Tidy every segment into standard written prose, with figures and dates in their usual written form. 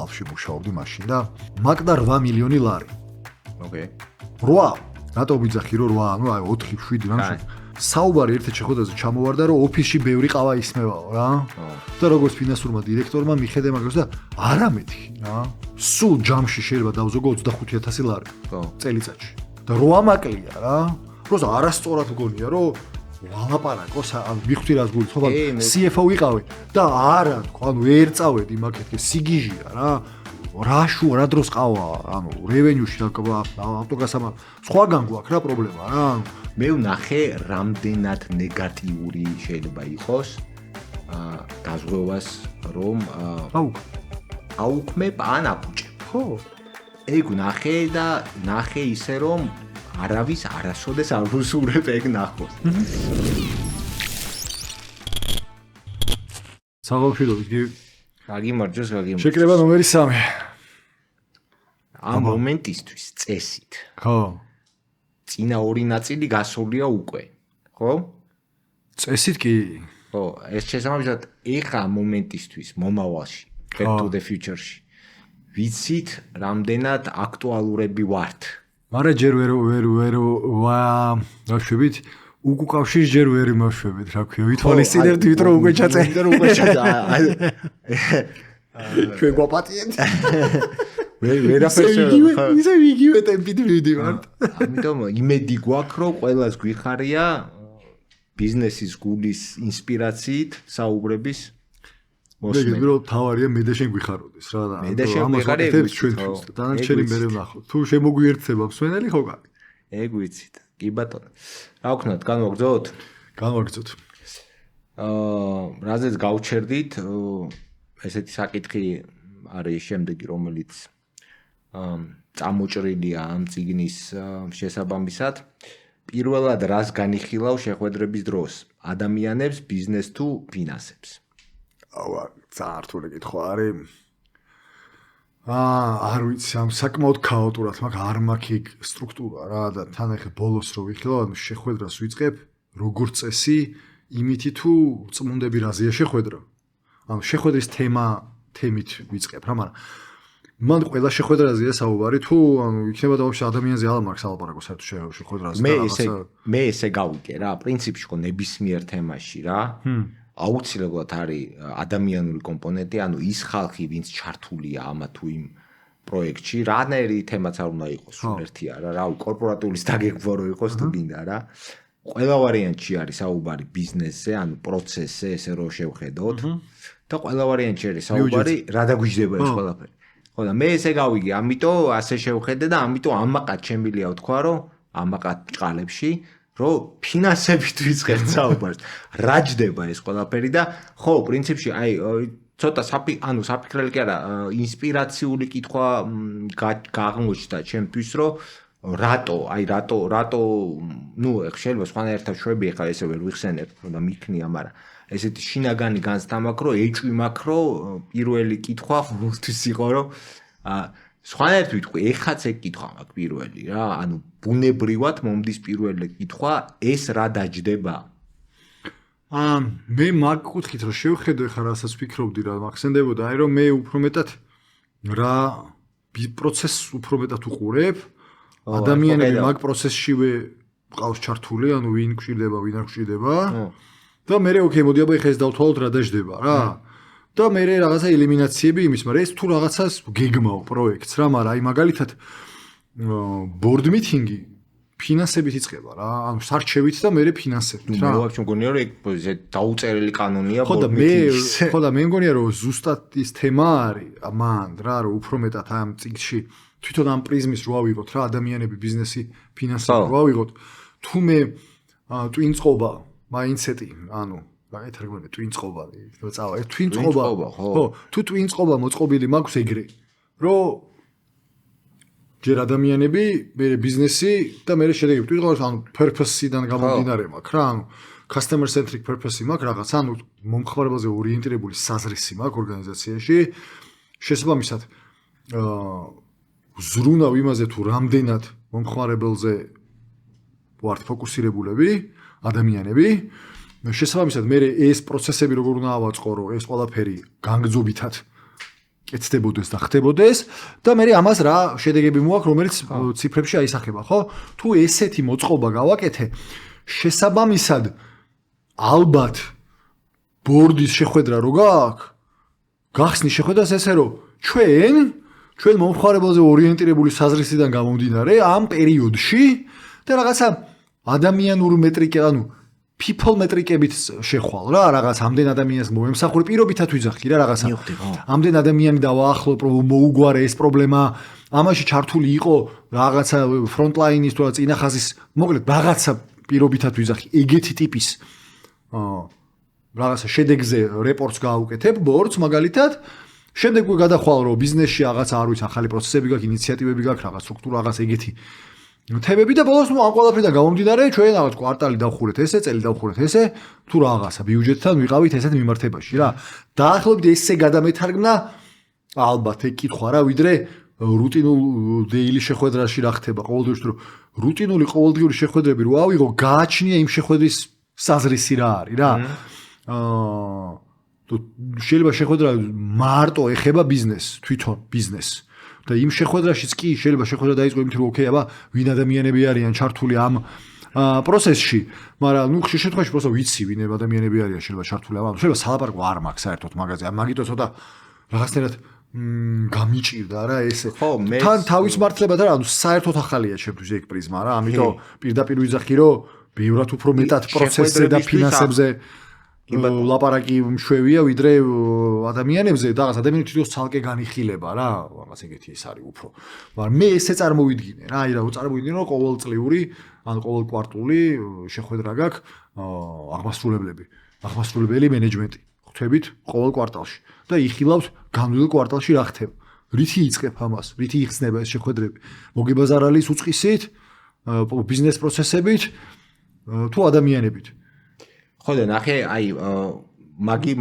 კალფში მუშაობდი მაშინ და მაგდა 8 მილიონი ლარი. ოკეი. 8. რატო ვიძახი რომ 8, ანუ აი 4, 7 რამე. საუბარი ერთ შეხვედრაზე ჩამოვარდა რომ ოფისში ბევრი ყავა ისმევაო რა. და როგორც ფინანსურმა დირექტორმა მიხედე მაგას და არამეთი რა. სულ ჯამში შეიძლება დავზოგო 25,000 ლარი. წელიწადში. და 8 მაკლია რა. როცა არასწორად მგონია რომ ვალაპარაკო, ანუ მიხვდი რას გულით, ხო, CFO ვიყავი და არა, თქო, ანუ ვერ წავედი მაგეთკე სიგიჟია რა. რა დროს ყავა, ანუ რევენიუში ავტოგასამა სხვაგან გვაქვს რა პრობლემა რა. მე ვნახე რამდენად ნეგატიური შეიძლება იყოს დაზღვევას რომ აუქმებ ან აფუჭებ. ხო. ეგ ვნახე და ნახე ისე რომ არავის არასოდეს არ უსურებ ეგ ნახოს. საღამოშიდობით გაგიმარჯოს. შეკრება ნომერი 3. ამ მომენტისთვის წესით. ხო. წინა ორი ნაწილი გასულია უკვე. ხო? წესით კი. ხო, ეს შესაბამისად ეხა მომენტისთვის მომავალში, back to the future-ში. ვიცით რამდენად აქტუალურები ვართ. მაგრამ ჯერ ვერ ვაშვებით, უკავშირს ჯერ ვერ იმაშვებით, რა ქვია, ვითვალისწინებთ ვით რომ უკვე ჩაწერეთ რომ უკვე ჩვენ გვაპატიეთ. ვერაფერს ისე იგივე ტემპით ვიდივართ. ამიტომ იმედი გვაქვს რომ ყველას გვიხარია ბიზნესის გულის ინსპირაციით საუბრების მოსმენა. მე რომ თავარია მე და შენ გვიხაროდეს რა და ამას ვაკეთებთ ჩვენთვის და დანარჩენი მე ვნახოთ. თუ შემოგვიერთდება მსვენელი ხო კაცი? ეგ ვიცით. კი ბატონო. რა ვქნათ, განვაგრძოთ? განვაგრძოთ. რაზეც გავჩერდით, ესეთი საკითხი არის შემდეგი, რომელიც წამოჭრილია ამ წიგნის შესაბამისად. პირველად რას განიხილავ შეხვედრების დროს? ადამიანებს, ბიზნესს თუ ფინანსებს? ძალიან რთული კითხვა არის. არ ვიცი, ამ საკმაოდ ქაოტურად მაქვს, არ მაქვს იქ სტრუქტურა რა და თან ახლა ბოლოს რო ვიხილავ, ანუ შეხვედრას ვიწყებ, როგორც წესი, იმითი თუ წმუნდები რაზეა შეხვედრა. ანუ შეხვედრის თემით ვიწყებ რა, მაგრამ მან ყველა შეხვედრაზეა საუბარი თუ ანუ იქნება და ვაფშე ადამიანზე არ მაქვს ალაპარაკო საერთოდ შეხვედრაზე. მე ესე გავიგე რა, პრინციპში ხო ნებისმიერ თემაში რა. აუცილებლად არის ადამიანური კომპონენტი, ანუ ის ხალხი, ვინც ჩართულია ამა თუ იმ პროექტში, რანაირი თემაც არ უნდა იყოს, ერთი არა, რავი, კორპორატულის დაგეგმვა რო იყოს თუ გინდა რა. ყველა ვარიანტში არის საუბარი ბიზნესზე, ანუ პროცესზე, ესე რომ შევხედოთ. და ყველა ვარიანტში არის საუბარი, რა დაგვიждდება ეს ყველაფერი. ხო და მე ესე გავიგე, ამიტომ ასე შევხედე და ამიტომ ამაყად შემილია ვთქვა, რომ ამაყად ბჭყალებში რომ ფინანსებით ვიწყებთ საუბარს. რა ჯდება ეს ყველაფერი და ხო, პრინციპში აი ცოტა საფიქრელი კი არა, ინსპირაციული კითხვა გაღმოჩნდა ჩემთვის, რომ რატო, ნუ შეიძლება სხვანაირად შვები ხა ესე ვერ ვიხსენებ, და მიქნია, მაგრამ ესეთი შინაგანი განცდა მაქვს, რომ ეჭვი მაქვს, რომ პირველი კითხვა ყოველთვის იყო, რომ სხვანაირად ვიტყვი, ეხაც ეგ კითხვა მაქვს პირველი რა, ანუ ბუნებრივად მომდის პირველი კითხვა, ეს რა დაჯდება? მე მაგ კუთხით რომ შევხედო ხა რასაც ვფიქრობდი რა მახსენდებოდა, აი რომ მე უფრო მეტად რა პროცესს უფრო მეტად უყურებ, ადამიანები მაგ პროცესშივე ყავს ჩართული, ანუ ვინ გვჭირდება, ვინ არ გვჭირდება. და მე ოკეი, მოდი აბა ხა ეს დავთვალოთ რა დაждდება რა. და მე რაღაცა ელიმინაციები იმის, მაგრამ ეს თუ რაღაცას გეგმავ პროექტს რა, მაგრამ აი მაგალითად board meeting-ი ფინანსებით იწყება რა, ანუ სარჩევით და მე ფინანსებით რა. მე ვაფშე მგონია რომ ეგ დაუწერელი კანონია board meeting-ში. ხო და მე მგონია რომ ზუსტად ის თემა არის ამან რა, რომ უფრო მეტად ამ წიგნში თვითონ ამ პრიზმის რო ავიღოთ რა, ადამიანები, ბიზნესი, ფინანსები რო ავიღოთ, თუ მე ტვინწყობა მაინდსეტი, ანუ რა ეთარგმნები ტვინწყობა, წავა, ტვინწყობა, ხო, თუ ტვინწყობა მოწყობილი მაქვს ეგრე, რომ ჯერ ადამიანები, მე ბიზნესი და მე შედეგები ტვინწყობს, ანუ purpose-დან გამომდინარე მაქვს რა, ანუ customer centric purpose-ი მაქვს რაღაც, ანუ მომხმარებელზე ორიენტირებული საზრისი მაქვს ორგანიზაციაში, შესაბამისად ზრუნავ იმაზე თუ რამდენად მომხმარებელზე ვართ ფოკუსირებულები ადამიანები, შესაბამისად მე ეს პროცესები როგორ უნდა ავაწყო, რომ ეს ყველაფერი განგრძობითად კეთდებოდეს და ხდებოდეს და მე ამას რა შედეგები მოაქვს, რომელიც ციფრებში აისახება, ხო? თუ ესეთი მოწყობა გავაკეთე, შესაბამისად ალბათ ბორდის შეხვედრა რო გაქვს, გახსნის შეხვედრას ესე რომ ჩვენ მომხმარებელზე ორიენტირებული საზრისიდან გამომდინარე ამ პერიოდში და რაღაცა ადამიანურ მეტრიკა, ანუ people მეტრიკებით შეხვალ რა, რაღაც ამდენ ადამიანს მომემსახურე პირობითად ვიძახი რა რაღაცა. ამდენ ადამიანი დავაახლო, მოუგვარე ეს პრობლემა, ამაში ჩართული იყო რაღაცა ფრონტლაინის თუ წინახაზის, მოკლედ რაღაცა პირობითად ვიძახი, ეგეთი ტიპის რაღაცა შედეგზე რეპორტს გააუკეთებ, ბორდს მაგალითად, შემდეგ უკვე გადახვალ რომ ბიზნესში რაღაცა არ ვიცი, ახალი პროცესები გაქვს, ინიციატივები გაქვს, რაღაც სტრუქტურა, რაღაც ეგეთი თემები და ბოლოს ამ ყველაფრიდან გამომდინარე, ჩვენ რაღაც კვარტალი დავხურეთ ესე, წელი დავხურეთ ესე, თუ რაღაცა ბიუჯეტთან ვიყავით ესეთ მიმართებაში რა. დაახლოებით ესე გადამეთარგმნა ალბათ ეგ კითხვა რა, ვიდრე რუტინულ დეილი შეხვედრაში რა ხდება ყოველდღიურად, რომ რუტინული ყოველდღიური შეხვედრები რო ავიღო, გააჩნია იმ შეხვედრის საზრისი რა არის რა. შეიძლება შეხვედრა მარტო ეხება ბიზნესს, თვითონ ბიზნესს. და იმ შეხვედრაშიც კი შეიძლება შეხვედრა დაიწყო იმით რომ ოკეი, აბა ვინ ადამიანები არიან ჩართული ამ პროცესში, მაგრამ ნუ ხშირ შემთხვევაში просто ვიცი ვინ ადამიანები არიან შეიძლება ჩართული ამ, შეიძლება სალაპარაკო არ მაქვს საერთოდ მაგაზე, მაგიტო ცოტა რაღაცნაირად გამიჭირდა რა ესე. თან თავის მართლება და რა, ანუ საერთოდ ახალია ჩემთვის ეგ პრიზმა რა, ამიტომ პირდაპირ ვიძახი რომ ბევრად უფრო მეტად პროცესზე და ფინანსებზე ლაპარაკი მშვევია ვიდრე ადამიანებზე და რაღაც ადამიანი თვითონ ცალკე განიხილება რა, რაღაც ეგეთი ეს არის უფრო. მაგრამ მე ესე წარმოვიდგინე რა, აი რა წარმოვიდგინე რომ ყოველწლიური ან ყოველკვარტული შეხვედრა გაქვს აღმასრულებელი მენეჯმენტი ხვდებით ყოველ კვარტალში და იხილავთ განვლილ კვარტალში რა ხდება. რითი იწყებ ამას, რითი იხსნება ეს შეხვედრები? მოგებაზარალის უწყისით, ბიზნეს პროცესებით თუ ადამიანებით? ხო და ნახე, აი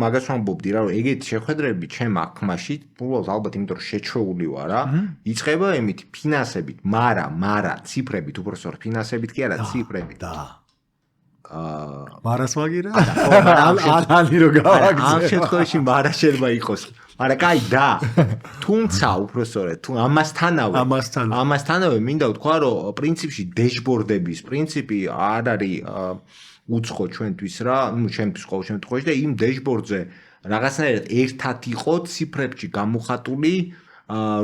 მაგას ვამბობდი რა, რომ ეგეთი შეხვედრები ჩემ აქმაში, ალბათ იმიტომ რომ შეჩვეული ვარ რა, იწყება იმით ფინანსებით, მარა ციფრებით, უბრალოდ ფინანსებით კი არა, ციფრებით. მარას მაგირა? ალი რო გავაგზავნე. ამ შემთხვევაში მარა შეიძლება იყოს. მაგრამ კაი და თუმცა უბრალოდ თუ ამასთანავე მინდა ვთქვა, რომ პრინციპში დეშბორდების პრინციპი არ არის უცხო ჩვენთვის რა, ну ჩემთვის ყოველ შემთხვევაში და იმ დეშბორდზე რაღაცნაირად ერთად იყო ციფრებში გამოხატული,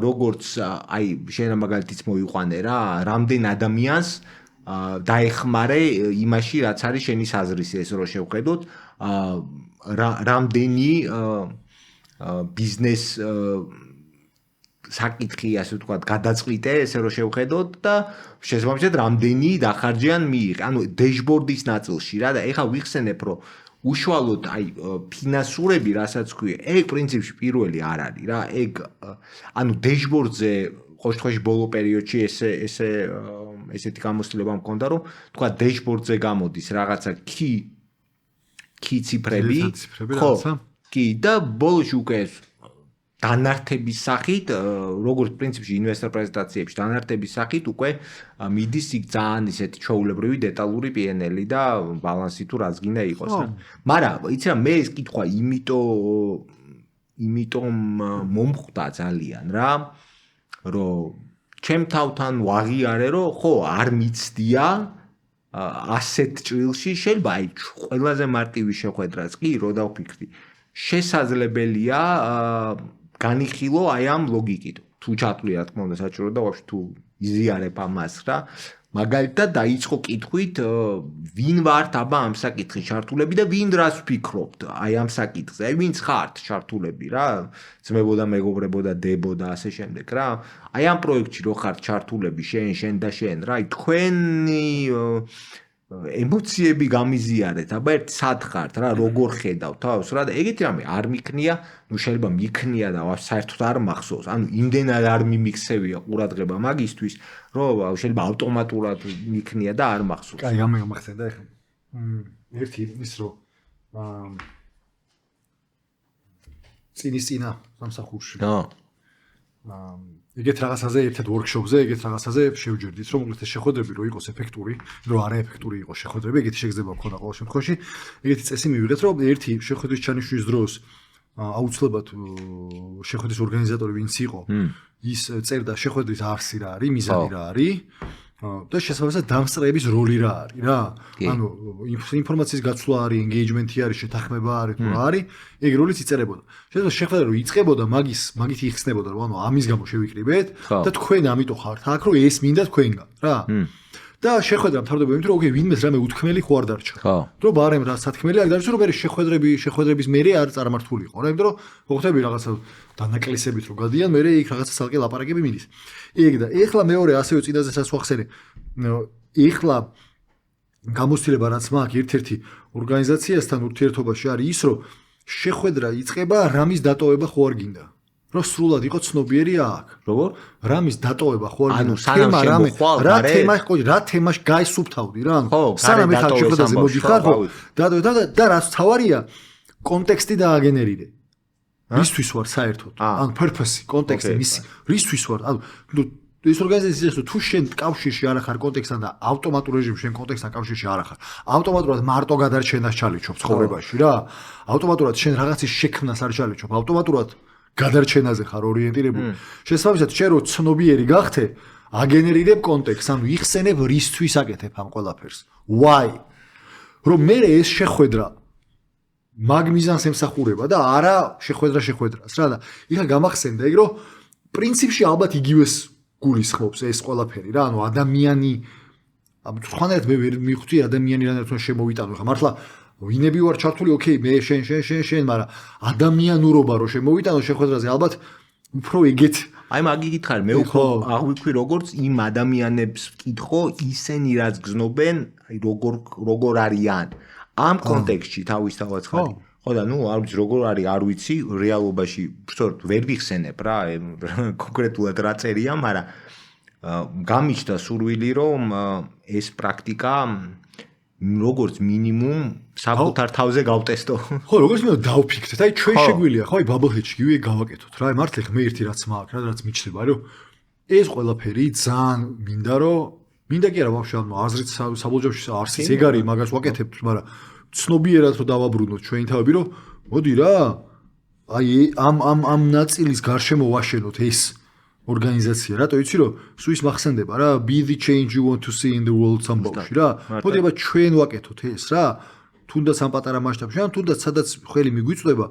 როგორც აი შენ მაგალითიც მოიყვანე რა, რამდენ ადამიანს დაეხმარე იმაში, რაც არის შენი საზრისი, ეს რო შევხედოთ, რამდენი ბიზნეს საკითხი, ასე ვთქვათ, გადაწყვიტე, ესე რომ შევხედოთ და შესაბამისად რამდენი დახარჯიან მიიღე. ანუ დეშბორდის ნაწილში რა და ეხლა ვიხსენებ, რომ უშუალოდ აი ფინანსურები, რასაც ქვია, ეგ პრინციპში პირველი არ არის რა. ეგ ანუ დეშბორდზე ყოველ შემთხვევაში ბოლო პერიოდში ესეთი გამოცდილება მქონდა, რომ თქვა დეშბორდზე გამოდის რაღაცა კი ციფრები, ხო, კი და ბოლოში უკვე დანართების სახით, როგორც პრინციპში ინვესტორ პრეზენტაციებში დანართების სახით უკვე მიდის იქ ძალიან ისეთი ჩვეულებრივი დეტალური P&L და ბალანსი თუ რაც გინდა იყოს რა. მაგრამ იცი რა, მე ეს კითხვა იმიტომ მომხვდა ძალიან რა, რომ ჩემ თავთან ვაღიარე, რომ ხო არ მიცდია ასეთ ჭრილში შეიძლება აი ყველაზე მარტივი შეხვედრაც კი რო დავფიქრი. შესაძლებელია განიხილო აი ამ ლოგიკით. თუ ჩათვლი რა თქმა უნდა საჭირო და ვაფშე თუ იზიარებ ამას რა. მაგალითად დაიწყო კითხვით ვინ ვართ აბა ამ საკითხში ჩართულები და ვინ რას ვფიქრობთ აი ამ საკითხზე. აი ვინც ხართ ჩართულები რა. ძმებო და მეგობრებო და დებო და ასე შემდეგ რა. აი ამ პროექტში რო ხართ ჩართულები შენ და შენ რა. აი თქვენი ემოციები გამიზიარეთ, აბა ერთ სად ხართ რა, როგორ ხედავთ თავს რა და ეგეთი რამე არ მიქნია, ну შეიძლება მიქნია და საერთოდ არ მახსოვს. ანუ იმდენად არ მიმიქცევია ყურადღება მაგისთვის, რომ შეიძლება ავტომატურად მიქნია და არ მახსოვს. კაი, გამახსენდა ეხლა. ერთი ის რომ წინა სამსახურში. ეგეთ რაღაცაზე ერთად ვორქშოპზე, ეგეთ რაღაცაზე შევჯერდით, რომ მოკლედ შეხვედრები რო იყოს ეფექტური, რო არაეფექტური იყოს შეხვედრები, ეგეთი შეგრძნება მქონდა ყოველ შემთხვევაში. ეგეთი წესი მივიღეთ, რომ ერთი შეხვედრის ჩანიშვნის დროს აუცილებლად შეხვედრის ორგანიზატორი ვინც იყო, ის წერდა შეხვედრის არსი რა არის, მიზანი რა არის და შესაბამისად დამსწრეების როლი რა არის რა. ანუ ინფორმაციის გაცვლა არის, engagement-ი არის, შეთანხმება არის, თუ რა არის, ეგ როლიც იწერებოდა. შესაძლოა შეხვედრა რო იწყებოდა, მაგით იხსნებოდა, რომ ანუ ამის გამო შევიკრიბეთ და თქვენ ამიტომ ხართ აქ, რომ ეს მინდა თქვენგან რა. და შეხვედრა მთავრდება იმით, რომ ვინმეს რამე უთქმელი ხო არ დარჩა. რომ ბარემ რა სათქმელი არ დარჩა, რომ მე შეხვედრების მერე არ წარმართული იყო რა, იმიტომ რომ მოხდები რაღაცა დანაკლისებით რო გადიან, მე იქ რაღაცა ცალკე ლაპარაკები მიდის. ეგ და ეხლა მეორე ასევე წინაზესაც ვახსენე. ეხლა გამოცდილება რაც მაქვს ერთ-ერთი ორგანიზაციასთან ურთიერთობაში არის ის, რომ შეხვედრა იწყება რამის დატოვება ხო არ გინდა. რომ სრულად იყო ცნობიერი აქ. როგორ? რამის დატოვება ხო არ გინდა. ანუ სანამ შემოხვალ რა თემაში გაისუფთავდი რა. ანუ სანამ ეხლა შეხვედრაზე მოდიხარ ხო? და რაც თავარია კონტექსტი დააგენერირე. რისთვის ვარ საერთოდ? ანუ purpose, კონტექსტი მისი. რისთვის ვარ? ანუ ეს ორგანიზაცია ის თუ შენ კავშირში არ ახარ კონტექსტთან და ავტომატურ რეჟიმში შენ კონტექსტთან კავშირში არ ახარ. ავტომატურად მარტო გადარჩენას ჩალიჩობ ცხოვრებაში რა. ავტომატურად შენ რაღაცის შექმნას არ ჩალიჩობ. ავტომატურად გადარჩენაზე ხარ ორიენტირებული. შესაბამისად, შენ რო ცნობიერი გახდე, აგენერირებ კონტექსტს, ანუ იხსენებ რისთვის აკეთებ ამ ყველაფერს. Why? რომ მე ეს შეხვედრა მაგ მიზანს ემსახურება და არა შეხვედრას რა და იქა გამახსენდა ეგ რომ პრინციპში ალბათ იგივეს გულისხმობს ეს ყველაფერი რა ანუ ადამიანი სხვანაირად მე ვერ მივხვდი ადამიანი რანაირად შემოვიტანო ხა მართლა ვინები ვარ ჩართული ოკეი მე შენ მაგრამ ადამიანურობა რო შემოვიტანო შეხვედრაზე ალბათ უფრო ეგეთ აი მაგი გითხარი მე უფრო აღვიქვი როგორც იმ ადამიანებს ვკითხო ისინი რაც გზნობენ აი როგორ არიან ამ კონტექსტში თავისთავად ხარ ხო და ნუ არ ვიცი როგორ არის არ ვიცი რეალობაში ვთქვათ ვერ ვიხსენებ რა კონკრეტულად რა წერია მაგრამ გამიჩნდა სურვილი რომ ეს პრაქტიკა როგორც მინიმუმ საკუთარ თავზე გავტესტო ხო როგორც მინდა დავფიქრეთ აი ჩვენ შეგვიძლია ხო აი ბაბლჰედში გივე გავაკეთოთ რა აი მართლა მე ერთი რაც მაქვს რა რაც მიჩნდება რომ ეს ყველაფერი ძალიან მინდა კი არა ვაფშე ანუ აზრით საბოლოოში არსიც ეგ არის მაგას ვაკეთებთ მაგრამ ცნობიერად რომ დავაბრუნოთ ჩვენი თავები რომ მოდი რა აი ამ ნაწილის გარშემო ვაშენოთ ეს ორგანიზაცია რატო იცი რომ სულ ის მახსენდება რა be the change you want to see in the world სამბავში რა მოდი აბა ჩვენ ვაკეთოთ ეს რა თუნდაც ამ პატარა მასშტაბში ან თუნდაც სადაც ხელი მიგვიწვდება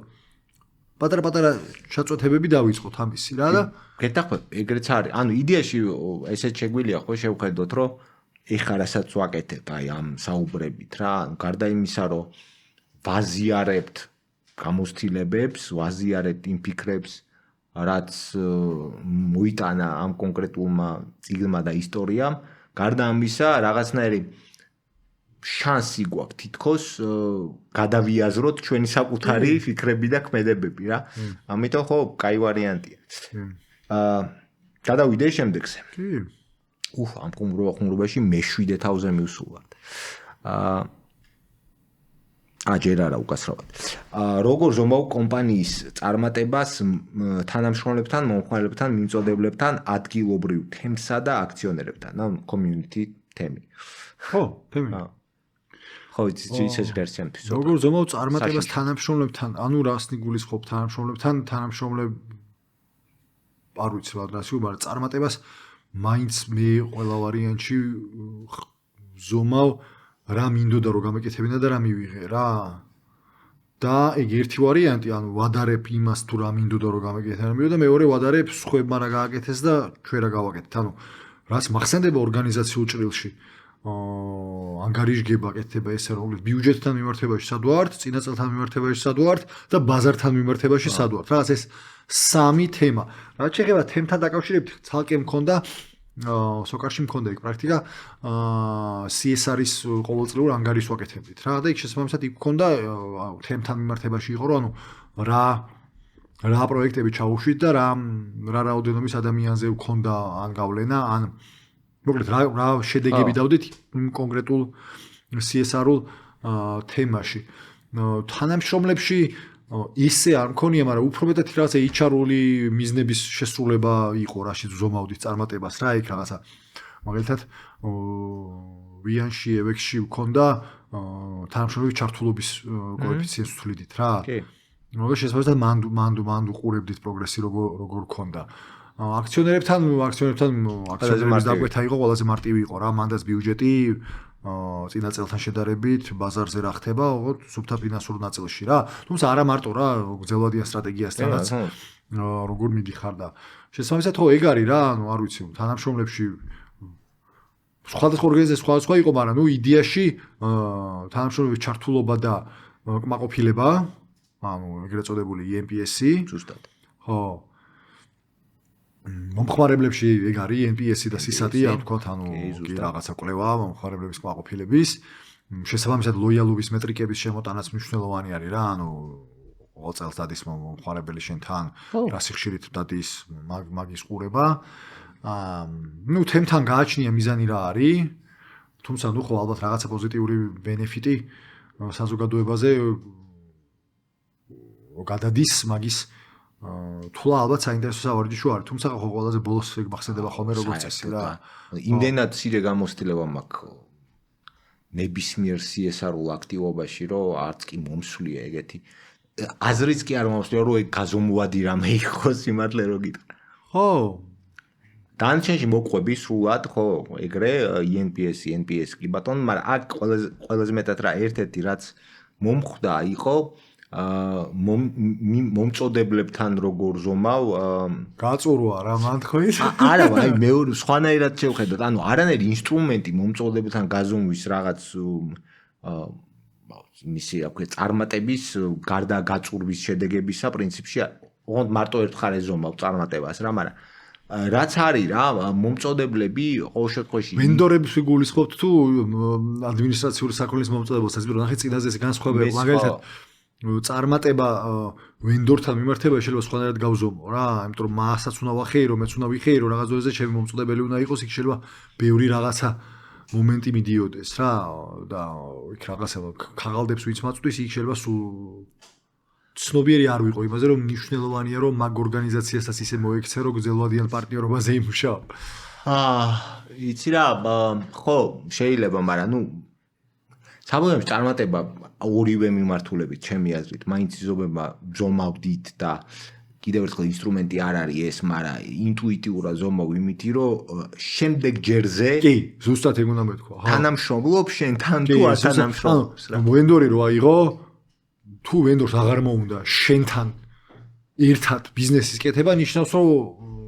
პატარა ჩაწოთებები დავიწყოთ ამისი რა და გეტახვა ეგრეც არის ანუ იდეაში ესეც შეგვიძლია ხო შევხედოთ რომ ეხლა რასაც ვაკეთებ აი ამ საუბრებით რა გარდა იმისა რომ ვაზიარებთ გამოცდილებებს ვაზიარებთ იმ ფიქრებს რაც მოიტანა ამ კონკრეტულმა წიგნმა და ისტორიამ გარდა ამისა რაღაცნაირი შანსი გვაქვს თითქოს გადავიაზროთ ჩვენი საკუთარი ფიქრები და ქმედებები რა ამიტომ ხო კაი ვარიანტია გადავიდე შემდეგზე კი ამ ხუმრობაში მე-7 თავზე მივსულვართ. ჯერ არა უკასრავად. როგორ ზომავ კომპანიის წარმატებას თანამშრომლებთან, მომხმარებლებთან, მიმწოდებლებთან, ადგილობრივ თემსა და აქციონერებთან, ანუ community თემი. ხო, თემი. ხო, ის ვერსიამთვის. როგორ ზომავ წარმატებას თანამშრომლებთან, ანუ რას ნიგულისხმობ თანამშრომლებთან, არ ვიცი რა რასი, მაგრამ წარმატებას მაინც მე ყველა ვარიანტში ზომავ რა მინდოდა რომ გამეკეთებინა და რა მივიღე რა და ეგ ერთი ვარიანტი ანუ ვადარებ იმას თუ რა მინდოდა რომ გამეკეთებინა და მეორე ვადარებ სხვებმა რა გააკეთეს და ჩვენ რა გავაკეთეთ ანუ რაც მახსენდება ორგანიზაციულ ჭრილში ანგარიშგება კეთდება ესე რომ ბიუჯეტთან მიმართებაში სად ვართ წინა წელთან მიმართებაში სად ვართ და ბაზართან მიმართებაში სად ვართ რაღაც ეს სამი თემა რაც შეეხება თემთან დაკავშირებით ცალკე მქონდა სოკარში მქონდა ეგ პრაქტიკა CSR-ის ყოველწლიურ ანგარიშს ვაკეთებდით რა და იქ შესაბამისად იქ მქონდა თემთან მიმართებაში იყო რომ ანუ რა პროექტები ჩაუშვით და რა რაოდენობის ადამიანზე მქონდა ან გავლენა ან მოკლედ რა შედეგები დავდით იმ კონკრეტულ CSR-ულ თემაში თანამშრომლებში ისე არ მქონია, მაგრამ უფრო მეტად რაღაცა HR-ული მიზნების შესრულება იყო, რაშიც ზომავდით წარმატებას რა, იქ რაღაცა მაგალითად ვიანში ევექსში მქონდა თანამშრომლების ჩართულობის კოეფიციენტს ვთვლიდით რა. კი. რომ შესაძლოა მანდ უყურებდით პროგრესი როგორ ქონდა. აქციონერებთან აქციონერების დაკვეთა იყო ყველაზე მარტივი იყო რა, მანდაც ბიუჯეტი წინა წელთან შედარებით ბაზარზე რა ხდება, ოღონდ სუფთა ფინანსურ ნაწილში რა. თუმცა არა მარტო რა, გრძელვადიან სტრატეგიასთანაც როგორ მიდიხარ და შესაბამისად ხო ეგ არის რა, ანუ არ ვიცი, თანამშრომლებში სხვადასხვა ორგანიზაცია სხვა იყო, მაგრამ ნუ იდეაში თანამშრომლების ჩართულობა და კმაყოფილება, ანუ ეგრეთ წოდებული ENPS-ი, ზუსტად. ხო. მომხმარებლებში ეგ არის ENPS-ი და SISAT-ი, ამ თქვათ, ანუ კი რაღაცა კვლევა მომხმარებლების კმაყოფილების, შესაბამისად ლოიალობის მეტრიკების შემოტანაც მნიშვნელოვანი არის რა, ანუ ყოველ წელს დადის მომხმარებელი შენთან რა სიხშირით დადის მაგის ყურება. ნუ თემთან გააჩნია მიზანი რა არის, თუმცა ნუ ხო ალბათ რაღაცა პოზიტიური ბენეფიტი საზოგადოებაზე გადადის მაგის თულა ალბათ საინტერესო სავარჯიშო არის, თუმცა ხო ყველაზე ბოლოს ეგ მახსენდება ხოლმე როგორც წესი რა. იმდენად ცირე გამოცდილება მაქვს ნებისმიერ CSR-ულ აქტივობაში, რომ არც კი მომსვლია ეგეთი. აზრიც კი არ მომსვლია, რომ ეგ გაზომვადი რამე იყოს სიმართლე რო გითხრა. ხო. დანარჩენში მოყვები სრულად, ხო, ეგრე ENPS კი ბატონ, მაგრამ აქ ყველაზე მეტად რა ერთ-ერთი რაც მომხვდა იყო მომწოდებლებთან როგორ ზომავ გაწურვა რა მან თქო ის არა აი მეორე სხვანაირად შევხედოთ ანუ არანაირი ინსტრუმენტი მომწოდებლებთან გაზომვის რაღაც მისი აქვე წარმატების გარდა გაწურვის შედეგებისა პრინციპში ოღონდ მარტო ერთხელ ეზომავ წარმატებას რა მაგრამ რაც არის რა მომწოდებლები ყოველ შემთხვევაში ვენდორებს ვიგულისხმობთ თუ ადმინისტრაციული საქონლის მომწოდებელს ასე რომ ნახე წინაზე ეს განსხვავება მაგალითად წარმატება ვენდორთან მიმართებაში შეიძლება სხვანაირად გავზომო რა, იმიტომ რომ მასაც უნდა ვახეირო, მეც უნდა ვიხეირო, რაღაც დროზე ჩემი მომწოდებელი უნდა იყოს, იქ შეიძლება ბევრი რაღაცა მომენტი მიდიოდეს რა და იქ რაღაცა ქაღალდებს ვიც მაწვდის, იქ შეიძლება სულ ცნობიერი არ ვიყო იმაზე, რომ მნიშვნელოვანია რომ მაგ ორგანიზაციასაც ისე მოექცე, რომ გრძელვადიან პარტნიორობაზე იმუშაო. იცი რა, ხო, შეიძლება, მაგრამ ნუ საბოლოოში წარმატება ორივე მიმართულებით ჩემი აზრით მაინც იზომება ზომავდით და კიდევ ერთხელ ინსტრუმენტი არ არის ეს, მაგრამ ინტუიტიურად ზომავ იმითი, რომ შემდეგ ჯერზე კი, ზუსტად ეგ უნდა მეთქვა. თანამშრომლობ შენთან თუ არ თანამშრომლობს რა. ვენდორი რო აიღო, თუ ვენდორს აღარ მოუნდა შენთან ერთად ბიზნესის კეთება, ნიშნავს რომ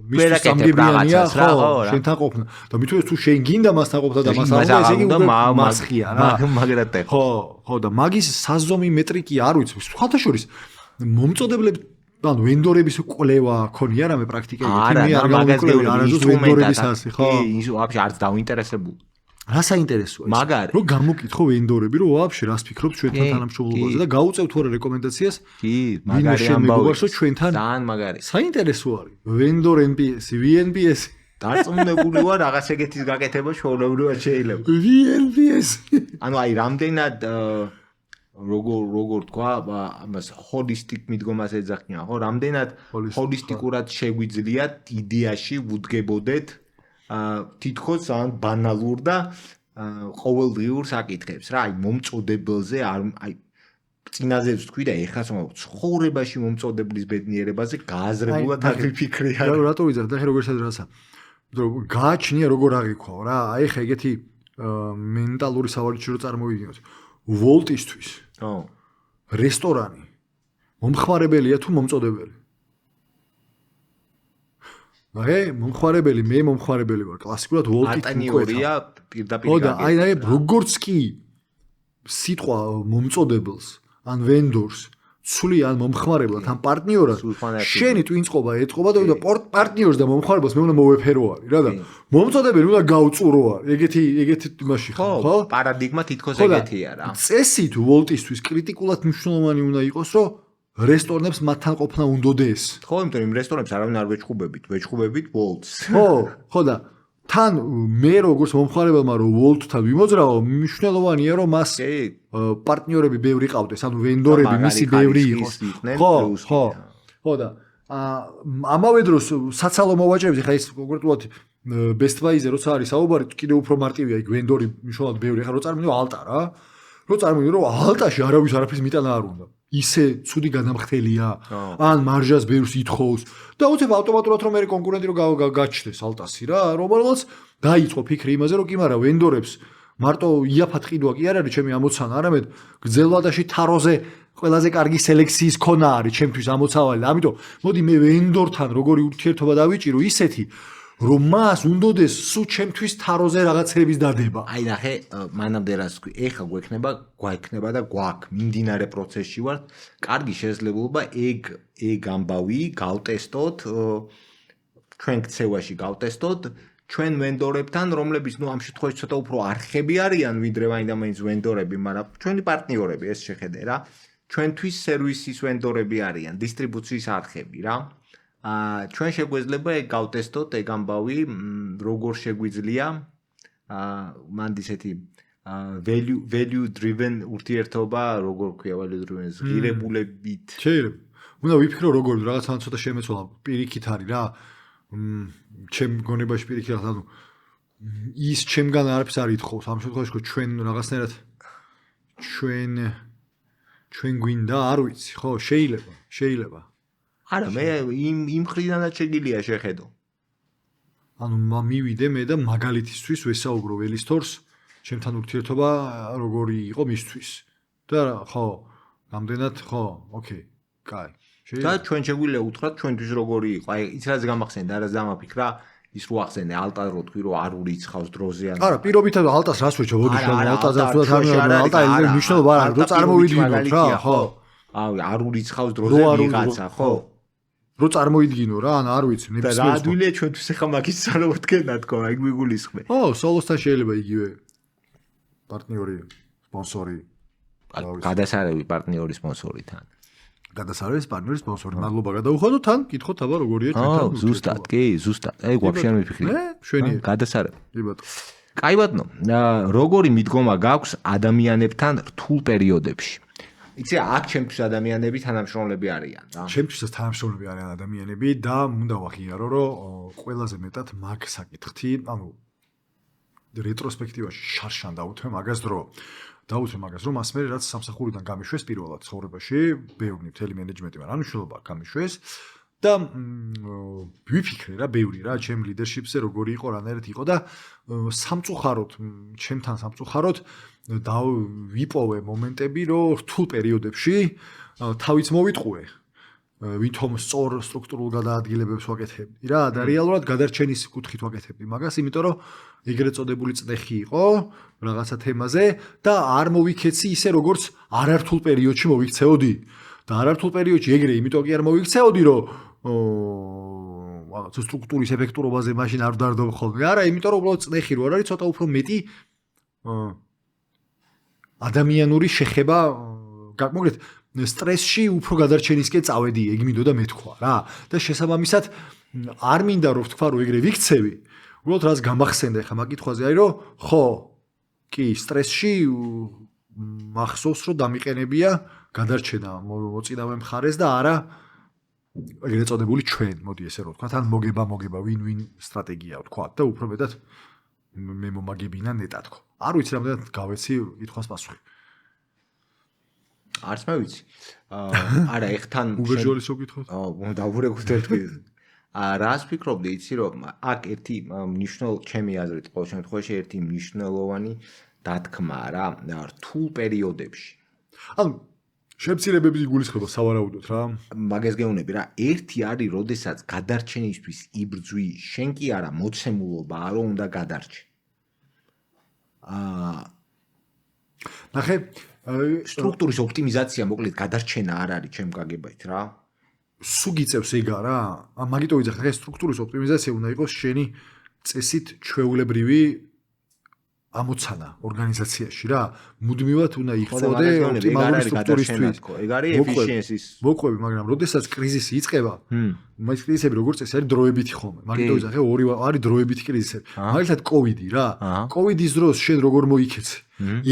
მისთვის სამგებიანია ხო შენთან ყოფნა და მით თუ შენ გინდა მასთან ყოფნა და მას არ უნდა ესე იგი მასხია რა მაგრატე ხო და მაგის საზომი მეტრიკი არ ვიცი სხვათა შორის მომწოდებლებს ანუ ვენდორების კვლევა ქონია რამე პრაქტიკა არა გამოკვლევი არასდროს ვენდორების ასე ხო ის ვაფშე არც დაინტერესებული რა საინტერესოა მაგარი რომ გამოკითხო ვენდორები რომ ვაფშე რას ფიქრობთ ჩვენთან თანამშრომლობაზე და გაუწევთ თუ არა რეკომენდაციას კი მაგარი ამბავი რომ ჩვენთან ძალიან მაგარი საინტერესო არის ვენდორ NPS VNPS დარწმუნებული ვარ რაღაც ეგეთის გაკეთება ჩვეულებრივად შეიძლება VNPS ანუ აი რამდენად როგორ თქვა ამას ჰოლისტიკ მიდგომას ეძახიან ხო რამდენად ჰოლისტიკურად შეგვიძლია იდეაში ვუდგებოდეთ თითქოს ან ბანალურ და ყოველდღიურ საკითხებს რა აი მომწოდებელზე აი წინაზეც თქვი და ეხლაც ცხოვრებაში მომწოდებლის ბედნიერებაზე გააზრებულად არ ვიფიქრე რა რატო ვიზარდ და ხე როგორ სადრაცა რომ გააჩნია როგორ აღიქვა რა აი ხა ეგეთი მენტალური სავარჯიშო რო წარმოვიდგინოთ ვოლტისთვის ხო რესტორანი მომხმარებელია თუ მომწოდებელი მომხმარებელი მე მომხმარებელი ვარ კლასიკურად ვოლტით მკვეთრია პირდაპირ ხო და აი როგორც კი სიტყვა მომწოდებელს ან ვენდორს ცვლიან მომხმარებლად ან პარტნიორად შენი ტვინწყობა ეთყობა და პარტნიორს და მომხმარებელს მე უნდა მოვეფერო არის რა და მომწოდებელი უნდა გაუწურო არის ეგეთი იმაში ხო პარადიგმა თითქოს ეგეთია რა წესი თუ ვოლტისთვის კრიტიკულად მნიშვნელოვანი უნდა იყოს რომ რესტორნებს მათთან ყოფნა უნდოდეს. ხო, იმიტომ რომ რესტორნებს არავინ არ ვეჩხუბებით ვოლტს. ხო და თან მე როგორც მომხმარებელმა რომ ვოლტთან ვიმოძრავო, მნიშვნელოვანია რომ მას პარტნიორები ბევრი ყავდეს, ანუ ვენდორები მისი ბევრი იყოს. ხო და ამავე დროს საცალო მოვაჭრეებს ხა ის კონკრეტულად Best Buy-ზე როცა არის საუბარი, კიდევ უფრო მარტივია იქ ვენდორი მნიშვნელოვნად ბევრი ხა რო წარმოვიდგინო ალტა რა. რო წარმოვიდგინო რომ ალტაში არავის არაფრის მიტანა არ უნდა. ისე ცუდი გადამხდელია, ან მარჟას ბევრს ითხოვს და უცებ ავტომატურად რომ მე კონკურენტი რომ გაჩნდეს ალტასი რა, რომელსაც დაიწყო ფიქრი იმაზე რომ კი მაგრამ ვენდორებს მარტო იაფად ყიდვა კი არ არის ჩემი ამოცანა, არამედ გრძელვადაში თაროზე ყველაზე კარგი სელექციის ქონა არის ჩემთვის ამოცავალი. ამიტომ მოდი მე ვენდორთან როგორი ურთიერთობა დავიჭირო ისეთი რომ მას უნდოდეს სულ ჩემთვის თაროზე რაღაცების დადება. აი ნახე, მანამდე რაც თქვი, ეხლა გვექნება და გვაქვს მიმდინარე პროცესში ვართ. კარგი შესაძლებლობა ეგ ამბავი გავტესტოთ, ჩვენ ქცევაში გავტესტოთ, ჩვენ ვენდორებთან, რომლებიც ამ შემთხვევაში ცოტა უფრო არხები არიან, ვიდრე მაინდა-მაინც ვენდორები, მაგრამ ჩვენი პარტნიორები ეს შეხედე რა. ჩვენთვის სერვისის ვენდორები არიან, დისტრიბუციის არხები რა. ჩვენ შეგვეძლება ეგ გავტესტოთ, ეგ ამბავი, როგორ შეგვიძლია მანდ ისეთი value driven ურთიერთობა, როგორ ქვია value driven ღირებულებით. შეიძლება. უნდა ვიფიქრო როგორ რაღაცა ცოტა შემეცვალა, პირიქით არის რა. ჩემ გონებაში პირიქით ანუ ის ჩემგან არაფერს არ ითხოვს. ამ შემთხვევაში ხო ჩვენ რაღაცნაირად ჩვენ გვინდა, არ ვიცი, ხო, შეიძლება. არა, მე იმ მხრიდანაც შეგიძლია შეხედო. ანუ მივიდე მე და მაგალითისთვის ვესაუბრო ველისთორს, ჩემთან ურთიერთობა როგორი იყო მისთვის. და ხო, რამდენად ხო, ოკეი, კაი. და ჩვენ შეგვიძლია უთხრათ ჩვენთვის როგორი იყო. აი, ის რაც გამახსენდა, რაც დამაფიქრა, ის რო ახსენე ალტა რო თქვი რომ არ ურიცხავს დროზე ან არა, პირობითად ალტას რას ვეჩო, ბოდიშო, ალტაზე ვთქვათ, ალტა ის მნიშვნელობა არ აქვს, რო წარმოიდგინოთ რა, ხო. არ ურიცხავს დროზე ვიღაცა, ხო? რო წარმოიდგინო რა, ან არ ვიცი, ნებისმიერ რა ადვილია ჩვენთვის ახლა მაგის წარმოდგენა თქო, აი გვიგულისხმე. ო, სოლოსთან შეიძლება იგივე პარტნიორი, სპონსორი. გადასარევი პარტნიორი სპონსორიდან. გადასარევი პარტნიორი სპონსორი. მადლობა გადაუხადოთ, თან კითხოთ აბა როგორია ჩვენთან. ზუსტად, კი, ზუსტად. აი ვაფშე არ მიფიქრე. შვენია. გადასარევი. კი ბატონო. კაი ბატონო, როგორი მიდგომა გაქვს ადამიანებთან რთულ პერიოდებში? იცი, აქ ჩემთვის ადამიანები თანამშრომლები არიან რა. ჩემთვისაც თანამშრომლები არიან ადამიანები და უნდა ვახიარო, რომ ყველაზე მეტად მაგ საკითხთი, ანუ რეტროსპექტივაში შარშან დაუთმე მაგას დრო. მას მე რაც სამსახურიდან გამიშვეს პირველად ცხოვრებაში, ბევრი მთელი მენეჯმენტი, მაგრამ მნიშვნელობა გამიშვეს და ვიფიქრე რა, ბევრი რა, ჩემ ლიდერშიპზე როგორი იყო, რანაირად იყო და სამწუხაროდ, ჩემთან სამწუხაროდ ვიპოვე მომენტები, რომ რთულ პერიოდებში თავიც მოვიტყუე, ვითომ სწორ სტრუქტურულ გადაადგილებებს ვაკეთებდი რა და რეალურად გადარჩენის კუთხით ვაკეთებდი მაგას, იმიტომ რომ ეგრეთ წოდებული წნეხი იყო რაღაცა თემაზე და არ მოვიქეცი ისე როგორც არართულ პერიოდში მოვიქცეოდი და არართულ პერიოდში ეგრე იმიტომ კი არ მოვიქცეოდი რომ რაღაცა სტრუქტურის ეფექტურობაზე მაშინ არ ვდარდობ ხოლმე არა იმიტომ რომ უბრალოდ წნეხი რო არ არის ცოტა უფრო მეტი ადამიანური შეხება გაკმოგეთ სტრესში უფრო გადარჩენისკენ წავედი ეგ მინდოდა მეთქვა რა და შესაბამისად არ მინდა რომ ვთქვა რომ ეგრე ვიქცევი უბრალოდ რაც გამახსენდა ხა მაგითხვაზე არის რომ ხო კი სტრესში მახსოვს რომ დამიყენებია გადარჩენა მოწინავე მხარეს და არა ეგრეთ წოდებული ჩვენ მოდი ესე რომ ვთქვა თან მოგება ვინ-ვინ სტრატეგია ვთქვა და უფრო მეტად მე მომაგებინა ნეტად ხო არ ვიცი რამდენად გავეცი კითხვის პასუხი არც მე ვიცი არა ეხთან უბეჟოლის უკითხოთ დავურეკოთ ერთი რას ფიქრობდი იცი რომ აქ ერთი ჩემი აზრით ყოველ შემთხვევაში ერთი მნიშვნელოვანი დათქმა რა რთულ პერიოდებში ანუ შემცირებების გულისხმობა სავარაუდოდ რა მაგას გეუბნები რა ერთი არის როდესაც გადარჩენისთვის იბრძვი შენ კი არა მოცემულობაა რომ უნდა გადარჩე ნახე სტრუქტურის ოპტიმიზაცია მოკლედ გადარჩენა არ არის ჩემ გაგებait რა სულ გიწევს ეგა რა მაგიტო ვიძახ ხა სტრუქტურის ოპტიმიზაცია უნდა იყოს შენი წესით ჩვეულებრივი ამოცანა ორგანიზაციაში რა მუდმივად უნდა იყწოდე ოპტიმალური სტრუქტურისთვის ეგ არის ეფიციენსის მოყვები მაგრამ როდესაც კრიზისი იწყება მაგ კრიზისები როგორც წესი არის დროებითი ხოლმე მაგიტო ვიძახ ხა ორი არის დროებითი კრიზისები მაგალითად კოვიდი რა კოვიდის დროს შენ როგორ მოიქეცი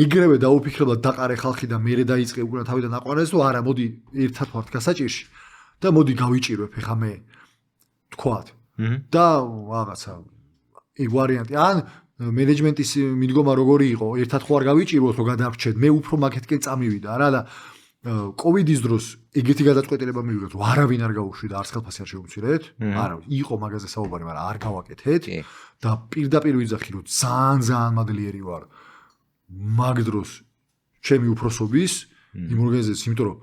იგრევე დაუფიქრებლად დაყარე ხალხი და მერე დაიწყე უკვე თავიდან აყვანეს თუ არა მოდი ერთად ვართ გასაჭირში და მოდი გავიჭირვებ ხა მე თქვათ და რაღაცა ეგ ვარიანტი ან მენეჯმენტის მიდგომა როგორი იყო ერთად ხო არ გავიჭირვოთ რომ გადავრჩეთ მე უფრო მაგეთკენ წამივიდა რა და კოვიდის დროს ეგეთი გადაწყვეტილება მივიღეთ, რომ არავინ არ გაუშვიდა, არც ხელფასი არ შეუმცირეთ. არავინ. იყო მაგაზე საუბარი, მაგრამ არ გავაკეთეთ და პირდაპირ ვიძახი, რომ ძალიან მადლიერი ვარ. მაგ დროს ჩემი უფროსობის იმ ორგანიზაციის, იმიტომ რომ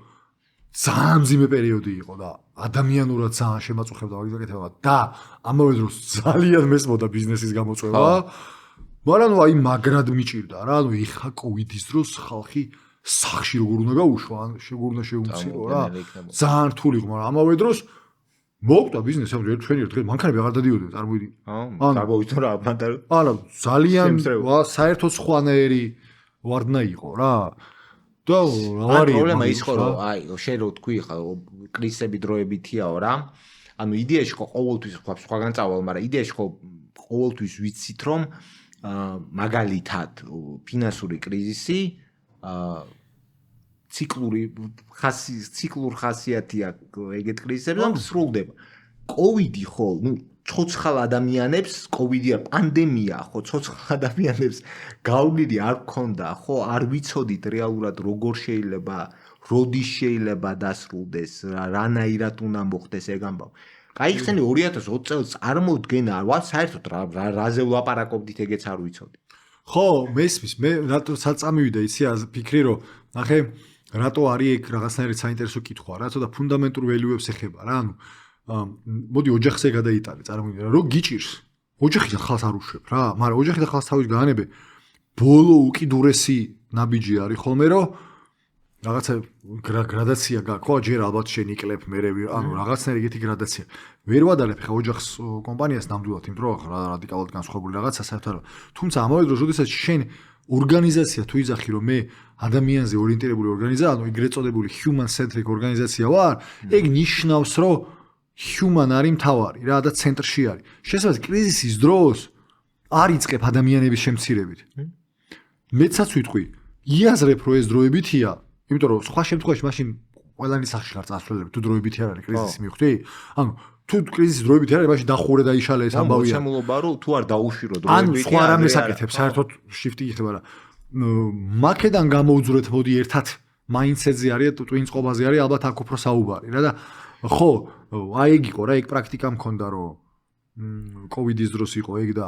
ძალიან მძიმე პერიოდი იყო და ადამიანურად ძალიან შემაწუხებდა მაგის გაკეთება და ამავე დროს ძალიან მესმოდა ბიზნესის გამოწვევა. მაგრამ ნუ აი მაგრად მიჭირდა რა, ანუ ეხა კოვიდის დროს ხალხი სახში როგორ უნდა გაუშვა, ან როგორ უნდა შეუმცირო რა. ძალიან რთული იყო, მაგრამ ამავე დროს მოვკვდა ბიზნესი, ანუ ჩვენი დღეს მანქანები აღარ დადიოდნენ, წარმოვიდი. გამოვიდა რა, მაგრამ არა, ძალიან საერთოდ სხვანაირი ვარდნა იყო რა. და რა პრობლემა ის ხო რომ აი შენ რო თქვი ხა კრიზისები დროებითიაო რა. ანუ იდეაში ხო ყოველთვის ხო სხვაგან წავალ, მაგრამ იდეაში ხო ყოველთვის ვიცით რომ მაგალითად ფინანსური კრიზისი ციკლურ ხასიათი აქვს ეგეთ კრიზისებს და სრულდება. კოვიდი ხო, ნუ ცოცხალ ადამიანებს, კოვიდი არ პანდემია ხო, ცოცხალ ადამიანებს გავლილი არ გქონდა, ხო, არ ვიცოდით რეალურად როგორ შეიძლება, როდის შეიძლება დასრულდეს, რანაირად უნდა მოხდეს ეგ ამბავი. გაიხსენი 2020 წელს წარმოუდგენა, საერთოდ რაზე ვლაპარაკობდით ეგეც არ ვიცოდი. ხო, მესმის, მე რატოაც წამივიდა იცი ფიქრი რომ ნახე რატო არის ეგ რაღაცნაირი საინტერესო კითხვა რა, ცოტა ფუნდამენტურ ველიუებს ეხება რა, ანუ მოდი ოჯახზე გადაიტანე, წარმოვიდგინე რომ გიჭირს. ოჯახი ხალხს არ უშვებ რა, მაგრამ ოჯახი და ხალხს თავის გაანებე ბოლო უკიდურესი ნაბიჯი არის ხოლმე რომ რაღაცა გრადაცია გაქვს, ხო, ჯერ ალბათ შენ იკლებ მე ანუ რაღაცნაირი ეგეთი გრადაცია. ვერ ვადალებ ხა ოჯახს კომპანიას ნამდვილად, იმიტომ რომ რადიკალურად განსხვავებული რაღაცა საერთოდ. თუმცა ამავე დროს, როდესაც შენ ორგანიზაცია თუ იძახი რომ მე ადამიანზე ორიენტირებული ორგანიზაცია, ანუ ეგრეთ წოდებული human centric ორგანიზაცია ვარ, ეგ ნიშნავს რომ human არის მთავარი რა და ცენტრში არის. შესაძლოა კრიზისის დროს არ იწყებ ადამიანების შემცირებით. მეცაც ვიტყვი, იაზრებ რომ ეს დროებითია, იმიტომ რომ სხვა შემთხვევაში მაშინ ყველანი სახში ხარ წასვლელები, თუ დროებითი არ არის კრიზისი მიხვდი? ანუ თუ კრიზისის დროებითი არის, მაშინ დახურე და იშალე ეს ამბავია. შემულობა რომ თუ არ დაუშვირო დროებითი. ანუ სხვა რამეს აკეთებ, საერთოდ შიფტი იქნება რა. მაკედან გამოვძვრეთ, მოდი ერთად მაინდსეტზე არის, ტვინ წყობაზე არის, ალბათ აქ უფრო საუბარი რა და ხო, აი ეგ იყო რა, ეგ პრაქტიკა მქონდა რომ კოვიდის დროს იყო ეგ და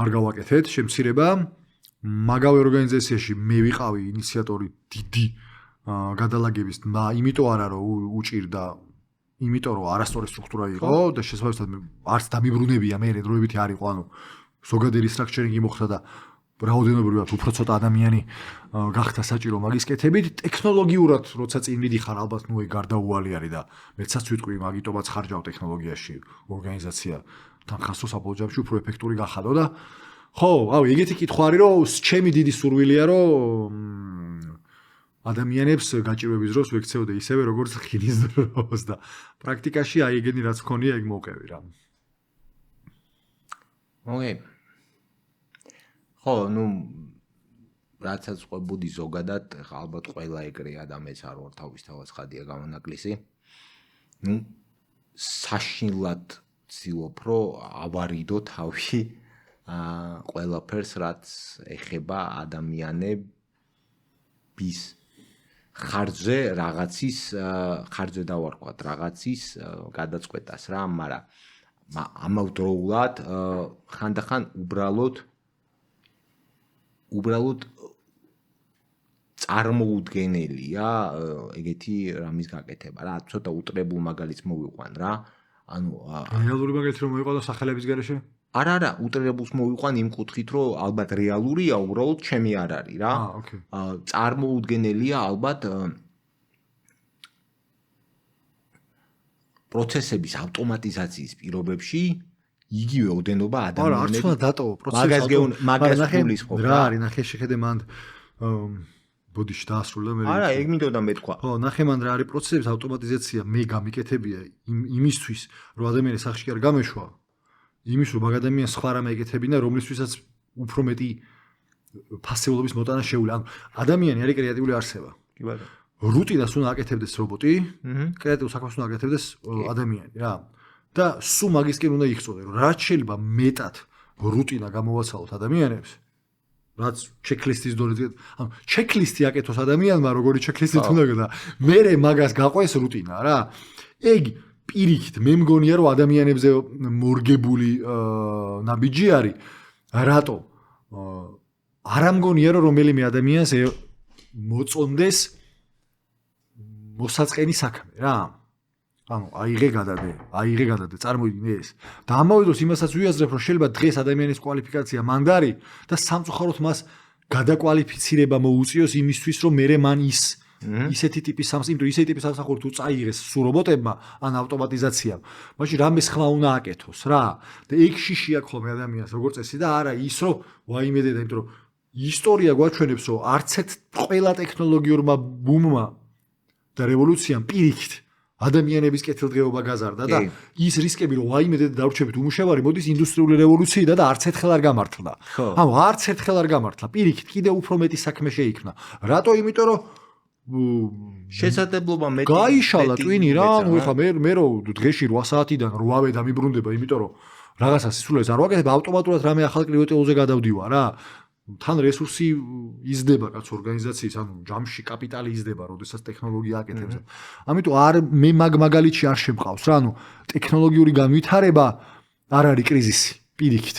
არ გავაკეთეთ შემცირება. მაგავე ორგანიზაციაში მე ვიყავი ინიციატორი დიდი გადალაგების და იმიტომ არა რომ უჭირდა, იმიტომ რომ არასწორი სტრუქტურა იყო და შესაბამისად არც დამიბრუნებია მე დროებითი არ იყო, ანუ ზოგადად რესტრაქჩერინგი მოხდა და რაოდენობრივად უფრო ცოტა ადამიანი გახდა საჭირო მაგის კეთებით. ტექნოლოგიურად როცა წინ მიდიხარ, ალბათ ნუ ეგ გარდაუვალი არის და მეცაც ვიტყვი, მაგიტომაც ხარჯავ ტექნოლოგიაში ორგანიზაცია თანხასო საბოლოოში უფრო ეფექტური გახადო და ხო, აუ ეგეთი კითხვა არის, რომ ჩემი დიდი სურვილია, რომ ადამიანებს გაჭირვების დროს ვექცეოდე ისევე, როგორც ხილის დროს და პრაქტიკაში აი ეგენი რაც მქონია, ეგ მოვყევი რა. ოკეი. ხო, ნუ რაცაც ყვებოდი ზოგადად, ალბათ ყველა ეგრეა და მეც არ ვარ თავისთავად ხადია გამონაკლისი. ნუ საშინლად ვცდილობ, რომ ავარიდო თავი ყველაფერს, რაც ეხება ადამიანების ხარჯზე რაღაცის, ხარჯზე დავარქვათ რაღაცის გადაწყვეტას რა, მაგრამ ამავდროულად ხანდახან უბრალოდ წარმოუდგენელია ეგეთი რამის გაკეთება რა, ცოტა უტრებულ მაგალითს მოვიყვან რა. ანუ რეალური მაგალითი რომ მოიყვანო სახელების გარეშე? არა, უტრებულს მოვიყვან იმ კუთხით, რომ ალბათ რეალურია, უბრალოდ ჩემი არ არის რა. წარმოუდგენელია ალბათ პროცესების ავტომატიზაციის პირობებში იგივე ოდენობა ადამიანები. არა, არც უნდა დატოვო პროცესს. მაგას გულისხმობ რა არის, ნახე შეხედე მან ბოდიში დაასრულა მე. არა, ეგ მინდოდა მეთქვა. ხო, ნახე მან რა არის პროცესების ავტომატიზაცია, მე გამიკეთებია იმისთვის, რომ ადამიანი სახში არ გამეშვა. იმის რომ მაგ ადამიანს სხვა რამე ეკეთებინა, რომლისთვისაც უფრო მეტი ფასეულობის მოტანა შეუძლია. ანუ ადამიანი არის კრეატიული არსება. კი ბატონო. რუტინას უნდა აკეთებდეს რობოტი, კრეატიულ საქმეს უნდა აკეთებდეს ადამიანი რა. და სულ მაგისკენ უნდა იხსოვდეს, რომ რაც შეიძლება მეტად რუტინა გამოვაცალოთ ადამიანებს, რაც ჩექლისტის დონეზე, ანუ ჩექლისტი აკეთოს ადამიანმა, როგორი ჩექლისტით უნდა და მე მაგას გაყვეს რუტინა რა. ეგ პირიქით მე მგონია რომ ადამიანებზე მორგებული ნაბიჯი არის. რატო? არ ამგონია რომ რომელიმე ადამიანს მოწონდეს მოსაწყენი საქმე რა. ანუ აიღე გადადე, წარმოიდგინე ეს. და ამავე დროს იმასაც ვიაზრებ, რომ შეიძლება დღეს ადამიანის კვალიფიკაცია მანდარი და სამწუხაროდ მას გადაკვალიფიცირება მოუწიოს იმისთვის, რომ მერე მან ისეთი ტიპის სამსახური თუ წაიღეს სულ რობოტებმა ან ავტომატიზაციამ, მაშინ რამე სხვა უნდა აკეთოს რა. და ეგ შიში აქვს ხოლმე ადამიანს, როგორც წესი და არა ის, რომ ვაიმედე და იმიტომ რომ ისტორია გვაჩვენებს, რომ არც ერთ ყველა ტექნოლოგიურმა ბუმმა და რევოლუციამ პირიქით ადამიანების კეთილდღეობა გაზარდა და ის რისკები რომ ვაიმედეთ დავრჩებით უმუშევარი მოდის ინდუსტრიული რევოლუციიდან და არც ერთხელ არ გამართლა. ანუ არც ერთხელ არ გამართლა. პირიქით კიდე უფრო მეტი საქმე შეიქმნა. რატო? იმიტომ რომ შესაძლებლობა მეტი გაიშალა ტვინი რა. ანუ ეხლა მე რომ დღეში 8 საათიდან 8-ვე დამიბრუნდება, იმიტომ რომ რაღაცას სისულელს არ ვაკეთებ, ავტომატურად რამე ახალ კლიენტელზე გადავდივა რა. თან რესურსი იზრდება კაც ორგანიზაციის, ანუ ჯამში კაპიტალი იზრდება, როდესაც ტექნოლოგია აკეთებს. ამიტომ მე მაგალითში არ შემყავს რა, ანუ ტექნოლოგიური განვითარება არ არის კრიზისი, პირიქით.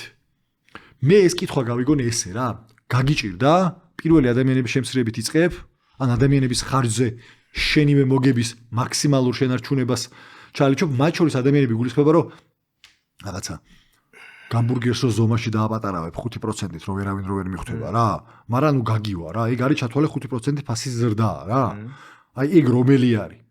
მე ეს კითხვა გავიგონე ესე რა, გაგიჭირდა პირველი ადამიანების შემცირებით იწყებ, ან ადამიანების ხარჯზე შენივე მოგების მაქსიმალურ შენარჩუნებას ჩალიჩობ, მათ შორის ადამიანები გულისხმობა, რომ რაღაცა გამბურგერს რო ზომაში დააპატარავებ 5%-ით, რომ ვერავინ რო ვერ მიხვდება რა. მაგრამ ნუ გაგივა რა, ეგ არის ჩათვალე 5% ფასის ზრდაა რა. აი ეგ რომელი არის?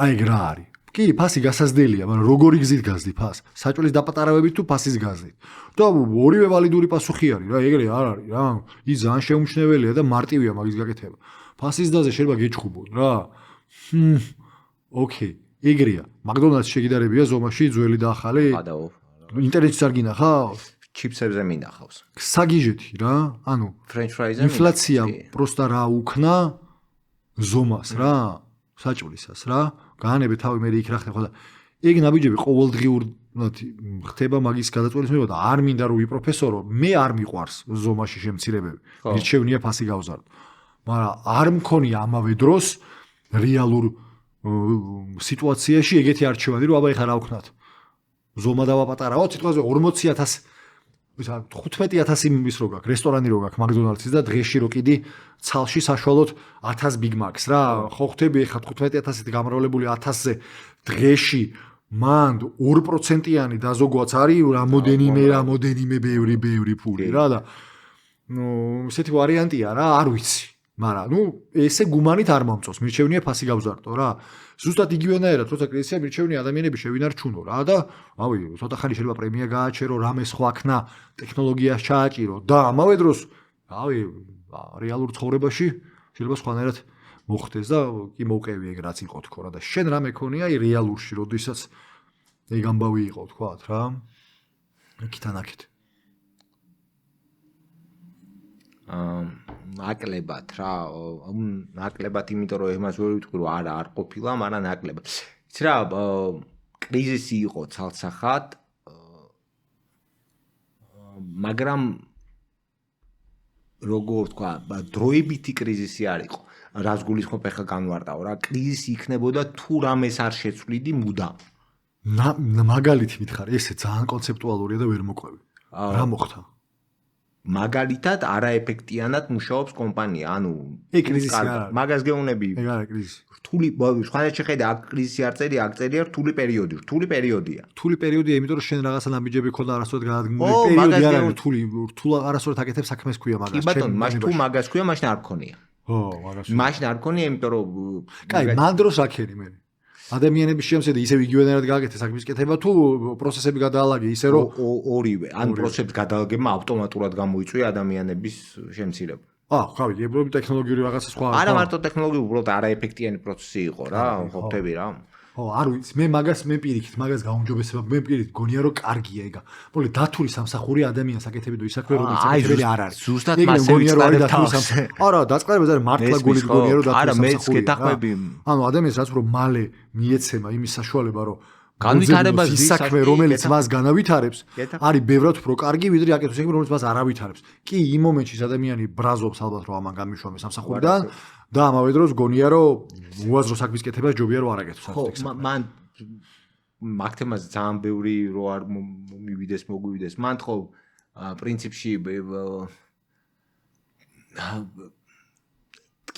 აი ეგ რა არის? კი, ფასი გასაზრდელია, მაგრამ როგორი გზით გაზდი ფას? საჭოლის დაპატარავებით თუ ფასის გაზდით? და ორივე ვალიდური პასუხი არის რა, ეგრე არ არის რა. ის ძალიან შეუმჩნეველია და მარტივია მაგის გაკეთება. ფასის დაზე შეიძლება გეჩხუბონ რა. ოკეი, ეგრეა. მაკდონალდს შეგიდარებია ზომაში ძველი და ახალი? გადაო. ინტერნეტში არ გინახავს? ჩიპსებზე მინახავს. საგიჟეთი რა, ანუ French fries-ზე ინფლაცია პროსტა რა უქნა ზომას რა, საჭვლისას რა. გაანებე თავი მე იქ რა ხდება და ეგ ნაბიჯები ყოველდღიურად ხდება მაგის გადაწყვეტილება და არ მინდა რომ ვიპროფესორო, მე არ მიყვარს ზომაში შემცირებები. მირჩევნია ფასი გავზარდო. მაგრამ არ მქონია ამავე დროს რეალურ სიტუაციაში ეგეთი არჩევანი რომ აბა ეხლა რა ვქნათ. ზომა დავაპატარავ, სიტყვაზე 40,000 ვისა 15,000 იმის რო გაქვს, რესტორანი რო გაქვს მაკდონალდსის და დღეში რო კიდი ცალში საშუალოდ 1000 Big Macs რა. ხო ხტები ეხლა 15,000-ით გამრავლებული 1000-ზე დღეში მანდ 2%-იანი დაზოგვაც არის რამოდენიმე ბევრი ფული რა და ნუ ესეთი ვარიანტია რა, არ ვიცი. მაგრამ ნუ ესე გუმანით არ მომწონს, მირჩევნია ფასი გავზარდო რა. ზუსტად იგივენაირად, როცა კრიზისია მირჩევნია ადამიანები შევინარჩუნო რა და ავი, ცოტა ხანი შეიძლება პრემია გააჩერო, რამე სხვა ქნა, ტექნოლოგიას ჩააჭირო და ამავე დროს, ავი, რეალურ ცხოვრებაში შეიძლება სხვანაირად მოხდეს და კი მოვყევი ეგ რაც იყო თქო რა და შენ რა მეკონია აი რეალურში, როდესაც ეგ ამბავი იყო თქვათ რა. იქითანაკეთ. ნაკლებად რა, ნაკლებად იმიტომ რომ ემას ვერ ვიტყვი რომ არა არ ყოფილა, მაგრამ ნაკლებად. იცი რა, კრიზისი იყო ცალსახად, მაგრამ როგორ თქვა, დროებითი კრიზისი არ იყო. რას გულისხმობ ახლა განვარტაო რა, კრიზისი იქნებოდა თუ რამეს არ შეცვლიდი მუდამ. მაგალითი მითხარ, ესე ძალიან კონცეპტუალურია და ვერ მოყვევი. რა მოხდა? მაგალითად არაეფექტიანად მუშაობს კომპანია, ანუ ეგ კრიზისი არ არის. მაგას გეუნები. ეგ არის კრიზისი. რთული, სხვანაირად შეხედე, აქ კრიზისი არ წერია, აქ წერია რთული პერიოდი. რთული პერიოდია. რთული პერიოდია, იმიტომ რომ შენ რაღაცა ნაბიჯები ქონდა არასდროს გადადგმული პერიოდი არ არის რთული არასდროს აკეთებ საქმეს ქვია მაგას. კი ბატონო, მაშ თუ მაგას ქვია, მაშინ არ გქონია. მაშინ არ გქონია, იმიტომ რომ კაი, მან დროს აქერი მე. ადამიანების შემცირდა ისევ იგივენერად გააკეთე საქმის კეთება თუ პროცესები გადაალაგე ისე რომ ორივე, ან პროცესების გადაალაგება ავტომატურად გამოიწვია ადამიანების შემცირება. ხავი, ებროები ტექნოლოგიური რაღაცა სხვა. არა მარტო ტექნოლოგიური, უბრალოდ არაეფექტიანი პროცესი იყო რა, ხო ხტები რა. არ ვიცი, მე მაგას მაგას გაუმჯობესება, მე პირიქით გონია რომ კარგია ეგა. მოლე დათული სამსახური ადამიანს აკეთებიდო ის საქმე რომელიც აკეთებელი არ არის. ზუსტად მასე ვიწყარებ თავს. არა, დაწყებაზე არის მართლა გონია რომ დათული სამსახური. არა, მეც გეთახმები. ანუ ადამიანს რაც უფრო მალე მიეცემა იმის საშუალება რომ განვითარებას ის საქმე, რომელიც მას განავითარებს, არის ბევრად უფრო კარგი, ვიდრე აკეთოს საქმე, რომელიც მას არ ავითარებს. კი, იმ მომენტში ეს ადამიანი ბრაზობს ალბათ, რომ ამან გამიშვამე სამსახურიდან და ამავე დროს გონია, რომ უაზრო საქმის კეთებას ჯობია რომ არ აკეთოს. ხო, მან მაგ თემაზე ძალიან ბევრი რო არ მოგვივიდეს, მან ხო პრინციპში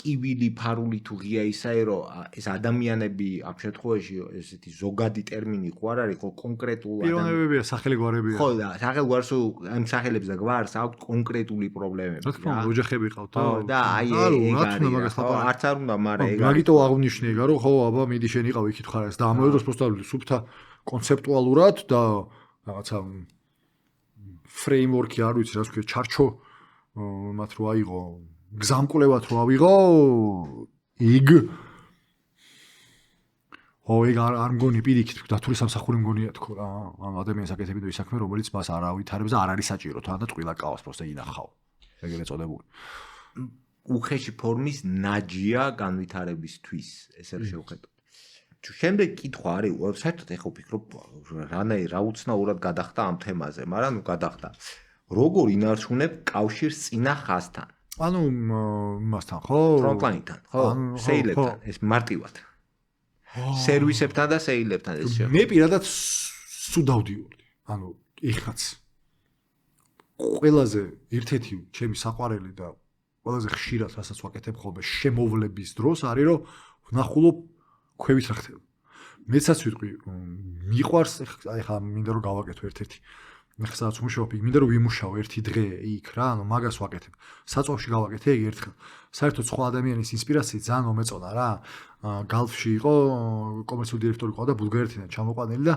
ტკივილი ფარული თუ ღია ისაა რომ ეს ადამიანები ამ შემთხვევაში ესეთი ზოგადი ტერმინი ხო არ არის ხო კონკრეტულ პიროვნებებია, სახელგვარებია. ხო და სახელგვარს ამ სახელებს და გვარს აქვს კონკრეტული პრობლემები რა თქმა უნდა, ოჯახები ყავთ. ხო და აი ეგ არც არ უნდა, მაგრამ ეგ მაგიტო აღნიშნე ეგა რომ ხო აბა მიდი შენ იყავ იქით ხარ ეს და ამავე დროს პროსტა სუფთა კონცეპტუალურად და რაღაცა ფრეიმვორკი არ ვიცი რა ვქო ჩარჩო მათ რო აიღო გზამკვლევად რო ავიღო იგ ეგ არ მგონი პირიქით დათული სამსახური მგონია თქო რა ამ ადამიანს აკეთებინო ის საქმე რომელიც მას არ ავითარებს და არ არის საჭირო თან და წვილა კავას პროსტა ინახავ ეგრე წოდებული უხეში ფორმის ნაჯია განვითარებისთვის ესე რომ შევხედოთ შემდეგ კითხვა არის საერთოდ ეხო ვფიქრობ რა უცნაურად გადახდა ამ თემაზე მაგრამ ნუ გადახდა როგორ ინარჩუნებ კავშირს წინა ხაზთან ანუ მასთან ხო ფრონტლაინთან ხო სეილებთან ეს მარტივად სერვისებთან და სეილებთან ეს მე პირადად სულ დავდიოდი ანუ ეხაც ყველაზე ერთ-ერთი ჩემი საყვარელი და ყველაზე ხშირად რასაც ვაკეთებ ხოლმე შემოვლების დროს არის რომ ვნახულობ ქვევით რა ხდება მეცაც ვიტყვი მიყვარს ეხლა მინდა რომ გავაკეთო ერთ-ერთი მე ხსაც ვმუშაობ მინდა რომ ვიმუშაო ერთი დღე იქ რა ანუ მაგას ვაკეთებ საწვავში გავაკეთე ეგ ერთხელ საერთოდ სხვა ადამიანის ინსპირაციით ძალიან მომეწონა რა გალფში იყო კომერციული დირექტორი ყავდა ბულგარეთიდან ჩამოყვანილი და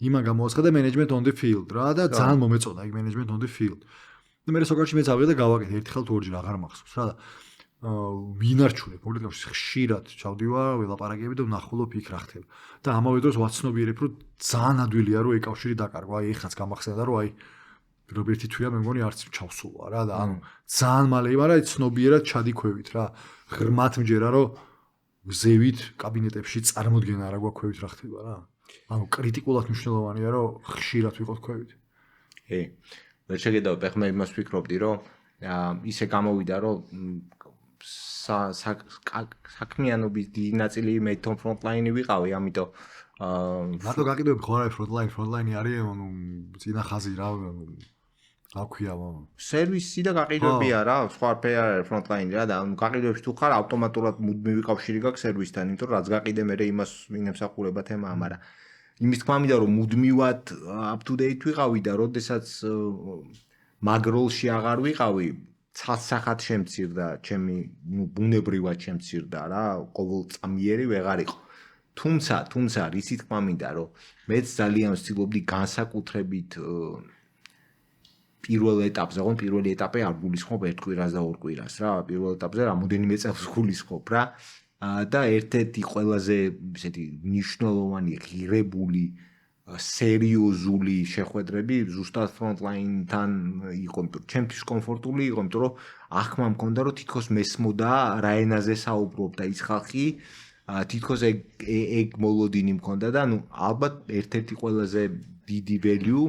იმან გამოაცხადა management on the field რა და ძალიან მომეწონა ეგ management on the field და მე სოკარში მეც ავიღე და გავაკეთე ერთხელ თუ ორჯერ აღარ მახსოვს რა და ვინარჩუნებ პოლიტიკაში ხშირად ჩავდივარ ველაპარაკები და ვნახულობ იქ რა ხდება და ამავე დროს ვაცნობიერებ რომ ძალიან ადვილია რომ ეკავშირი დაკარგვა აი ეხაც გამახსენდა რომ აი რობერტი თვია მე მგონი არც ჩავსულა რა და ანუ ძალიან მალე მაგრამ ცნობიერად ჩადიქვევით რა ღრმათ მჯერა რომ ზევით კაბინეტებში წარმოდგენა რა გვაქვევით რა ხდება რა ანუ კრიტიკულად მნიშვნელოვანია რომ ხშირად ვიყოთ ქვევით ე ვერ შეგედავ ფეხმა იმას ვფიქრობდი რომ ისე გამოვიდა რომ საქმიანობის დიდი ნაწილი მე თვითონ ფრონტლაინი ვიყავი, ამიტომ რატო გაკიდები ხო არა ფრონტლაინი არის ანუ წინა ხაზი რა ქვია სერვისი და გაყიდვებია რა, სხვა არაფერი არ არის ფრონტლაინი რა და გაყიდვებში თუ ხარ ავტომატურად მუდმივი კავშირი გაქვს სერვისთან, იმიტომ რომ რაც გაყიდე მე იმას ვინემსახურება თემაა, მაგრამ იმის თქმა მინდა რომ მუდმივად up to date ვიყავი და როდესაც მაგროლში აღარ ვიყავი ცალსახად შემცირდა ჩემი ბუნებრივად შემცირდა რა ყოველწამიერი ვეღარ იყო თუმცა რისი თქმა მინდა რომ მეც ძალიან ვცდილობდი განსაკუთრებით პირველ ეტაპზე ხო პირველი ეტაპი არ გულისხმობ ერთ კვირას და ორ კვირას რა პირველ ეტაპზე რამოდენიმე წელს გულისხმობ რა და ერთ-ერთი ყველაზე ესეთი მნიშვნელოვანი ღირებული სერიოზული შეხვედრები ზუსტად ფრონტლაინთან იყო, ჩემთვის კომფორტული იყო, იმიტომ რომ ახმა მქონდა რომ თითქოს მესმოდა რა ენაზე საუბრობ და ის ხალხი თითქოს ეგ მოლოდინი მქონდა და ნუ ალბათ ერთ-ერთი ყველაზე დიდი value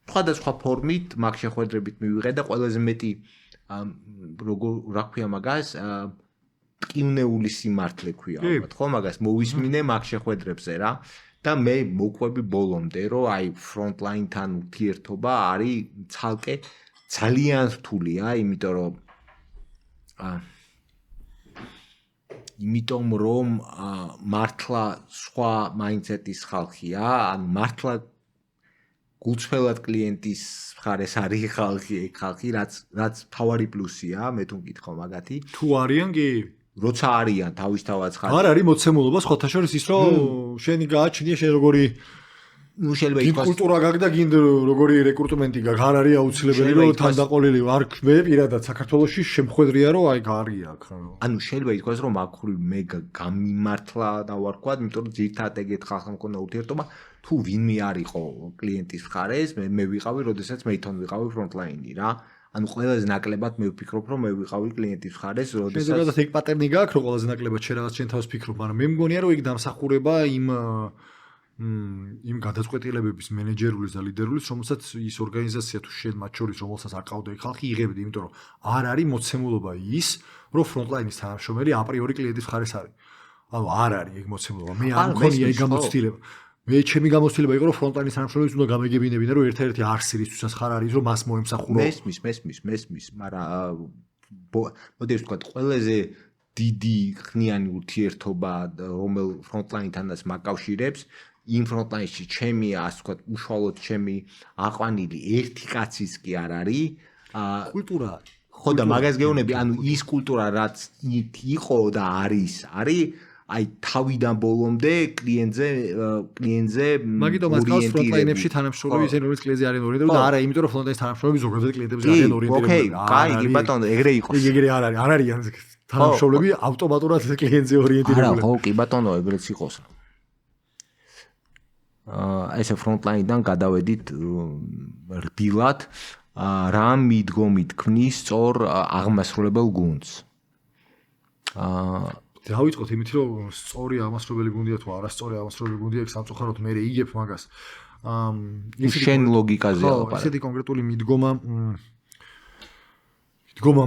სხვადასხვა ფორმით მაგ შეხვედრებით მივიღე და ყველაზე მეტი რა ქვია მაგას ტკივნეული სიმართლე ქვია ალბათ ხო მაგას მოვისმინე მაგ შეხვედრებზე რა და მე მოყვები ბოლომდე რომ აი ფრონტლაინთან ურთიერთობა არის ცალკე ძალიან რთულია იმიტომ რომ მართლა სხვა მაინდსეტის ხალხია ანუ მართლა გულწრფელად კლიენტის მხარეს არის ხალხი რაც თავარი პლუსია მე თუ მკითხო მაგათი თუ არიან კი როცა არიან თავისთავად ხარ არ არის მოცემულობა სხვათა შორის ის რომ შენი გააჩნია შენ როგორი ნუ შეიძლება ითქვას კულტურა გაქვს და გინდა როგორი რეკრუტმენტი გაქვს არ არის აუცილებელი რომ თანდაყოლილი არ მე პირადად საქართველოში შემხვედრია რომ აი გარია აქ ანუ შეიძლება ითქვას რომ აქური მე გამიმართლა და ვარქვათ იმიტომ რომ ძირთადად ეგეთ ხალხთან მქონდა ურთიერთობა თუ ვინმე არ იყო კლიენტის მხარეს მე ვიყავი როდესაც მე თვითონ ვიყავი ფრონტლაინი რა ანუ ყველაზე ნაკლებად მე ვფიქრობ რომ მე ვიყავი კლიენტის მხარეს როდესაც ზოგადად ეგ პატერნი გაქვს რომ ყველაზე ნაკლებად შენ რაღაც შენ თავს ფიქრობ მაგრამ მე მგონია რომ ეგ დამსახურება იმ იმ გადაწყვეტილებების მენეჯერულის და ლიდერულის, რომელსაც ის ორგანიზაცია თუ შენ მათ შორის რომელსაც აყავდა იქ ხალხი იღებდი, იმიტომ რომ არ არის მოცემულობა ის, რომ ფრონტლაინის თანამშრომელი აპრიორი კლიენტის მხარეს არის. ანუ არ არის ეგ მოცემულობა. მე არ მქონია ეგ გამოცდილება. მე ჩემი გამოცდილება იყო რომ ფრონტლაინის თანამშრომელებს უნდა გამეგებინებინა რომ ერთ-ერთი არცი რისთვისაც ხარ არის რომ მას მოემსახურო. მესმის, მაგრამ მოდი ეს ვთქვათ, ყველაზე დიდი ხნიანი ურთიერთობა რომელ ფრონტლაინთანაც მაკავშირებს იმ ფრონტლაინში ჩემი ასე ვთქვათ უშუალოდ ჩემი აყვანილი ერთი კაცის კი არ არის კულტურა ხო და მაგას გეუბნები ანუ ის კულტურა რაც იყო და არის აი თავიდან ბოლომდე კლიენტზე მაგიტომ აკავს ფრონტლაინებში თანამშრომლები ისინი რომელიც კლიენტზე არიან ორიენტირებული და არა იმიტომ რომ ფრონტლაინის თანამშრომლები ზოგადად კლიენტებზე არიან ორიენტირებული. ოკეი, კაი, ბატონო, ეგრე იყოს. ეგრე არ არიან თანამშრომლები ავტომატურად კლიენტზე ორიენტირებული. არა, ხო, კი ბატონო, ეგრეც იყოს. ესე ფრონტლაინიდან გადავედით რბილად რა მიდგომით ქმნის სწორ აღმასრულებელ გუნდს. დავიწყოთ იმით რომ სწორი აღმასრულებელი გუნდია თუ არასწორი აღმასრულებელი გუნდია ეგ სამწუხაროდ მე იგებ მაგას. შენ ლოგიკაზე ლაპარაკობ. ესეთი კონკრეტული მიდგომა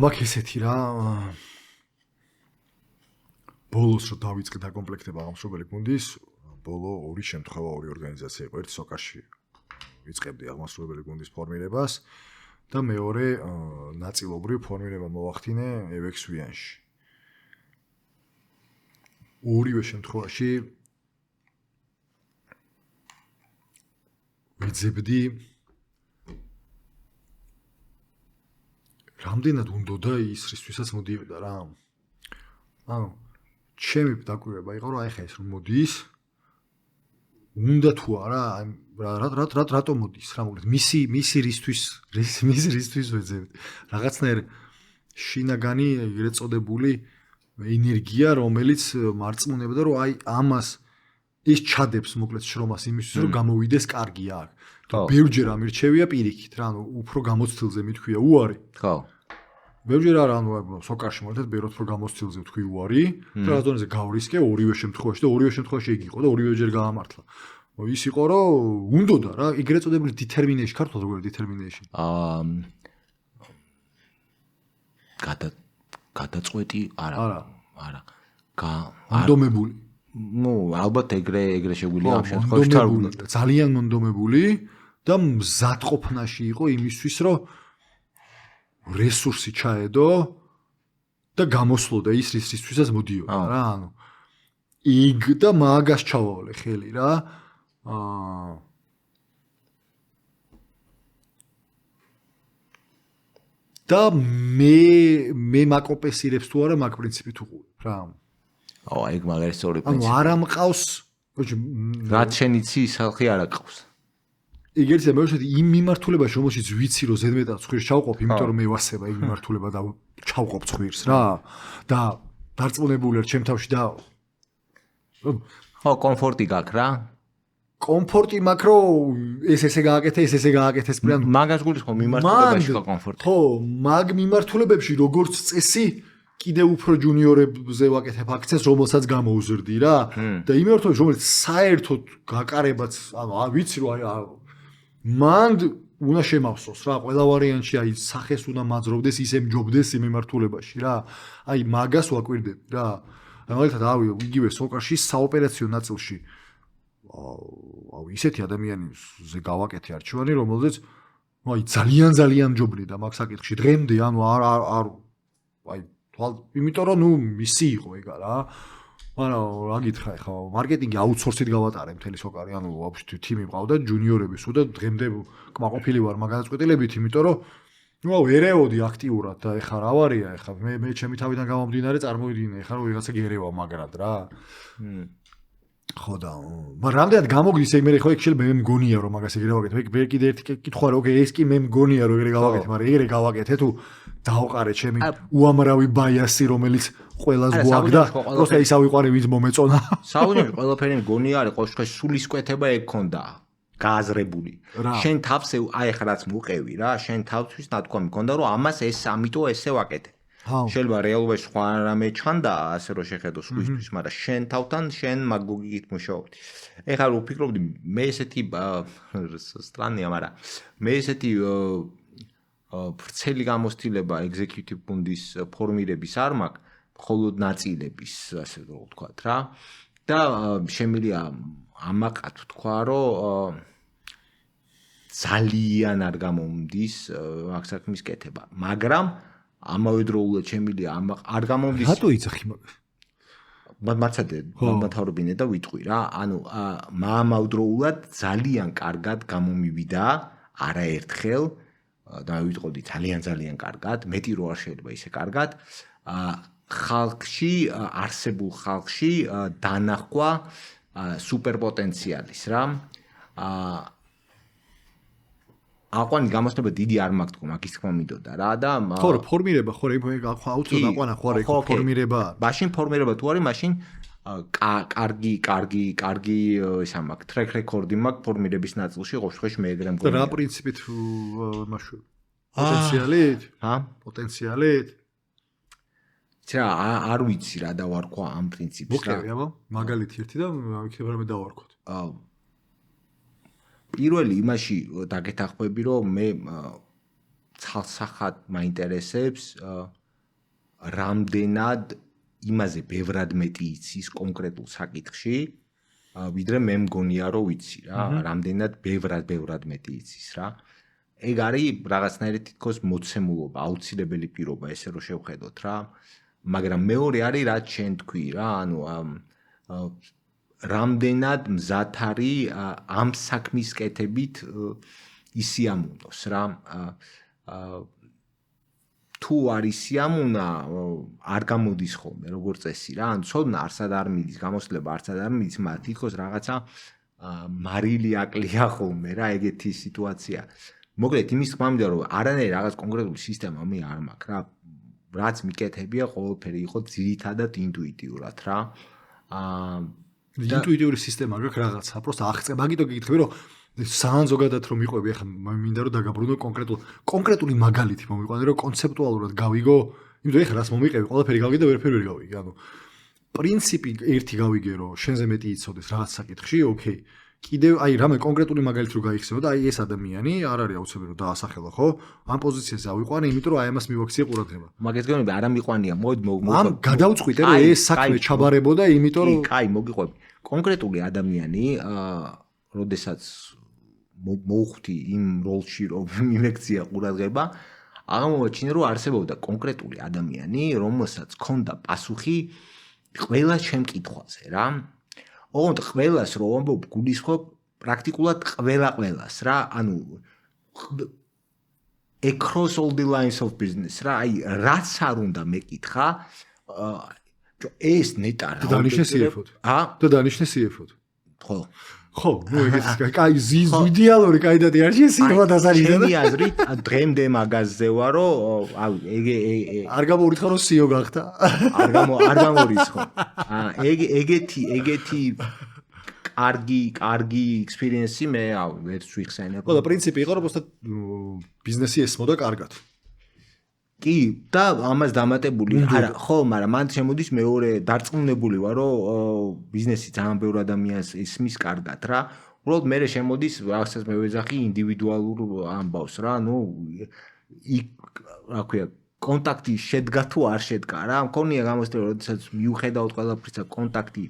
მაქვს ესეთი რა. ბოლოს რომ დავიწყე დაკომპლექტება აღმასრულებელი გუნდის, ბოლო ორი შემთხვევა ორი ორგანიზაცია იყო. ერთი სოკაში ვიწყებდი აღმასრულებელი გუნდის ფორმირებას და მეორე ნაწილობრივ ფორმირება მოვახდინე ევექსვიანში. ორივე შემთხვევაში ვიძებდი რამდენად უნდოდა ის რისთვისაც მოდიოდა რა. ანუ ჩემი დაკვირვება იყო რომ აი ხა ეს რომ მოდის უნდა თუ არა რატომ მოდის რა მოგეთ მისი რისთვის ვეძებდი რაღაცნაირ შინაგანი ეგრეთ წოდებული ენერგია რომელიც მარწმუნებდა რომ აი ამას ის ჩადებს მოკლედ შრომას იმისთვის რომ გამოვიდეს კარგია აქ. ბევრჯერ ამირჩევია პირიქით რა ანუ უფრო გამოცდილზე მithქვია უარი. ხო. ბევრჯერ არა ანუ სოკარში მართლაც ბევრად უფრო გამოცდილზე ვთქვი უარი და რა დონეზე გავრისკე ორივე შემთხვევაში და ორივე შემთხვევაში ეგ იყო და ორივეჯერ გაამართლა. ის იყო რომ უნდოდა რა ეგრეთ წოდებული determination ქართულად როგორ determination. გადაწყვეტი არა. მონდომებული. ნუ ალბათ ეგრე შეგვიძლია ამ შემთხვევაში თარგმნოთ. ძალიან მონდომებული და მზადყოფნაში იყო იმისთვის რომ რესურსი ჩაედო და გამოსვლოდა ის რისთვისაც მოდიოდა რა ანუ იგ და მაგას ჩავავლე ხელი რა და მე მაკოპესირებს თუ არა მაგ პრინციპით უყურებ რა. ეგ მაგარი სწორი პრინციპი. ანუ არა მყავს რაც შენ იცი ის ხალხი არ აკყავს. ეგ ერთია მეუშვით იმ მიმართულებაში რომელშიც ვიცი რომ ზედმეტად ცხვირს ჩავყოფ იმიტომ რომ მე ვასება ეგ მიმართულება და ჩავყოფ ცხვირს რა და დარწმუნებული ვარ ჩემ თავში და ხო კომფორტი გაქვს რა კომფორტი მაქვს რომ ესე გააკეთე ესე გააკეთე სპრიან მაგას გულისხმობ მიმართულებაში ხო კომფორტი ხო მაგ მიმართულებებში როგორც წესი კიდე უფრო ჯუნიორებზე ვაკეთებ აქციას რომელსაც გამოუზრდი რა და იმერთოს რომელიც საერთოდ გაკარებაც ანუ ვიცი რომ აი მანდ უნდა შემავსოს რა ყველა ვარიანტში აი სახეს უნდა მაძროვდეს ისე მჯობდეს იმ მიმართულებაში რა აი მაგას ვაკვირდები რა მაგალითად ავი იგივე სოკარში საოპერაციო ნაწილში ისეთი ადამიანზე გავაკეთე არჩევანი რომელზეც აი ძალიან მჯობნი და მაგ საკითხში დღემდე ანუ არ აი იმიტომ რომ ნუ მისი იყო ეგა რა მაგრამ რა გითხრა ხა მარკეტინგი აუთსორსით გავატარე მთელი სოკარი ანუ ვაფშე თიმი მყავდა ჯუნიორების და დღემდე კმაყოფილი ვარ მაგ გადაწყვეტილებით იმიტომ რომ ნუ ერეოდი აქტიურად და ეხა რა ვარია ეხა მე ჩემი თავიდან გამომდინარე წარმოვიდგინე ეხა რომ ვიღაცა გერევა მაგრად რა ხო და მაგრამ რამდენად გამოგდის ეგ მე ხო ეგ შეიძლება მე მგონია რომ მაგას ეგრე გავაკეთე მე კიდე ერთი კითხვა რომ ეს კი მე მგონია რომ ეგრე გავაკეთე მაგრამ ეგრე გავაკეთე თუ დავყარე ჩემი უამრავი ბაიასი რომელიც ყველას გვაგდა პროსტა ის ავიყვარე ვინც მომეწონა საუნები ყველაფერი მგონია არის ყოველ შემთხვევაში სულისკვეთება ეგ ქონდა გააზრებული შენ თავს აი ხა რაც მოყევი რა შენ თავთვის ნათქვამი ქონდა რომ ამას ეს ამიტომ ესე ვაკეთე შეიძლება რეალობაში სხვა რამე ჩანდა, ასე რომ შეხედო სხვისთვის, მაგრამ შენ თავთან შენ მაგ ლოგიკით მუშაობდი. ეხლა რო ვფიქრობდი, მე ესეთი სტრანია, მაგრამ მე ესეთი ვრცელი გამოცდილება executive board-ის ფორმირების არ მაქვს, მხოლოდ ნაწილების, ასე რომ ვთქვათ რა. და შემიძლია ამაყად ვთქვა, რომ ძალიან არ გამომდის აქ საქმის კეთება, მაგრამ ამავდროულად შემიძლია არ გამომდის. რატო იცახი მაგას? მაცადე მთავრობინე და ვიტყვი რა, ანუ ამავდროულად ძალიან კარგად გამომივიდა არაერთხელ და ვიტყოდი ძალიან კარგად, მეტი რო არ შეიძლება ისე კარგად, ხალხში, არსებულ ხალხში დანახვა სუპერპოტენციალის რა. აყვანი გამოსტება დიდი არ მაქვს თქო, მაგის თქმა მინდოდა რა და ხო, ფორმირება ხო, აუცილებლად აყვანა ხო არა, ფორმირება. მაშინ ფორმირება თუ არის, მაშინ კარგი ისა მაქვს, ტრეკ რეკორდი მაქვს ფორმირების ნაწილში, ყოველ შემთხვევაში მე ეგრე მგონია. და რა პრინციპით მაშინ პოტენციალით? პოტენციალით? ცრა არ ვიცი რა დავარქვა ამ პრინციპს რა. მოკევი აბა, მაგალითი ერთი და იქნება მე დავარქვათ. პირველი იმაში დაგეთახმები, რომ მე ცალსახად მაინტერესებს რამდენად იმაზე ბევრად მეტი იცის კონკრეტულ საკითხში, ვიდრე მე მგონია რომ ვიცი რა, რამდენად ბევრად მეტი იცის რა. ეგ არის რაღაცნაირი თითქოს მოცემულობა, აუცილებელი პირობა ესე რომ შევხედოთ რა. მაგრამ მეორე არის რაც შენ თქვი რა, ანუ რამდენად მზად არის ამ საქმის კეთებით ისიამოვნოს რა. თუ არის სიამოვნა, არ გამოდის ხოლმე როგორ წესი რა. ან ცოდნა არსად არ მიდის, გამოსლება არსად არ მიდის, მაგრამ თითქოს რაღაცა მარილი აკლია ხოლმე რა ეგეთი სიტუაცია. მოკლედ იმის თქმა მინდა რომ არანაირი რაღაც კონკრეტული სისტემა მე არ მაქვს რა. რაც მიკეთებია ყველაფერი იყო ძირითადად ინტუიტიურად რა. ინტუიტიური სისტემა გაქვს რაღაცა, просто აღწევ, მაგიტო გეკითხები რომ ძალიან ზოგადად რომ მიყვები, ახლა მინდა რომ დაგაბრუნო კონკრეტული მაგალითი მომიყვანე რომ კონცეპტუალურად გავიგო, იმიტომ ეხლა რას მომიყევი, ყველაფერი გავიგე და ვერაფერი ვერ გავიგე. ანუ პრინციპი ერთი გავიგე რომ შენზე მეტი იცოდეს რაღაც საკითხში, ოკეი. კიდევ აი რამე კონკრეტული მაგალითი რო გაიხსენო და აი ეს ადამიანი არ არის აუცილებელი რომ დაასახელო, ხო? ამ პოზიციაზე ავიყვანე, იმიტომ რომ აი ამას მივაქციე ყურადღება. მაგას გეუბნები არ მიყვანია, მოდი ამ გადავწყვიტე რომ ეს საქმე ჩაბარებოდა, იმიტომ რომ კაი, მოგიყვები. კონკრეტული ადამიანი, როდესაც მოუხდი იმ როლში რომ მიმექცია ყურადღება, აღმოაჩინე რომ არსებობდა კონკრეტული ადამიანი, რომელსაც ჰქონდა პასუხი ყველა შემკითხვაზე რა. ოღონდ ყველას რო ვამბობ გულისხმობ პრაქტიკულად ყველას რა, ანუ across all the lines of business რა, აი რაც არ უნდა მეკითხა, ეს ნეტა რა. და დანიშნე CFO-თ. და დანიშნე CFO-თ. ხო. ხო, ნუ ეგეც კაი იდეალური კანდიდატი არ შეიძლება დასარიდა. ჩემი აზრით, დღემდე მაგაზე ვარო, არ გამორიცხა რომ CEO გახდა. არ გამორიცხო. ეგეთი კარგი ექსპერიენსი მე ვერ ვიხსენებ. ხო და პრინციპი იყო რომ უბრალოდ ბიზნესი ესმოდა კარგად. კი, და ამას დამატებული არა, ხო, მაგრამ მან შემოდის მეორე დარწმუნებული ვარ, რომ ბიზნესი ძალიან ბევრ ადამიანს ისმის კარგად რა. უბრალოდ მე შემოდის რაღაცას მე ვეძახი ინდივიდუალურ ამბავს რა, ნუ იქ რა ქვია, კონტაქტი შედგა თუ არ შედგა რა. მქონია გამოცდილება, როდესაც მიუხედავად ყველაფრისა კონტაქტი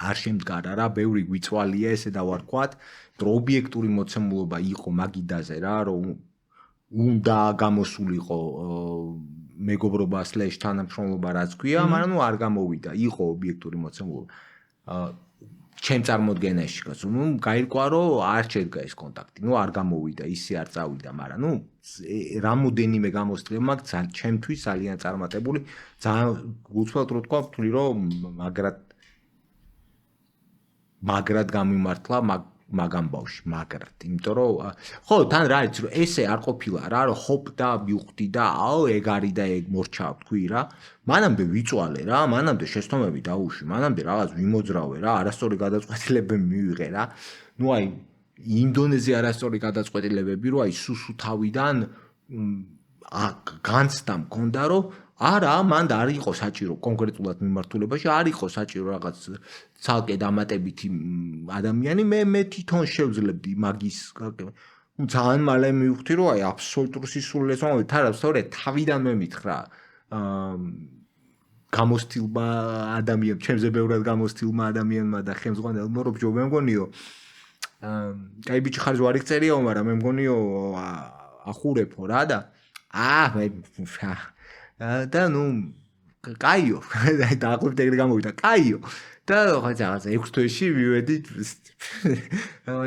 არ შემდგარა რა, ბევრი გვიწვალია ესე დავარქვათ, რომ ობიექტური მოცემულობა იყო მაგიდაზე რა, რომ უნდა გამოსულიყო მეგობრობა / თანამშრომლობა რაც ქვია, მაგრამ ნუ არ გამოვიდა, იყო ობიექტური მოცემულობა. ჩემ წარმოდგენაში, ნუ გაირკვა რომ არ შედგა ეს კონტაქტი, ნუ არ გამოვიდა, ისე არ წავიდა, მაგრამ ნუ რამოდენიმე გამოცდილება მაქვს ჩემთვის ძალიან წარმატებული, ძალიან გულწრფელად რო თქვა, ვთვლი რომ მაგრად გამიმართლა მაგამ ბავში, მაგრად, იმიტომ რომ ხო, თან რა იცი რომ ესე არ ყოფილა რა, რომ ჰოპ და მივხვდი და აო ეგ არის და ეგ მორჩა თქვი რა. მანამდე ვიწვალე რა, მანამდე შეცდომები დაუშვი, მანამდე რაღაც ვიმოძრავე რა, არასწორი გადაწყვეტილებები მივიღე რა. ნუ აი ინდონეზია არასწორი გადაწყვეტილებები, რომ აი სუსუ თავიდან განცდა მქონდა, რომ არა, მან არ იყო საჭირო კონკრეტულად მიმართულებაში, არ იყო საჭირო რაღაც ცალკე დამატებითი ადამიანი, მე თვითონ შევძლებდი მაგის ძალიან მალე მივხვდი, რომ აი აბსოლუტურ სისულელს მომავით, არა, სწორედ თავიდანვე მითხრა გამოსtildeმა ადამიანს, ჩემზე ბევრად გამოსtildeმა ადამიანმა და ხელმძღვანელმა რომ ჯო მე მგონიო კაი ბიჭი ხარ ზوارი წერიო, მაგრამ მე მგონიო ახურებო რა და და ნუ კაიო დაახლოებით ეგრე გამოვიდა კაიო და რაღაც 6 თვეში მივედი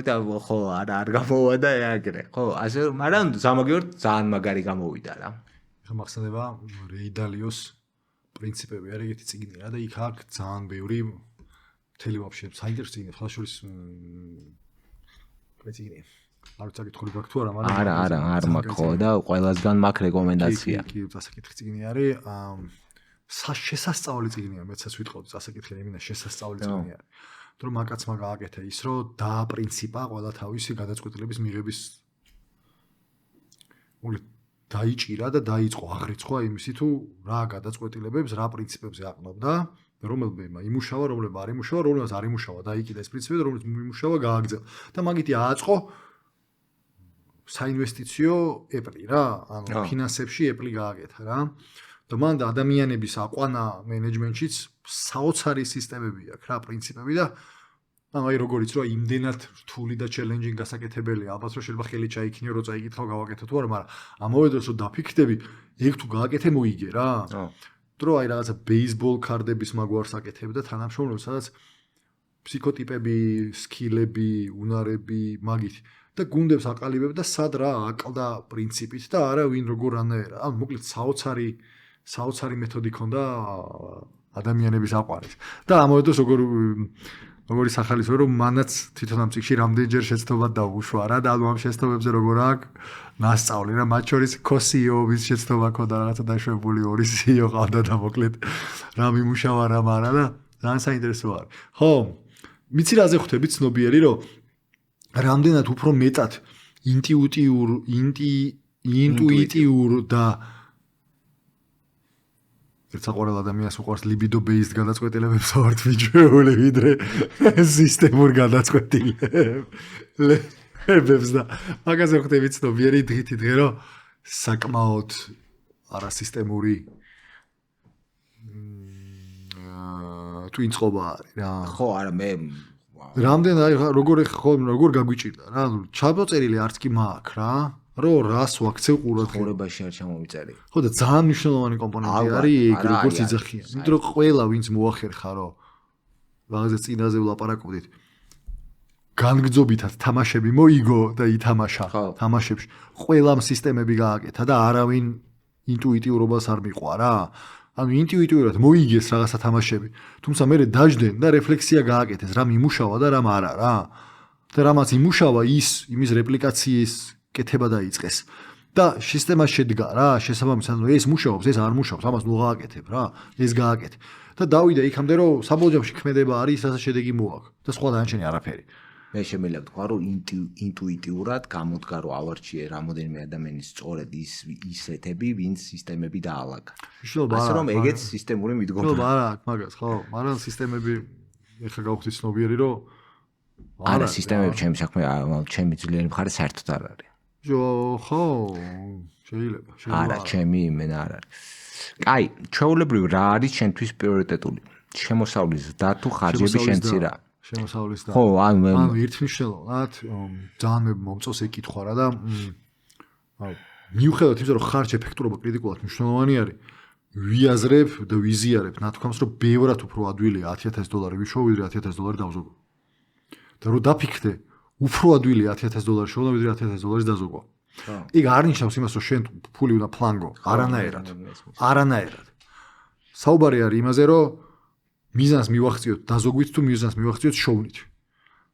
და ხო არ გამოვა და ეგრე ხო ასე მაგრამ სამაგიეროდ ძალიან მაგარი გამოვიდა რა ხა მახსენდება რეიდალიოს პრინციპები არის ეგეთი წიგნი რა და იქ აქვს ძალიან ბევრი მთელი ვაფშე საინტერესო წიგნი ხალხ შორის პრინციპი არ წაკითხული გაქვს თუ არა მაგრამ არ მაქვს ხო და ყველასგან მაქვს რეკომენდაცია კი დასაკითხი წიგნი არის შესასწავლი წიგნია მეცაც ვიტყოდი დასაკითხი იმინა შესასწავლი წიგნი არის თუ რომ მაკაცმა გააკეთა ის რომ დააპრინციპა ყველა თავისი გადაწყვეტილების მიღების დაიჭირა და დაიწყო აღრიცხვა იმისი თუ რა გადაწყვეტილებებს რა პრინციპებზე აყნობდა რომელმა იმუშავა რომლებმა არ იმუშავა რომლებმაც არ იმუშავა დაიკიდა ეს პრინციპები და რომლებმაც იმუშავა გააგრძელა და მაგითი ააწყო საინვესტიციო ეპლი რა ანუ ფინანსებში ეპლი გააკეთა რა და მან და ადამიანების აყვანა მენეჯმენტშიც საოცარი სისტემები აქვს რა პრინციპები და ანუ აი როგორიც რა იმდენად რთული და ჩელენჯინგ გასაკეთებელია ალბათ რომ შეიძლება ხელი ჩაიქნიო რომ წაიკითხავ გავაკეთო თუ არა მაგრამ ამავე დროს რომ დაფიქრდები ეგ თუ გააკეთე მოიგე რა დრო აი რაღაცა ბეისბოლ კარდების მაგვარს აკეთებ და თანამშრომლებს სადაც ფსიქოტიპები სკილები უნარები მაგით და გუნდებს აყალიბებ და სად რა აკლდა პრინციპით და არა ვინ როგორ ანაერა ანუ მოკლედ საოცარი მეთოდი ქონდა ადამიანების აყვანის და ამავე დროს როგორი სახალისო რომ მანაც თვითონ ამ წიგში რამდენჯერ შეცდომა დაუშვა რა და ანუ ამ შეცდომებზე როგორ აქვს ნასწავლი რა მათ შორის კოსიოვის შეცდომა ქონდა რაღაცა დაშვებული ორი CEO ყავდა და მოკლედ რა მიმუშავა რა მარა და ძალიან საინტერესო არის ხო მიცი რაზე ხვდები ცნობიერი რომ რამდენად უფრო მეტად ინტუიტიურ და საყვარელ ადამიანს უყვარს libido based გადაწყვეტილებებს ვართ მიჩვეული ვიდრე სისტემურ გადაწყვეტილებებს და მაგაზე ხვდები ცნობიერი დღითი დღე რომ საკმაოდ არასისტემური twin-წყობა არის რა ხო არა მე რამდენ აი როგორ გაგვიჭირდა რა ჩაბოწერილი არც კი მაქვს რა რომ რას ვაქცევ ყურადღებაში არ ჩამოვიწერი. ხო და ძალიან მნიშვნელოვანი კომპონენტი არის ეგ როგორც იძახიან. იმიტომ რომ ყველა ვინც მოახერხა რომ რაღაცა წინაზე ვლაპარაკობდით განგრძობითად თამაშები მოიგო და ითამაშა თამაშებში ყველამ სისტემები გააკეთა და არავინ ინტუიტიურობას არ მიყვა რა. ანუ ინტუიტიურად მოიგეს რაღაცა თამაშები. თუმცა მე დაждენ და რეფლექსია გააკეთეს რა მიმუშავა და რა არა რა. და რამაც იმუშავა იმის რეპლიკაციის კეთება დაიწყეს და სისტემა შედგა რა შესაბამისად რომ ეს მუშაობს ეს არ მუშაობს ამას ნუ გააკეთებ რა ეს გააკეთე და დავიდა იქამდე რომ საბოლოოში ქმედება არის რასაც შედეგი მოაქვს და სხვა დანარჩენი არაფერი მე შემიძლია ვთქვა რომ ინტუიტიურად გამოდგა რომ ავარჩიე რამოდენიმე ადამიანის სწორედ ისეთები ვინც სისტემები დაალაგა ასე რომ ეგეც სისტემური მიდგომა არა მაგას ხო მაგრამ სისტემები ეხლა გავხდი ცნობიერი რომ არა სისტემები ჩემი საქმე ჩემი ძლიერი მხარე საერთოდ არ არის ხო შეიძლება არა ჩემი იმენა არ არის კაი ჩვეულებრივ რა არის ჩემთვის პრიორიტეტული შემოსავლის და თუ ხარჯები შენცი რა შემოსავლის და ხო ანუ ერთმნიშვნელოვნად ძალიან მე მომწონს ეგ კითხვა რა და მიუხედავად იმისა რომ ხარჯ ეფექტურობა კრიტიკულად მნიშვნელოვანი არის ვიაზრებ და ვიზიარებ ნათქვამს რომ ბევრად უფრო ადვილია $10,000 ვიშოვო ვიდრე $10,000 დავზოგო და რო დაფიქრდე უფრო ადვილია $10,000 შოვნა ვიდრე $10,000 დაზოგვა. იქ არ ნიშნავს იმას რომ შენ ფული უნდა ფლანგო, არანაირად. საუბარი არის იმაზე რომ მიზანს მივახციოთ დაზოგვით თუ მიზანს მივახციოთ შოვნით.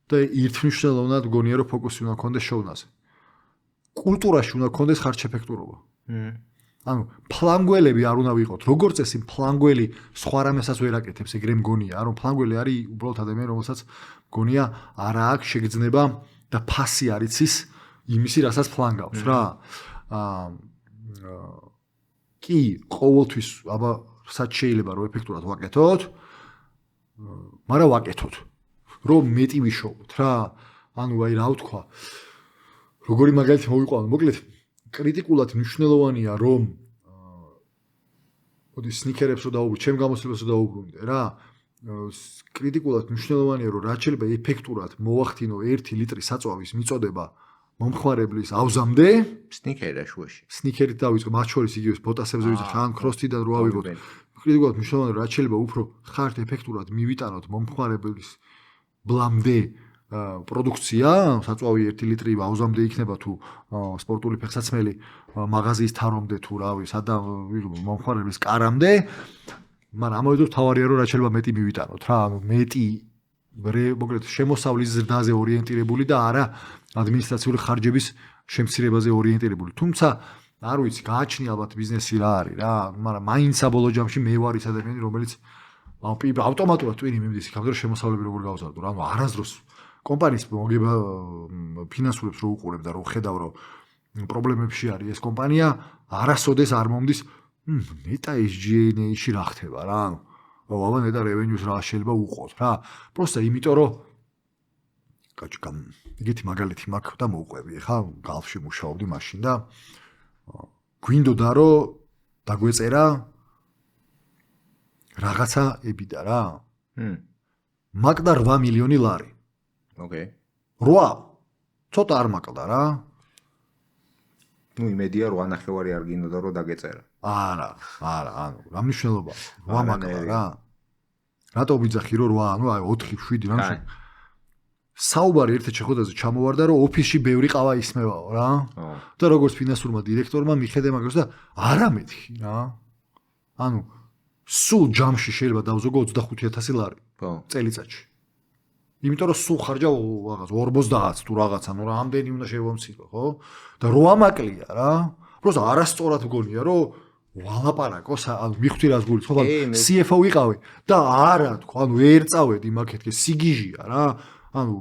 და ერთმნიშვნელოვნად გონია რომ ფოკუსი უნდა გქონდეს შოვნაზე. კულტურაში უნდა გქონდეს ხარჯეფექტურობა. ანუ ფლანგველები არ უნდა ვიყოთ. როგორც წესი ფლანგველი სხვა რამესაც ვერ აკეთებს, ეგრე მგონია, რომ ფლანგველი არის უბრალოდ ადამიანი, რომელსაც მგონია არა აქვს შეგრძნება და ფასი არ იცის იმისი, რასაც ფლანგავს რა. კი, ყოველთვის აბა რაც შეიძლება რომ ეფექტურად ვაკეთოთ, მაგრამ ვაკეთოთ. რომ მეტი ვიშოვოთ რა. ანუ აი რა ვთქვა. როგორი მაგალითი მოვიყვანო, მოკლედ კრიტიკულად მნიშვნელოვანია რომ მოდი სნიკერებს რო დაუბრუნდე, ჩემ გამოცდილებას რო დაუბრუნდე რა. კრიტიკულად მნიშვნელოვანია რომ რაც შეიძლება ეფექტურად მოვახდინო 1 ლიტრი საწვავის მიწოდება მომხმარებლის ავზამდე, სნიკერია შუაში. სნიკერით დავიწყე, მათ შორის იგივე ბოტასებზე ვიწყე, ან ქროსტიდან რო ავიღოთ. კრიტიკულად მნიშვნელოვანია რომ რაც შეიძლება უფრო ხართ ეფექტურად მივიტანოთ მომხმარებლის ბლამდე პროდუქცია, საწვავი 1 ლიტრი ავზამდე იქნება თუ სპორტული ფეხსაცმელი მაღაზიის თარომდე თუ რავი, სადამ მომხმარებლის კარამდე, მაგრამ ამავე დროს თავარია რომ რაც შეიძლება მეტი მივიტანოთ რა, ანუ მეტი მოკლედ შემოსავლის ზრდაზე ორიენტირებული და არა ადმინისტრაციული ხარჯების შემცირებაზე ორიენტირებული. თუმცა არ ვიცი, გააჩნია ალბათ ბიზნესი რა არის რა, მაგრამ მაინც საბოლოო ჯამში მე ვარ ის ადამიანი, რომელიც ავტომატურად ტვინი მიმდის იქამდე რომ შემოსავლები როგორ გავზარდო რა, ანუ არასდროს კომპანიის მოგება ფინანსურებს რო უყურებ და რო ხედავ რომ პრობლემებში არის ეს კომპანია, არასოდეს არ მომდის ნეტა SG&A-ში რა ხდება რა, ანუ აბა ნეტა revenue-ს რა შეიძლება უყოთ რა. პროსტა იმიტომ რომ იგივე მაგალითი მაქვს და მოვყვები ხა გალფში მუშაობდი მაშინ და გვინდოდა რომ დაგვეწერა რაღაცა EBITDA რა. მაგდა 8 მილიონი ლარი. ოკეი. 8. ცოტა არ მაკლდა რა. ნუ იმედია 8.5 არ გინდოდა რომ დაგეწერა. არა, ანუ რა მნიშვნელობა? 8 მაკლდა რა. რატო ვიძახი რომ 8, ანუ აი 4, 7 რამში. საუბარი ერთ შეხვედრაზე ჩამოვარდა რომ ოფისში ბევრი ყავა ისმევაო რა. და როგორც ფინანსურმა დირექტორმა მიხედე მაგას და არა მეთქი რა. ანუ სულ ჯამში შეიძლება დავზოგო 25,000 ლარი. წელიწადში. იმიტომ რომ სულ ხარჯა რაღაც 40 თუ რაღაცა, ნუ რამდენი უნდა შევამცირო, ხო? და 8 მაკლია რა. просто არასწორად მგონია რომ ვალაპარაკო, ანუ მიხვდი რას გულით, ხო? CFO ვიყავი და არა თქო, ანუ ვერ წავედი მაკეთკე სიგიჟია რა. ანუ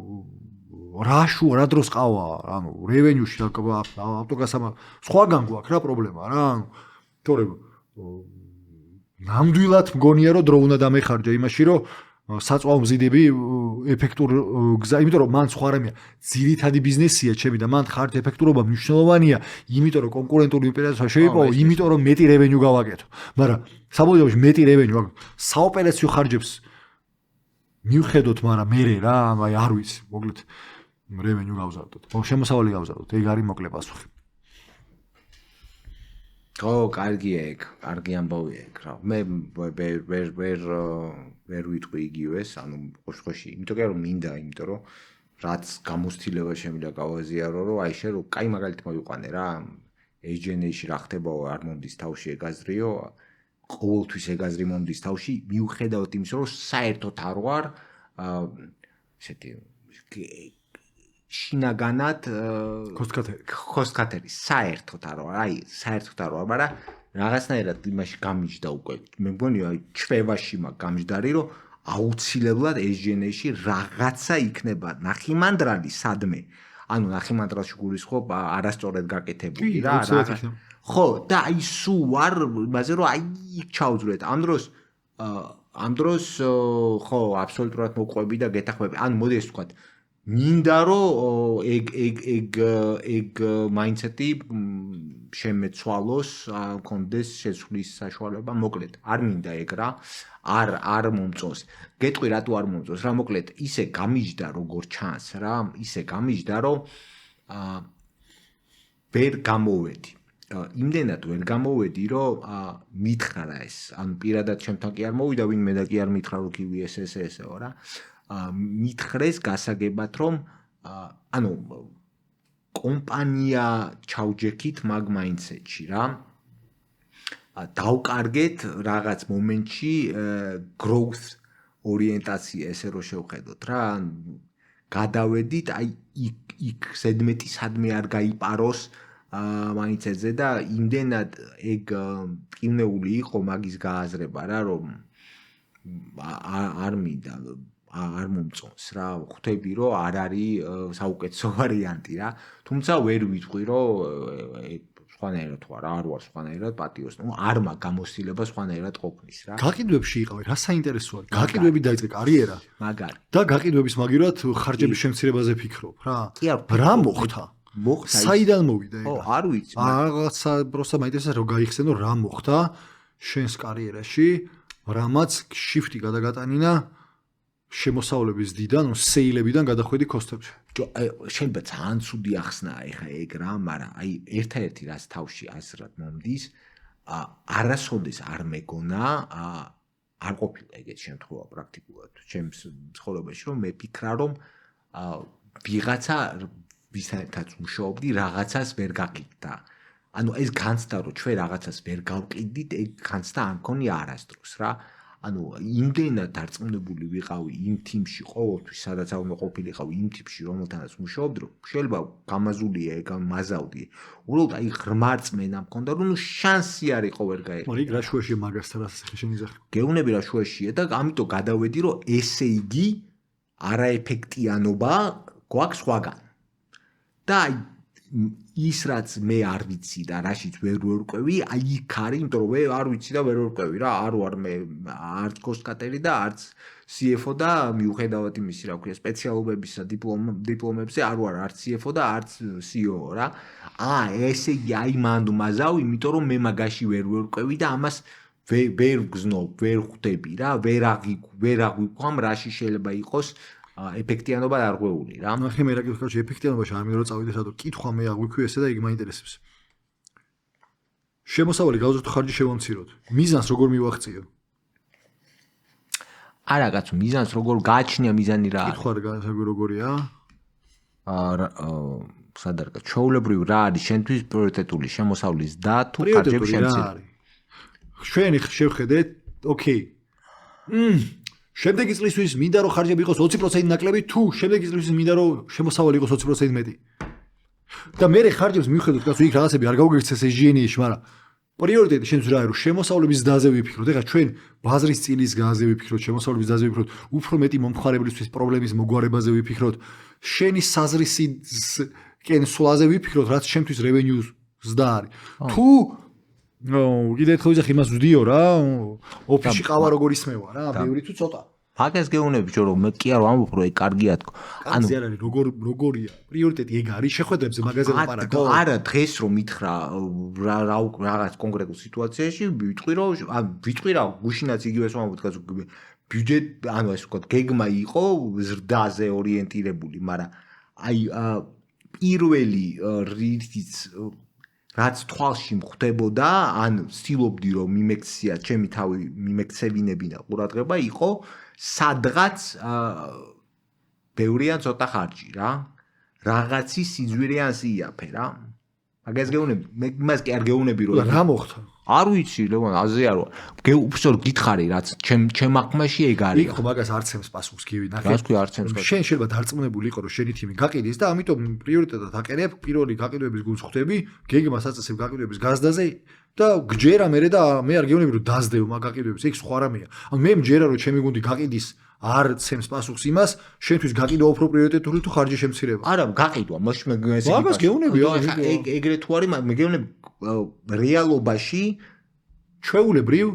რა დროს ყავა, ანუ revenue-ში ავტოგასამა სხვაგან გვაქვს რა პრობლემა რა. ანუ თორემ ნამდვილად მგონია რომ დრო უნდა დამეხარჯა იმაში რომ საწვავ მზიდები ეფექტურ გზა, იმიტომ რომ მან სხვა რამეა ძირითადი ბიზნესია ჩემი და მან ხართ ეფექტურობა მნიშვნელოვანია, იმიტომ რომ კონკურენტული ოპერაცია შეიპოვო, იმიტომ რომ მეტი revenue გავაკეთო. მაგრამ საბოლოო მეტი revenue საოპერაციო ხარჯებს მივხედოთ, მაგრამ მე რა, აი არ ვიცი, მოკლედ revenue გავზარდოთ. შემოსავალი გავზარდოთ, ეგ არის მოკლე პასუხი. ო, კარგია ეგ, კარგი ამბავია ეგ რა. მე ვერ ვიტყვი იგივეს, ანუ ხოშ-ხოში, იმიტომ რომ მინდა, იმიტომ რომ რაც გამოცდილება შემიძლია გავაზიარო, რომ აი შე რომ კაი მაგალითი მოვიყვანე რა, SG&A-ში რა ხდებაო, არ მომდის თავში ეგ აზრიო, ყოველთვის ეგ აზრი მომდის თავში, მიუხედავად იმისა, რომ საერთოდ არ ვარ ესეთი შინაგანად ქოსტკათერი საერთოდ არ ვარ, აი საერთოდ არ ვარ, მაგრამ რაღაცნაირად იმაში გამიჯდა უკვე. მე მგონი აი ჩვევაში მაქვს გამჯდარი, რომ აუცილებლად SG&A-ში რაღაცა იქნება ნახიმანდრალი სადმე. ანუ ნახიმანდრალში გულისხმობ არასწორად გაკეთებული რა. ხო, და აი სულ ვარ იმაზე რომ აი ჩავძვრეთ. ამ დროს ხო, აბსოლუტურად მოყვები და გეთახმები. ანუ მოდი ეს ვთქვათ, მინდა რომ ეგ მაინდსეტი შემეცვალოს, კონდეს შეცვლის საშუალება, მოკლედ. არ მინდა ეგ რა. არ მომწონს. გეტყვი რატო არ მომწონს რა, მოკლედ, ისე გამიჯდა როგორ ჩანს რა, ისე გამიჯდა რომ ვერ გამოვედი. იმდენად ვერ გამოვედი, რომ მითხრა ეს, ანუ პირადად ჩემთან კი არ მოვიდა, ვინმე და კი არ მითხრა რომ კივი ესეო რა. მითხრეს გასაგებად რომ ანუ კომპანია ჩავჯექით მაგ მაინდსეტში რა. დავკარგეთ რაღაც მომენტში growth ორიენტაცია ესე რომ შევხედოთ რა. გადავედით აი იქ ზედმეტი სადმე არ გაიპაროს მაინდსეტზე და იმდენად ეგ ტკივნეული იყო მაგის გააზრება რა, რომ არ მინდა არ მომწონს რა, ხვდები რომ არ არის საუკეთესო ვარიანტი რა. თუმცა ვერ ვიტყვი რომ სხვანაირად თუ არა, არ ვარ სხვანაირად პატიოს. ნუ არ მაქვს გამოცდილება სხვანაირად ყოფნის რა. გაყიდვებში იყავი, რა საინტერესოა. გაყიდვები დაიწყე კარიერა. მაგარი. და გაყიდვების მაგივრად ხარჯების შემცირებაზე ფიქრობ რა. რა მოხდა? მოხდა. საიდან მოვიდა ეგ? არ ვიცი. რაღაცა პროსტა მაინტერესებს რომ გაიხსენო რა მოხდა შენს კარიერაში, რამაც შიფტი გადაგატანინა შემოსავლების დიდან, სეილებიდან გადახვედი კოსტებში. შეიძლება ძალიან ცუდი ახსნაა ეხა ეგ რა, მაგრამ აი ერთადერთი რაც თავში ასრად მომდის, არასოდეს არ მეგონა, არ ყოფილა ეგეთ შემთხვევა პრაქტიკულად ჩემს ცხოვრებაში, რომ მე ფიქრა რომ ვიღაცა ვისთანაც მუშაობდი, რაღაცას ვერ გაყიდდა. ანუ ეს განცდა რომ ჩვენ რაღაცას ვერ გავყიდით, ეგ განცდა არ მქონია არასდროს რა. ანუ იმდენად დარწმუნებული ვიყავი იმ თიმში ყოველთვის, სადაც არ უნდა ყოფილიყავი იმ თიმში, რომელთანაც მუშაობდი, რომ შეიძლება გამაზულია ეგ მაზავდი. უბრალოდ აი ღრმა რწმენა მქონდა, რომ შანსი არ იყო ვერ გაიყიდა. მაგრამ იქ რა შუაშია მაგასთან რა შენი ზახი. გეუბნები რა შუაშია და ამიტომ გადავედი, რომ ესე იგი არაეფექტიანობა გვაქვს სხვაგან. და აი ის რაც მე არ ვიცი და რაშიც ვერ ვერკვევი, აი იქ არის, იმიტომ რომ მე არ ვიცი და ვერ ვერკვევი რა, არ ვარ მე არც კოსტკატერი და არც CFO და მიუხედავად იმისა, რა ქვია, სპეციალობებისა დიპლომებზე არ ვარ არც CFO და არც CEO რა. ესე იგი აი მანდ მაზავ, იმიტომ რომ მე მაგაში ვერ ვერკვევი და ამას ვერ ვგზნობ, ვერ ხვდები რა, ვერ აღვიქვამ რაში შეიძლება იყოს ეფექტიანობა დარღვეული რა. ნახე მე რა გიქხა, რომ ეფექტიანობაში არ მინდა რომ წავიდე სადო, კითხვა მე აღვიქვი ესე და იგი მაინტერესებს. შემოსავალი გავზრდო ხარჯი შევამციროთ. მიზანს როგორ მივაღწიო? არა კაცო, მიზანს როგორ გააჩნია მიზანი რა არის? კითხვა როგორია? სადარგა, ჩვეულებრივ რა არის შენთვის პრიორიტეტული შემოსავლის და თუ ხარჯების შემცირება? ჩვენი შევხედეთ, ოკეი. შემდეგი წლისთვის მინდა რომ ხარჯები იყოს 20% ნაკლები, თუ შემდეგი წლისთვის მინდა რომ შემოსავალი იყოს 20% მეტი. და მე ხარჯებს მივხედოთ, კაცო, იქ რაღაცები არ გავგეცეს SG&A-ში, მაგრამ პრიორიტეტი შენთვის რა არის, რომ შემოსავლების დაზე ვიფიქროთ. ეხლა ჩვენ ბაზრის წილის გაზზე ვიფიქროთ, შემოსავლების დაზე ვიფიქროთ, უფრო მეტი მომხმარებლისთვის პრობლემის მოგვარებაზე ვიფიქროთ, შენი საზრისი კენსულაზე ვიფიქროთ, რაც შენთვის revenue-ს ზრდა არის. თუ კიდე ერთხელ ვიზახ იმას ვდიო რა, ოფისში ყავა როგორ ისმევა რა, ბევრი თუ ცოტა. მაგას გეუბნები ჯო რომ მე კი არ ვამბობ რომ ეგ კარგია თქო. ანუ არ არის როგორია, პრიორიტეტი ეგ არის შეხვედრებზე მაგაზე ლაპარაკო. არა, დღეს რომ მითხრა რაღაც კონკრეტულ სიტუაციაში, ვიტყვი რა, გუშინაც იგივეს ვამბობ, კაცო, ბიუჯეტ, ანუ ასე ვთქვათ, გეგმა იყო ზრდაზე ორიენტირებული, მაგრამ აი პირველი რითიც რაც თვალში მხვდებოდა, ან ვცდილობდი რომ მიმექცია ჩემი თავი მიმექცევინებინა ყურადღება იყო სადღაც ბევრი ან ცოტა ხარჯი რა. რაღაცის სიძვირე ან სიაფე რა. მაგას გეუბნები, მე იმას კი არ გეუბნები რომ რა მოხდა? არ ვიცი, ლევან, აზე არ ვარ. უბრალოდ გითხარი რაც ჩემ აღქმაში ეგ არის. იქ მაგას არცემს პასუხს გივი, ნახე. რას ქვია არცემს? შენ შეიძლება დარწმუნებული იყო რომ შენი თიმი გაყიდის და ამიტომ პრიორიტეტად აყენებ პირველი გაყიდვების გულს ხვდები, გეგმას აწესებ გაყიდვების გაზდაზე და გჯერა მე და მე არ გეუბნები რომ დაძდევ მაგ გაყიდვებს, ეგ სხვა რამეა. ანუ მე მჯერა რომ ჩემი გუნდი გაყიდის არ ცემს პასუხს იმას, შენთვის გაყიდვა უფრო პრიორიტეტული თუ ხარჯი შემცირება. არა, გაყიდვა, მაშინ მე გესწრები. მაგას გეუბნები, ეგრე თუ არის, მე გეუბნები რეალობაში ჩვეულებრივ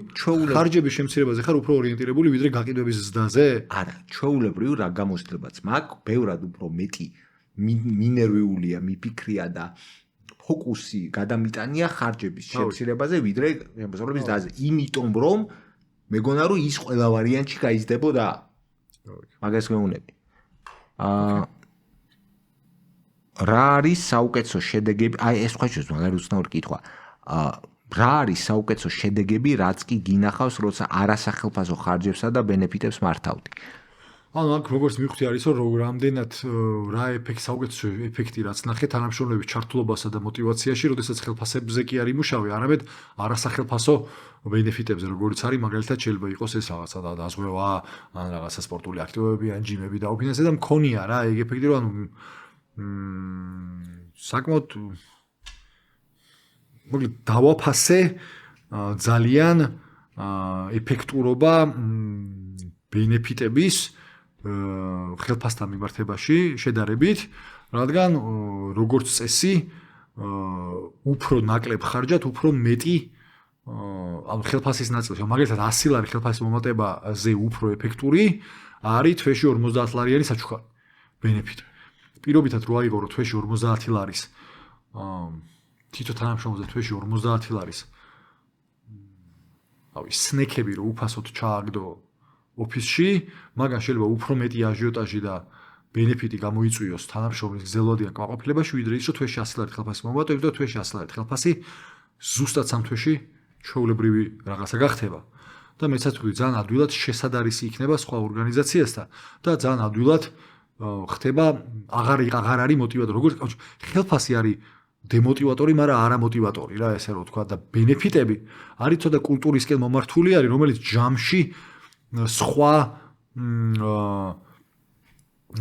ხარჯების შემცირებაზე ხარ უფრო ორიენტირებული ვიდრე გაყიდვების ზრდაზე? არა, ჩვეულებრივ რა გამოცდილებაც მაქვს, ბევრად უფრო მეტი მინერვიულია, მიფიქრია და ფოკუსი გადამიტანია ხარჯების შემცირებაზე ვიდრე შემოსავლების ზრდაზე. იმიტომ რომ მეგონა რომ ის ყველა ვარიანტში გაიზრდებოდა. მაგას გეუბნები. რა არის საუკეთესო შედეგები? აი ეს თქვა შეიძლება მაგარი უცნაური კითხვა. რა არის საუკეთესო შედეგები, რაც კი გინახავს, როცა არასახელფასო ხარჯებსა და ბენეფიტებს მართავდი? ანუ აქ როგორც მივხვდი არის რომ რამდენად რა საუკეთესო ეფექტი რაც ნახე თანამშრომლების ჩართულობასა და мотиваციაში, როდესაც ხელფასებზე კი არ იმუშავე, არამედ არასახელფასო ბენეფიტებზე, როგორც არის მაგალითად შეიძლება იყოს ეს რაღაცა დაზღვევა, ან რაღაცა სპორტული აქტივობები, ან ჯიმები და ოფინანსზე და მქონია რა ეგ ეფექტი, რომ ანუ საკმაოდ მოკლედ დავაფასე ძალიან ეფექტურობა ბენეფიტების ხელფასთან მიმართებაში შედარებით, რადგან როგორც წესი უფრო ნაკლებ ხარჯად, უფრო მეტი ანუ ხელფასის ნაწილი, მაგალითად 100 ლარი ხელფასის მომატებაზე უფრო ეფექტური არის თვეში 50 ლარიანი საჩუქარი ბენეფიტი. პირობითად რო აიღო რომ თვეში 50 ლარის თითო თანამშრომელზე თვეში 50 ლარის სნეკები რო უფასოდ ჩააგდო ოფისში, მაგან შეიძლება უფრო მეტი აჟიოტაჟი და ბენეფიტი გამოიწვიოს თანამშრომლის გზელვადიან კმაყოფილებაში, ვიდრე ის რომ თვეში 100 ლარი ხელფასი მომატებით და თვეში 100 ლარი ხელფასი ზუსტად სამ თვეში ჩვეულებრივი რაღაცა გახდება. და მეცაც ვთქვი, ძალიან ადვილად შესადარისი იქნება სხვა ორგანიზაციასთან და ძალიან ადვილად ხდება აღარ არის მოტივატორი. როგორც ხელფასი არის დემოტივატორი, მაგრამ არა მოტივატორი რა, ესე რომ ვთქვა და ბენეფიტები არის ცოტა კულტურისკენ მომართული არის, რომელიც ჯამში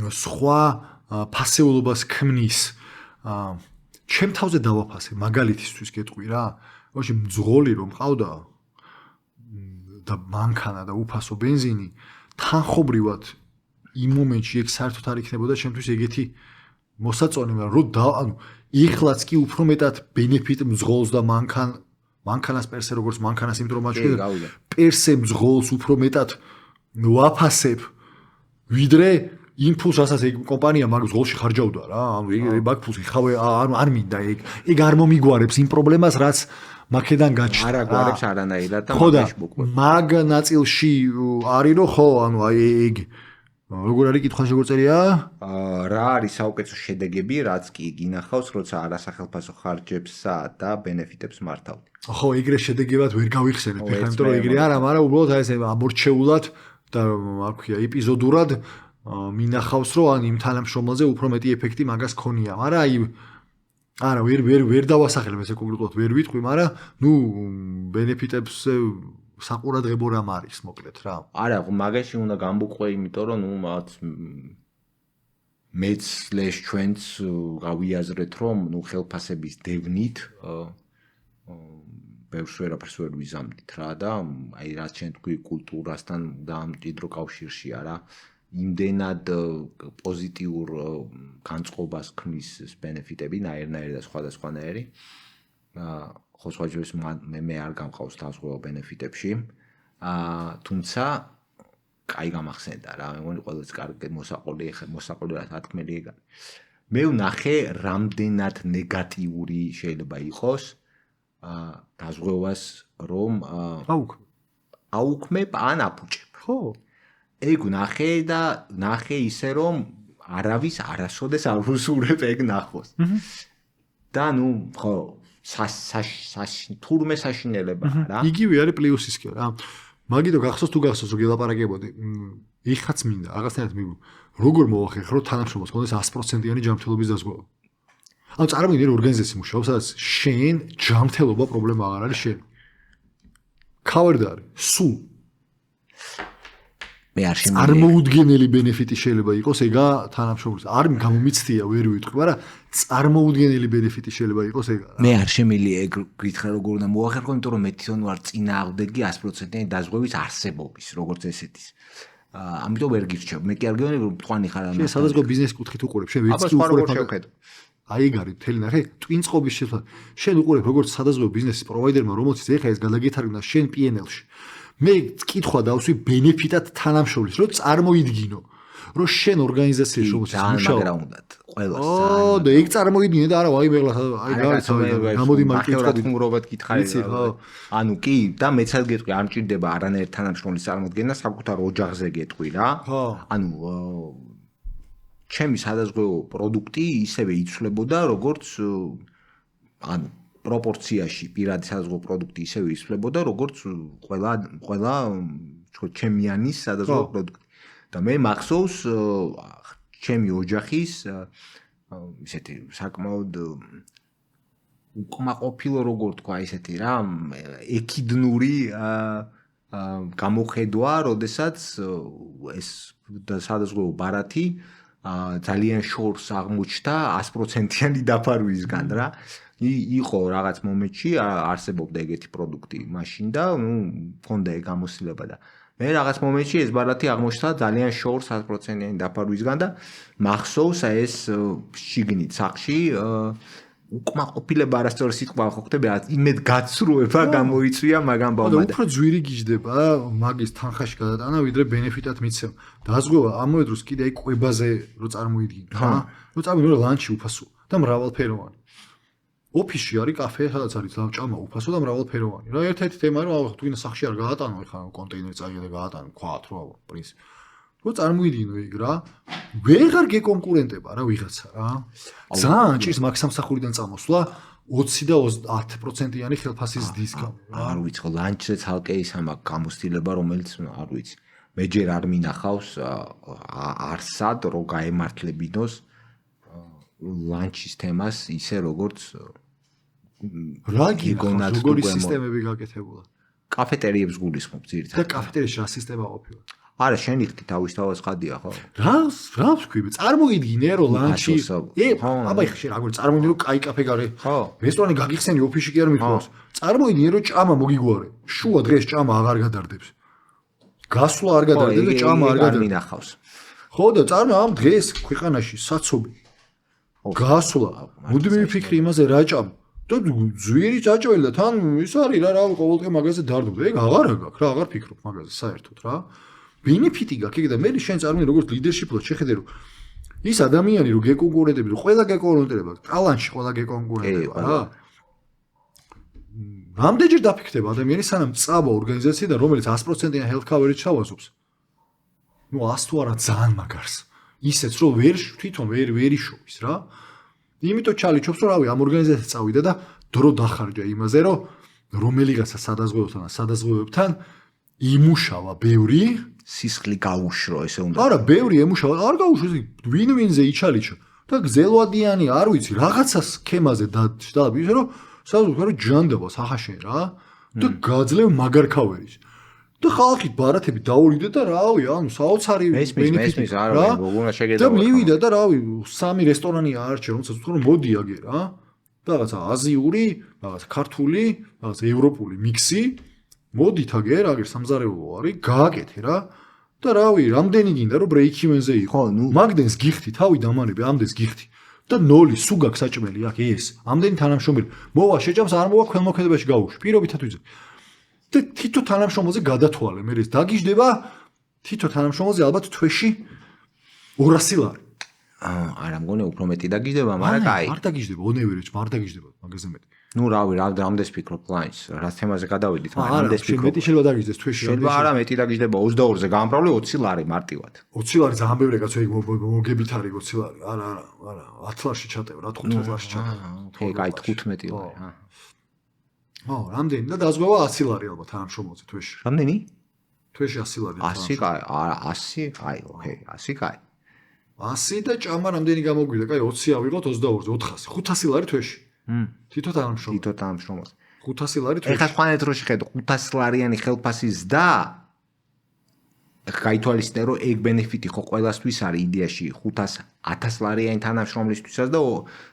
სხვა ფასეულობას ქმნის. ჩემ თავზე დავაფასე მაგალითისთვის გეტყვი რა. ვაში მძღოლი რომ მყავდა და მანქანა და უფასო ბენზინი თანხობრივად იმ მომენტში ეგ საერთოდ არ იქნებოდა ჩემთვის ეგეთი მოსაწონი, მაგრამ ანუ ეხლაც კი უფრო მეტად ბენეფიტ მძღოლს და მანქანას პერსე როგორც მანქანას იმიტომ რომ აჩვენა პერსე მძღოლს უფრო მეტად ვაფასებ ვიდრე იმ ფულს რასაც ეგ კომპანია მაგ მძღოლში ხარჯავდა რა. ანუ ეგ მაგ ფულს იხავე ანუ არ მინდა ეგ არ მომიგوارებს იმ პრობლემას რაც მაქედან გაჩნდა. არ აგვარებს არანაირად და მაგაში მოყვება. მაგ ნაწილში არის რომ ხო ანუ ეგ როგორ არის კითხვა შეგოწერია? რა არის საუკეთესო შედეგები, რაც კი გინახავს, როცა არასახელფასო ხარჯებსა და ბენეფიტებს მართავთ? ხო, ეგრე შედეგებად ვერ გავიხსენებ, ხა იმიტომ რომ ეგრე არა, მაგრამ უბრალოდ აი ესე ამორჩეულად და არ ქვია, ეპიზოდურად მინახავს, რომ ან იმ თანამშრომელზე უფრო მეტი ეფექტი მაგას ქონია, მაგრამ აი არა, ვერ დავასახელებ ესე კონკრეტულად ვერ ვიტყვი, მაგრამ ნუ ბენეფიტებზე საყურადღებო რამ არის, მოკლედ რა. არა, მაგაში უნდა გამბუყვე, იმიტომ რომ ნუ მათ მეც ჩვენც გავიაზრეთ, რომ ნუ ხელფასების დევნით ბევრს ვერაფერს ვერ ვიზამთით რა და აი რაც შენ თქვი კულტურასთან და მჭიდრო კავშირშია რა. იმდენად პოზიტიურ განწყობას ქმნის ბენეფიტები, ნაირ-ნაირი და სხვადასხვანაირი. ხო სხვაჯერს მე არ გამყავს თავსხმეულ ბენეფიტებში. თუმცა კაი გამახსენდა რა, მე მგონი ყველაც კარგი მოსაყოლი რა თქმელი ეგ არის. მე ვნახე რამდენად ნეგატიური შეიძლება იყოს დაზღვევას რომ აუქმებ ან აფუჭებ. ხო. ეგ ვნახე და ვნახე ისე რომ არავის არასოდეს არ უსურებ ეგ ნახოს. და ნუ ხო თურმე საშინელება რა. იგივე არის პლუსისკენ რა. მაგიტო გახსოვს თუ გახსოვს რომ გელაპარაკებოდი. ეხაც მინდა რაღაცნაირად მიგვი. როგორ მოვახერხ რომ თანამშრომელს ხონდეს 100%-იანი ჯანმრთელობის დაზღვევა. ანუ წარმოგიდგენ ორგანიზაცია მუშაობს, სადაც შენ ჯანმრთელობა პრობლემა აღარ არის შენ. covered არის. სულ მე არ შემიძლია. წარმოუდგენელი ბენეფიტი შეიძლება იყოს ეგა თანამშრომლის. არ გამომიცდია ვერ ვიტყვი, მაგრამ წარმოუდგენელი ბენეფიტი შეიძლება იყოს ეგა. მე არ შემიძლია ეგ გითხრა როგორ უნდა მოახერხო, იმიტომ რომ მე თვითონ ვარ წინააღმდეგი 100%-იანი დაზღვევის არსებობის, როგორც ესეთის. ამიტომ ვერ გირჩევ. მე კი არ გეუბნები რომ თქვენი ხარ ამ. შენ სადაზღვო ბიზნეს კუთხით უყურებ, შენ ვერც კი უყურებ. აი ეგ არის მთელი ნახე, ტვინწყობის შესაძლებლობა. შენ უყურებ როგორც სადაზღვო ბიზნესის პროვაიდერმა, რომელსაც ეხა ეს გადაგეთარგმნა შენ PNL-ში. მე კითხვა დავსვი ბენეფიტად თანამშრომლის, რომ წარმოიდგინო, რომ შენ ორგანიზაციაში რომელსაც მუშაობ. მაგრამ უნდათ ყველას. და ეგ წარმოიდგინე და არა, აი მეგლა აი გამოდი მარკეტინგად ხუმრობად გითხარი. ანუ კი და მეცად გეტყვი, არ მჭირდება არანაირ თანამშრომლის წარმოდგენა, საკუთარ ოჯახზე გეტყვი რა. ანუ ჩემი სადაზღვეო პროდუქტი ისევე იცვლებოდა, როგორც ანუ პროპორციაში პირადი სადაზღვეო პროდუქტი ისევე იცვლებოდა, როგორც ყველა ჩემიანის სადაზღვეო პროდუქტი. და მე მახსოვს ჩემი ოჯახის ისეთი საკმაოდ უკმაყოფილო როგორ თქვა ისეთი რა, ექიდნური გამოხედვა, როდესაც ეს სადაზღვეო ბარათი ძალიან შორს აღმოჩნდა 100%-იანი დაფარვისგან რა. იყო რაღაც მომენტში არსებობდა ეგეთი პროდუქტი მაშინ და ნუ მქონდა ეგ გამოსილება და მე რაღაც მომენტში ეს ბარათი აღმოჩნდა ძალიან შორს 100%-იანი დაფარვისგან და მახსოვს ეს შიგნით სახში უკმაყოფილება არასწორი სიტყვა ხო ხდება, იმედ გაცრუება გამოიწვია მაგამ ბავმა. უფრო ძვირი გიждდება მაგის თანხაში გადატანა, ვიდრე ბენეფიტად მიცემ. დაზღვევა ამავე დროს კიდე აი კვებაზე რო წარმოიდგინე, რა. რო წამოვიდე ლანჩი უფასო და მრავალფეროვანი. ოფისში არის კაფე, სადაც არის ჭამა უფასო და მრავალფეროვანი. რა ერთ-ერთი თემაა, რომ თუ ვინმე სახში არ გაატანო, ეხლა კონტეინერი წაიღე და გაატანო, ქვათ რა, პრინციპი. რო წარმოიდგინო იქ რა, ვეღარ გეკონკურენტება რა ვიღაცა რა. ძალიან ჭირს მაგ სამსახურიდან წამოსვლა 20 და 10%-იანი ხელფასის დისკაუნტი. არ ვიცი, ხო ლანჩზე ცალკე ის ამ გამოცდილება, რომელიც არ ვიცი. მე ჯერ არ მინახავს არსად რო გაემართლებინოს ლანჩის თემას ისე როგორც რა გიგონათ როგორი სისტემები გაკეთებულა. კაფეტერიებს გულისხმობ ძირითადად. და კაფეტერიაში რა სისტემა ყოფილა? არა, შენ იხდი თავისთავად ხადია, ხო? რა ვთქვი, წარმოგიდგინე რომ ლანჩი აბა ხე შენ აგერ წარმოგიდგინე რომ კაი კაფე გარე. ხო. რესტორანი გაგიხსენი ოფისში კი არ მithავს. წარმოგიდგინე რომ ჭამა მოგიგوارე. შუა დღეს ჭამა აღარ გადარდებს. გასვლა არ გადარდებს და ჭამა არ გადარდებს. მინახავს. ხო და წარმო ამ დღეს ქვეყანაში საცობი. გასვლა. მოდი მიფიქრი იმაზე რა ჭამა. და ძვირი ჭაჭველი და თან ის არის რა ყოველდღე მაგაზე დარდობ. ეგ აღარ გაქვს რა, აღარ ფიქრობ მაგაზე საერთოდ რა. ბენეფიტი გაქვს და მე შენ წარმოიდგინე როგორც ლიდერშიპად შეხედე რომ ის ადამიანი რომ გეკონკურენტები რომ ყველა გეკონკურენტება ტალანტში ყველა გეკონკურენტება რა რამდენჯერ დაფიქრდება ადამიანი სანამ წავა ორგანიზაციიდან რომელიც 100%-იან health coverage ჩავაზობს ნუ 100 თუ არა ძალიან მაგარს ისეც რომ თვითონ ვერ იშოვის რა იმიტომ ჩალიჩობს რომ რავი ამ ორგანიზაციას წავიდა და დრო დახარჯა იმაზე რომ რომელიღაცა სადაზღვევებთან იმუშავა ბევრი სისხლი გაუშრო ესე უნდა. არა, ბევრი ემუშავა, არ გაუშვა, ვინ-ვინზე იჩალიჩა. და გზელვადიანი, არ ვიცი, რაღაცა სქემაზე და ისე რომ საზღვაო რომ ჯანდაბა სახაშენ რა და გაძლევ მაგარქავერის. და ხალხი ბარათები დაურიდე და რავი, ანუ საოცარი ბენეფიტი რა. და მივიდა და რავი, 3 რესტორანი აარჩე, რომელსაც ვთქვა რომ მოდი აგე რა. და რაღაცა აზიური, რაღაცა ქართული, რაღაცა ევროპული მიქსი. მოდით აგერ სამზარეულო არის, გააკეთე რა. და რავი, რამდენი გინდა რომ ბრეიქ-ივენზე იყო. მაგდენს გიხდი, თავი დამანები, ამდენს გიხდი. და 0 სულ გაქვს საჭმელი აქ ეს. ამდენი თანამშრომელი. მოვა შეჭამს, არ მოვა ხელმოქმედებაში გავუშვი. პირობითად ვიზრდი. და თითო თანამშრომელზე გადათვალე, მე ეს დაგიждდება თითო თანამშრომელზე ალბათ თვეში 200 ლარი. არა მგონი უფრო მეტი დაგიждდება, მაგრამ კაი. არ დაგიждდება, ონევერეჯ, არ დაგიждდება მაგაზე მეტი. ნუ რავი, რამდენს ფიქრობ ლანჩს, რა თემაზე გადავიდით, მაგრამ რამდენს ფიქრობ. მეტი შეიძლება დაგიждდეს თვეში. შეიძლება არა მეტი დაგიждდება 22-ზე, გამრავლე 20 ლარი მარტივად. 20 ლარი ძალიან ბევრი კაცო ეგ მოგებით არის 20 ლარი. არა, 10 ლარში ჩატევ რა, 15 ლარში ჩატევ. კაი, 15 ლარი, ხო, რამდენი და დაზღვევა 100 ლარი ალბათ თანამშრომელზე თვეში. რამდენი? თვეში 100 ლარი. 100 კაი, არა 100, კაი, ოკეი, 100 კაი. 100 და ჭამა რამდენი გამოგვიდა? კაი 20 ავიღოთ 22-ზე 400. 500 ლარი თვეში. თითო თანამშრომელს. 500 ლარი თვეში. ეხლა სხვანაირად რო შეხედო 500 ლარიანი ხელფასის და გაითვალისწინე რომ ეგ ბენეფიტი ხო ყველასთვის არის იდეაში 500 ლარიანი თანამშრომლისთვისაც და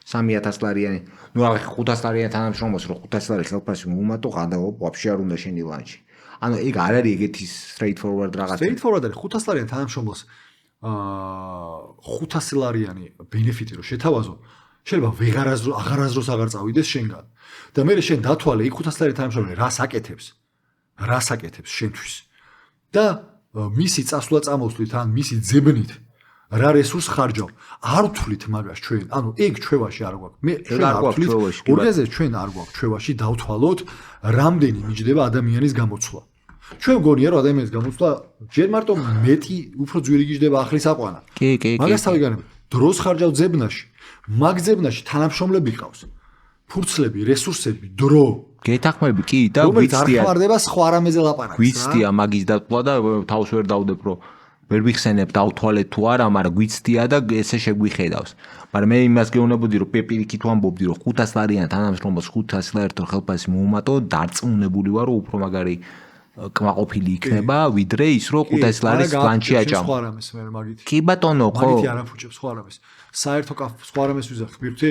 3000 ლარიანი. ნუ რა 500 ლარიანი თანამშრომელს რო 500 ლარი ხელფასი მოუმატო ყადაო ვაფშე არ უნდა შენი ლანჩი. ანუ ეგ არ არის ეგეთი straight forward რაღაცა. straight forward არის 500 ლარიანი თანამშრომელს 500 ლარიანი ბენეფიტი რო შეთავაზო შეიძლება აღარაზროს აღარ წავიდეს შენგან. და მე შენ დათვალე იქ 500 ლარი თანამშრომელი რას აკეთებს შენთვის. და მისი წასვლა წამოსვლით ან მისი ძებნით რა რესურს ხარჯავ. არ ვთვლით მაგას ჩვენ. ანუ ეგ ჩვევაში არ გვაქვს. მე ჩვენ არ ვთვლით. ორგანიზაცია ჩვენ არ გვაქვს ჩვევაში დავთვალოთ რამდენი მიჯდება ადამიანის გამოცვლა. ჩვენ გონია რომ ადამიანის გამოცვლა ჯერ მარტო მეტი უფრო ძვირი გიждდება ახლის აყვანა. კი. მაგას თავი განები. დროს ხარჯავ ძებნაში. მაგ ძებნაში თანამშრომლები ყავს. ფურცლები, რესურსები, დრო. გეთახმები კი და ვიცდია. არ ხმარდება სხვა რამეზე ლაპარაკს. ვიცდია მაგის დათვლა და თავს ვერ დავდებ რომ ვერ ვიხსენებ დავთვალე თუ არა, მაგრამ გვიცდია და ესე შეგვიხედავს. მაგრამ მე იმას გეუბნებოდი რომ პირიქით ვამბობდი რომ 500 ლარიან თანამშრომელს 500 ლარი თორ ხელფასი მოუმატო, დარწმუნებული ვარ რომ უფრო მაგარი კმაყოფილი იქნება, ვიდრე ის რომ 500 ლარის ლანჩი აჭამ. სხვა რამეს მე მაგით. კი ბატონო, ხო. მაგით არ ამფუჭებს სხვა რამეს. საერთო სხვა რამეს ვიზახ, მივხვდი?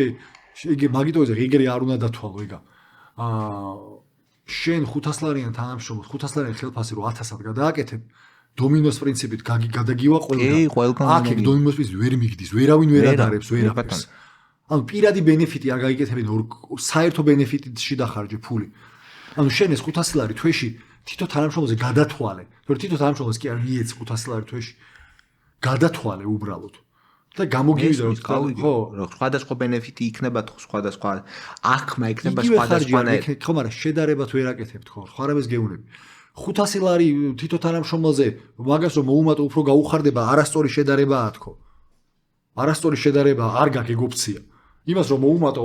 იგი მაგითო ვიზახ, იგერი არ უნდა დათვალო ეგა. შენ 500 ლარიან თანამშრომელს 500 ლარიან ხელფასი რო 1000-ად გადააკეთებ, დომინოს პრინციპით გადაგივა ყველგან. კი, ყველგან. აქ დომინოს პრინციპით ვერ მიგდის, ვერავინ ვერ ადარებს ვერაფერს. ანუ პირადი ბენეფიტი არ გაიგეთებინ საერთო ბენეფიტში დახარჯე ფული. ანუ შენ ეს 500 ლარი თვეში თითო თანამშრომელზე გადათვალე. თორე თითო თანამშრომელს კი არ მიეც 500 ლარი თვეში. გადათვალე უბრალოდ. და გამოგივიდა რომ ხო, სხვადასხვა ბენეფიტი იქნება თუ სხვადასხვა აღქმა იქნება სხვადასხვანაირად. ხო, მაგრამ შედარებად ვერ აკეთებთ ხო? ხარაბეს გეუნები. 500 ლარი თითო თანამშრომელზე მაგას რომ მოუმატო უფრო გაუხარდება არასწორი შედარებაა თქო. არასწორი შედარება არ გაქვს ეგ ოფცია. იმას რომ მოუმატო,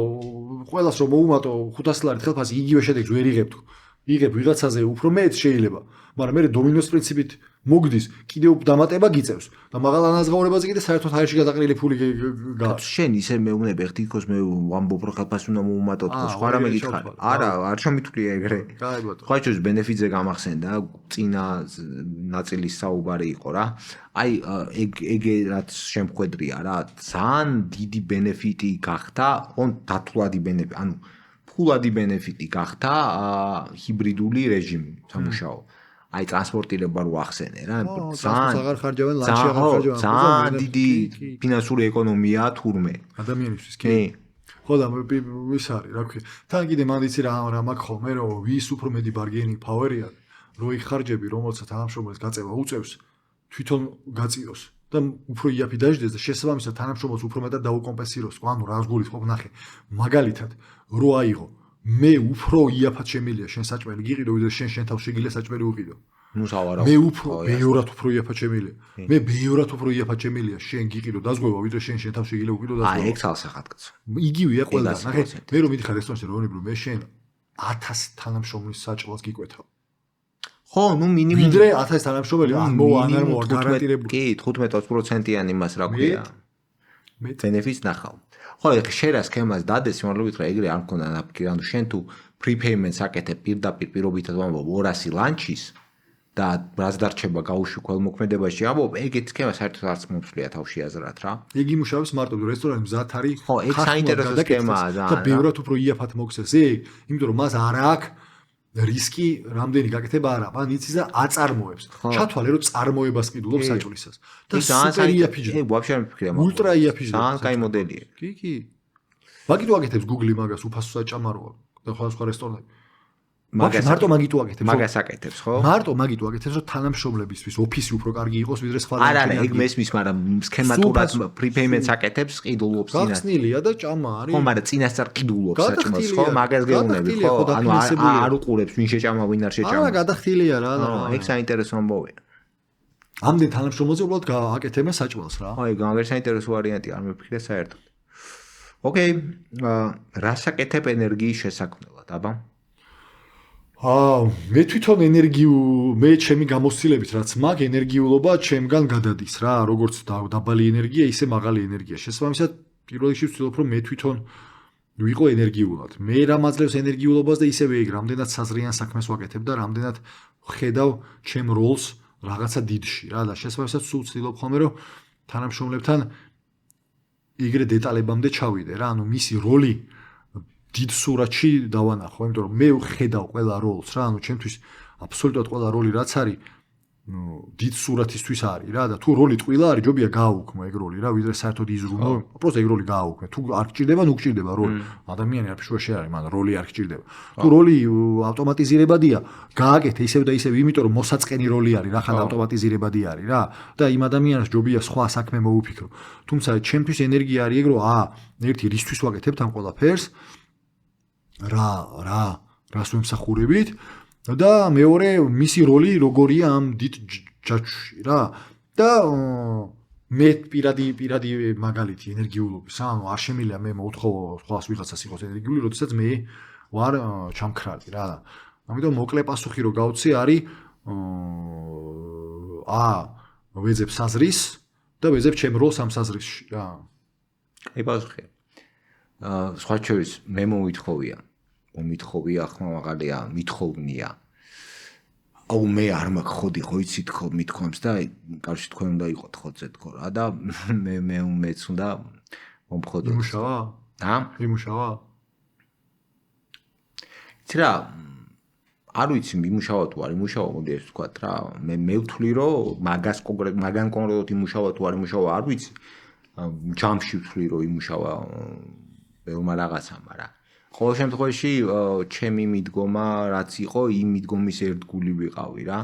ყველას რომ მოუმატო 500 ლარი ხელფასი იგივე შედეგს ვერ იღებთ. იღებ ვიღაცაზე უფრო მეც შეიძლება, მაგრამ მე დომინოს პრინციპით მოგდის, კიდევ დამატება გიწევს და მაღალ ანაზღაურებაზე კიდე საერთოდ აერში გადაყრილი ფული გაქვს. შენ ისე მეუბნები ხე თითქოს მე ვამბობ რომ ხელფასი უნდა მოუმატო თქო, სხვა რამე გითხარი. არა, არ შემითვლია ეგრე. კაი ბატონო. ხო ის ბენეფიტზე გამახსენდა, წინა ნაწილის საუბარი იყო რა. აი ეგ რაც შემხედრია რა, ძალიან დიდი ბენეფიტი გახდა, on დათვლადი ბენეფიტი, ანუ ფულადი ბენეფიტი გახდა ჰიბრიდული რეჟიმი სამუშაო. აი ტრანსპორტირება რო ახსენე რა, ძალიან დიდი ფინანსური ეკონომია თურმე ადამიანისთვის კი. ხო და ის არის, რა ქვია. თან კიდე მან იცი რა მაქვს ხოლმე რომ ვის უფრო მეტი ბარგეინინგ პაუერი აქვს, რო იხარჯები რომელსაც თანამშრომელს გაწევა უწევს, თვითონ გაწიოს და უფრო იაფი დაждდეს და შესაბამისად თანამშრომელს უფრო მეტად დაუკომპენსიროს. ანუ რას გულისხმობ ნახე. მაგალითად, რო აიღო მე უფრო იაფად შემიძლია შენ საჭმელი გიყიდო, ვიდრე შენ თავს შეგიძლია საჭმელი უყიდო. ნუ სავარაუდო. მე უფრო ბევრად უფრო იაფად შემიძლია. მე ბევრად უფრო იაფად შემიძლია შენ გიყიდო დაზღვევა, ვიდრე შენ თავს შეგიძლია უყიდო დაზღვევა. აი ეგ ცალსახად კაცო. იგივეა ყველა. ნახე, მე რომ მიდიხარ რესტორანში რონებრო, მე შენ 1000 თანამშრომლის საჭმელს გიკვეთავ. ხო, ნუ მინიმუმ ვიდრე 1000 თანამშრომელი ან მოვა ან არ მოვა გარანტირებული. კი, 15-20%-იანი იმას რა ქვია. ბენეფიტს ნახავ. ხო, შენ რა სქემას დადეს, სიმართლე ვიტყვი, ეგრე არ მქონდა ნაფიქრი, ანუ შენ თუ პრიპეიმენტს აკეთებ პირდაპირ პირობითად ვამბობ 200 ლანჩის და რაც დარჩება გაუშვი ქველმოქმედებაში, ამბობ, ეგეთ სქემა საერთოდ არც მომსვლია თავში აზრად რა. ეგ იმუშავებს მარტო რესტორანი მზად არის. ხო, ეგ საინტერესო სქემაა და ბევრად უფრო იაფად მოქცეს ეგ, იმიტომ რომ მას არ აქვს რისკი რამდენი გაკეთება არა, მან იცის და აწარმოებს. ჩათვალე რომ წარმოებას ყიდულობს საჭვლისას. და სუპერ იაფი ჯერ. ეგ ვაფშე არ მიფიქრია მაგას. ულტრა იაფი ჯერ. ძალიან კაი მოდელია. კი, კი. მაგიტო აკეთებს Google მაგას უფასო საჭამაროა და სხვა რესტორნები. მარტო მაგიტო აკეთებს. მაგას აკეთებს, ხო? მარტო მაგიტო აკეთებს, რომ თანამშრომლებისთვის ოფისი უფრო კარგი იყოს, ვიდრე სხვა არა, ეგ მესმის, მაგრამ სქემატურად პრიპეიმენტს აკეთებს, ყიდულობს წინასწარ. გახსნილია და ჭამა არის. ხო, მაგრამ წინასწარ ყიდულობს საჭმელს, ხო? მაგას გეუბნები, ხო? ანუ არ უყურებს ვინ შეჭამა, ვინ არ შეჭამა. არა, გადახდილია რა. ეგ საინტერესო ამბავია. ამდენ თანამშრომელზე უბრალოდ აკეთებენ საჭმელს რა. ხო, ეგ მაგერ საინტერესო ვარიანტია, არ მიფიქრე საერთოდ. ოკეი, რას აკეთებ ენერგიის შესაქმნელად, აბა? მე თვითონ მე ჩემი გამოცდილებით რაც მაქვს ენერგიულობა ჩემგან გადადის რა, როგორც დაბალი ენერგია, ისე მაღალი ენერგია. შესაბამისად, პირველ რიგში ვცდილობ რომ მე თვითონ ვიყო ენერგიულად. მე რა მაძლევს ენერგიულობას და ისევე ეგ რამდენად საზრიან საქმეს ვაკეთებ და რამდენად ხედავ ჩემ როლს რაღაცა დიდში რა და შესაბამისად სულ ვცდილობ ხოლმე რომ თანამშრომლებთან იგრე დეტალებამდე ჩავიდე რა, ანუ მისი როლი დიდ სურათში დავანახო, იმიტომ რომ მე ვხედავ ყველა როლს რა, ანუ ჩემთვის აბსოლუტურად ყველა როლი რაც არის, დიდ სურათისთვის არის რა და თუ როლი ტყუილა არის, ჯობია გააუქმო ეგ როლი რა, ვიდრე საერთოდ იზრუნო, უბრალოდ ეგ როლი გააუქმე. თუ არ გჭირდება, ნუ გჭირდება როლი. ადამიანი არ ფშუაში არის, მაგრამ როლი არ გჭირდება. თუ როლი ავტომატიზირებადია, გააკეთე ისევ და ისევ, იმიტომ რომ მოსაწყენი როლი არის, რახან ავტომატიზირებადი არის რა და იმ ადამიანს ჯობია სხვა საქმე მოუფიქრო. თუმცა ჩემთვის ენერგია არის ეგ რომ ერთი რისთვის ვაკეთებ ამ ყველაფერს რას ვემსახურებით და მეორე მისი როლი როგორია ამ დიდ ჯაჭვში რა და მე პირადი მაგალითი ენერგიულობის ანუ არ შემიძლია მე მოუთხოვო სხვას ვიღაცას იყოს ენერგიული, როდესაც მე ვარ ჩამქრალი რა. ამიტომ მოკლე პასუხი რო გავცი არის ვეძებ საზრის და ვეძებ ჩემ როლს ამ საზრისში რა. კაი პასუხია. სხვა შორის მე მომითხოვია ხმა მაღალია მithოვნია. აუ მე არ მაქვს ხოდი ხო იცით ხო მithქვამს და კარში თქვენ უნდა იყოთ ხოძე თქო რა და მეც უნდა მომხოდო. იმუშავა? იმუშავა? იცი რა არ ვიცი იმუშავა თუ არ იმუშავა, მოდი ეს ვთქვათ რა, მე ვთვლი რომ მაგან კონკრეტულად იმუშავა თუ არ იმუშავა არ ვიცი. ჯამში ვთვლი რომ იმუშავა ბევრმა რაღაცამ, მაგრამ ყოველ შემთხვევაში ჩემი მიდგომა რაც იყო, იმ მიდგომის ერთგული ვიყავი რა.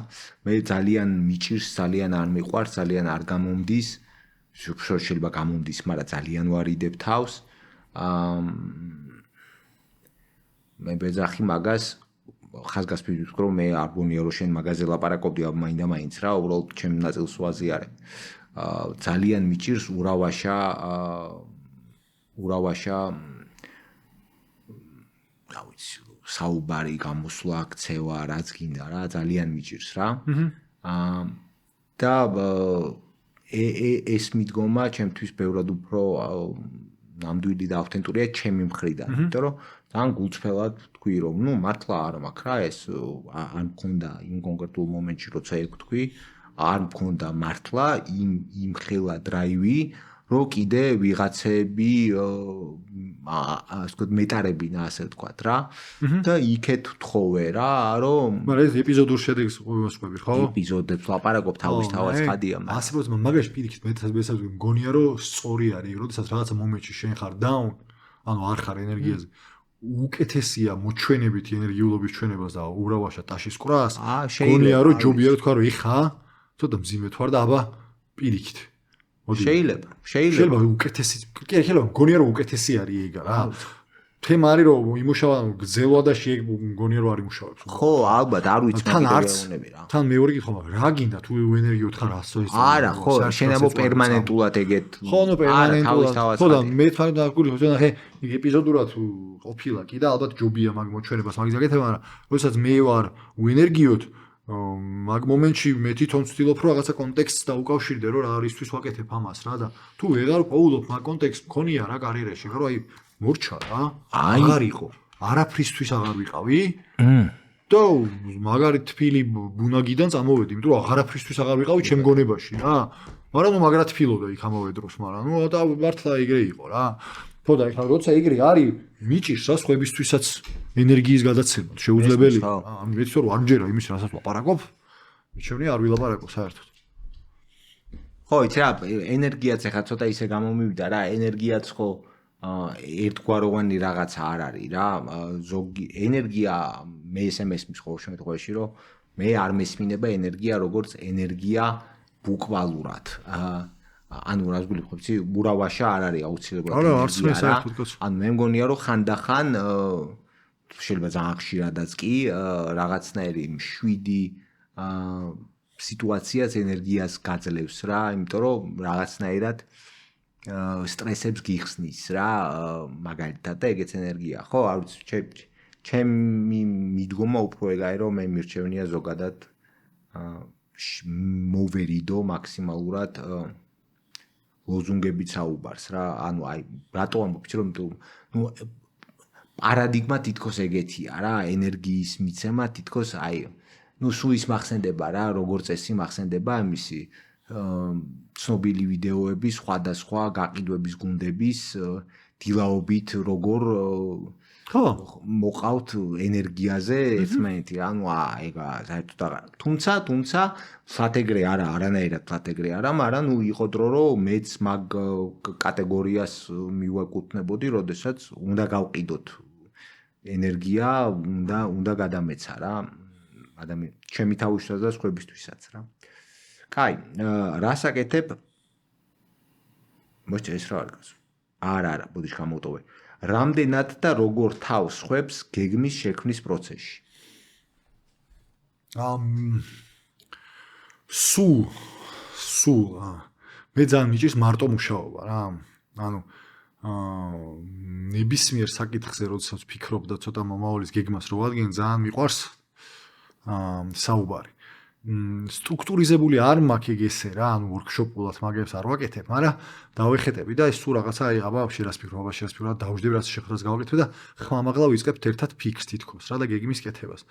მე ძალიან მიჭირს, ძალიან არ მიყვარს, ძალიან არ გამომდის. შეიძლება გამომდის, მაგრამ ძალიან ვარიდებ თავს. მე ბეძახი მაგას ხაზგასმით ვთქვი, რომ მე არ გონია რომ შენ მაგაზე ლაპარაკობდი, მაინდა-მაინც რა, უბრალოდ ჩემ ნაწილს ვაზიარებ. ძალიან მიჭირს ურავაშა რა ვიცი, საუბარი, გამოსვლა, ქცევა, რაც გინდა რა, ძალიან მიჭირს რა. და ეს მიდგომა ჩემთვის ბევრად უფრო ნამდვილი და ავთენტურია ჩემი მხრიდან, იმიტომ რომ ძალიან გულწრფელად თქვი, რომ ნუ მართლა არ მაქვს რა ეს არ მქონდა იმ კონკრეტულ მომენტში, როცა ეგ თქვი, არ მქონდა მართლა იმ ხელა დრაივი, რომ კიდე ვიღაცები ასე ვთქვათ მეტარებინა, ასე ვთქვათ რა. და იქეთ თხოვე რა, რომ მაგრამ ეს ეპიზოდურ შედეგს ყვები, ხო? ეპიზოდებს ლაპარაკობ თავის-თავად ხადია, მაგრამ ასე პროცესს მაგაში პირიქით მეცადე მგონია რომ სწორი არის, როდესაც რაღაცა მომენტში შენ ხარ down, ანუ არ ხარ ენერგიაზე. უკეთესია მოჩვენებითი ენერგიულობის ჩვენებას და ურავაშა ტაშის ყრას. გონია რომ ჯობია რომ თქვა რომ იხა, ცოტა მძიმე თვარ და აბა პირიქით. შეიძლება უკეთესი, კი შეიძლება მგონია რომ უკეთესი არის ეგა რა. თემა არის რომ იმუშავა გძელვა და მგონია რომ არ იმუშავებს. ხო, ალბათ არ ვიცი მაგიტევეუნები რა. თან მეორე კითხვა მაგრამ რა გინდა თუ ენერგიოთ ხარ ასო ის. არა, ხო, შენ ამბობ პერმანენტულად ეგეთ. ხო, ნუ პერმანენტულად. ხო და მე თქვა დაგვიგული ხო ნახე, იქ ეპიზოდურად ყოფილა კი და ალბათ ჯობია მაგ მოჩვენებას მაგის გაკეთება, მაგრამ როდესაც მე ვარ უენერგიოთ მაგ მომენტში მე თვითონ ვცდილობ რომ რაღაცა კონტექსტს დაუკავშირდე რომ რა არისთვის ვაკეთებ ამას რა და თუ ვეღარ პოულობ მაგ კონტექსტს მქონია რა კარიერაში ხო აი მორჩა რა აღარ იყო არაფრისთვის აღარ ვიყავი და მაგარი თბილი ბუნაგიდან წამოვედი იმიტომ რომ აღარაფრისთვის აღარ ვიყავი ჩემ გონებაში რა მაგრამ ნუ მაგრად თბილობდა იქ ამავე დროს მაგრამ ნუ და მართლა ეგრე იყო რა ხო და ეხლა როცა ეგრე არის მიჭირს რა სხვებისთვისაც ენერგიის გადაცემა შეუძლებელია ამ ვიცი რომ არ მჯერა იმის რასაც ვაპარაკობ მიჩვენია არ ვილაპარაკო საერთოდ ხო იცი რა ენერგიაც ეხლა ცოტა ისე გამომივიდა რა ენერგიაც ხო ერთგვაროვანი რაღაცა არ არის რა ზოგი ენერგია მე ესე მესმის ყოველ შემთხვევაში რომ მე არ მესმინება ენერგია როგორც ენერგია ბუკვალურად ანუ რას გულისხმობ იცი ურავაშა არ არის აუცილებლად ენერგია ანუ მე მგონია რომ ხანდახან შეიძლება ძალიან ხშირადაც კი რაღაცნაირი მშვიდი სიტუაციას ენერგიას გაძლევს რა იმიტომ რომ რაღაცნაირად სტრესებს გიხსნის რა მაგალითად და ეგეც ენერგია ხო არ ვიცი ჩემი მიდგომა უფრო ეგაა რომ მე მირჩევნია ზოგადად მოვერიდო მაქსიმალურად ლოზუნგებით საუბარს რა ანუ აი რატო ამბობ რომ ნუ პარადიგმა თითქოს ეგეთია რა ენერგიის მიცემა თითქოს აი ნუ სულ ის მახსენდება რა როგორც წესი მახსენდება ამისი ცნობილი ვიდეოები სხვადასხვა გაყიდვების გუნდების დილაობით როგორ ხო მოყავთ ენერგიაზე ერთმანეთი ანუ ეგა საერთოდ აღარ თუმცა სათეგრე არა არანაირად სათეგრე არა მაგრამ ნუ იყო დრო რომ მეც მაგ კატეგორიას მივაკუთვნებოდი როდესაც უნდა გავყიდოთ ენერგია უნდა გადამეცა რა ადამიან ჩემი თავისთვისაც და სხვებისთვისაც რა კაი რას აკეთებ მოიცა ეს რა არის არა ბოდიში გამოვტოვე რამდენად და როგორ თავს ხვებს გეგმის შექმნის პროცესში სულ მე ძალიან მიჭირს მარტო მუშაობა რა ანუ ნებისმიერ საკითხზე როდესაც ვფიქრობ და ცოტა მომავლის გეგმას რო ვადგენ ძალიან მიყვარს საუბარი სტრუქტურიზებული არ მაქვს ეგ ესე რა ანუ ვორქშოპულად მაგებს არ ვაკეთებ მაგრამ დავეხეტები და ეს თუ რაღაცა აი აბა ვაფშე რას ფიქრობ დავждები რაც შეხვდას გავაკეთებ და ხმამაღლა ვიწყებთ ერთად ფიქს თითქოს რა და გეგმის კეთებას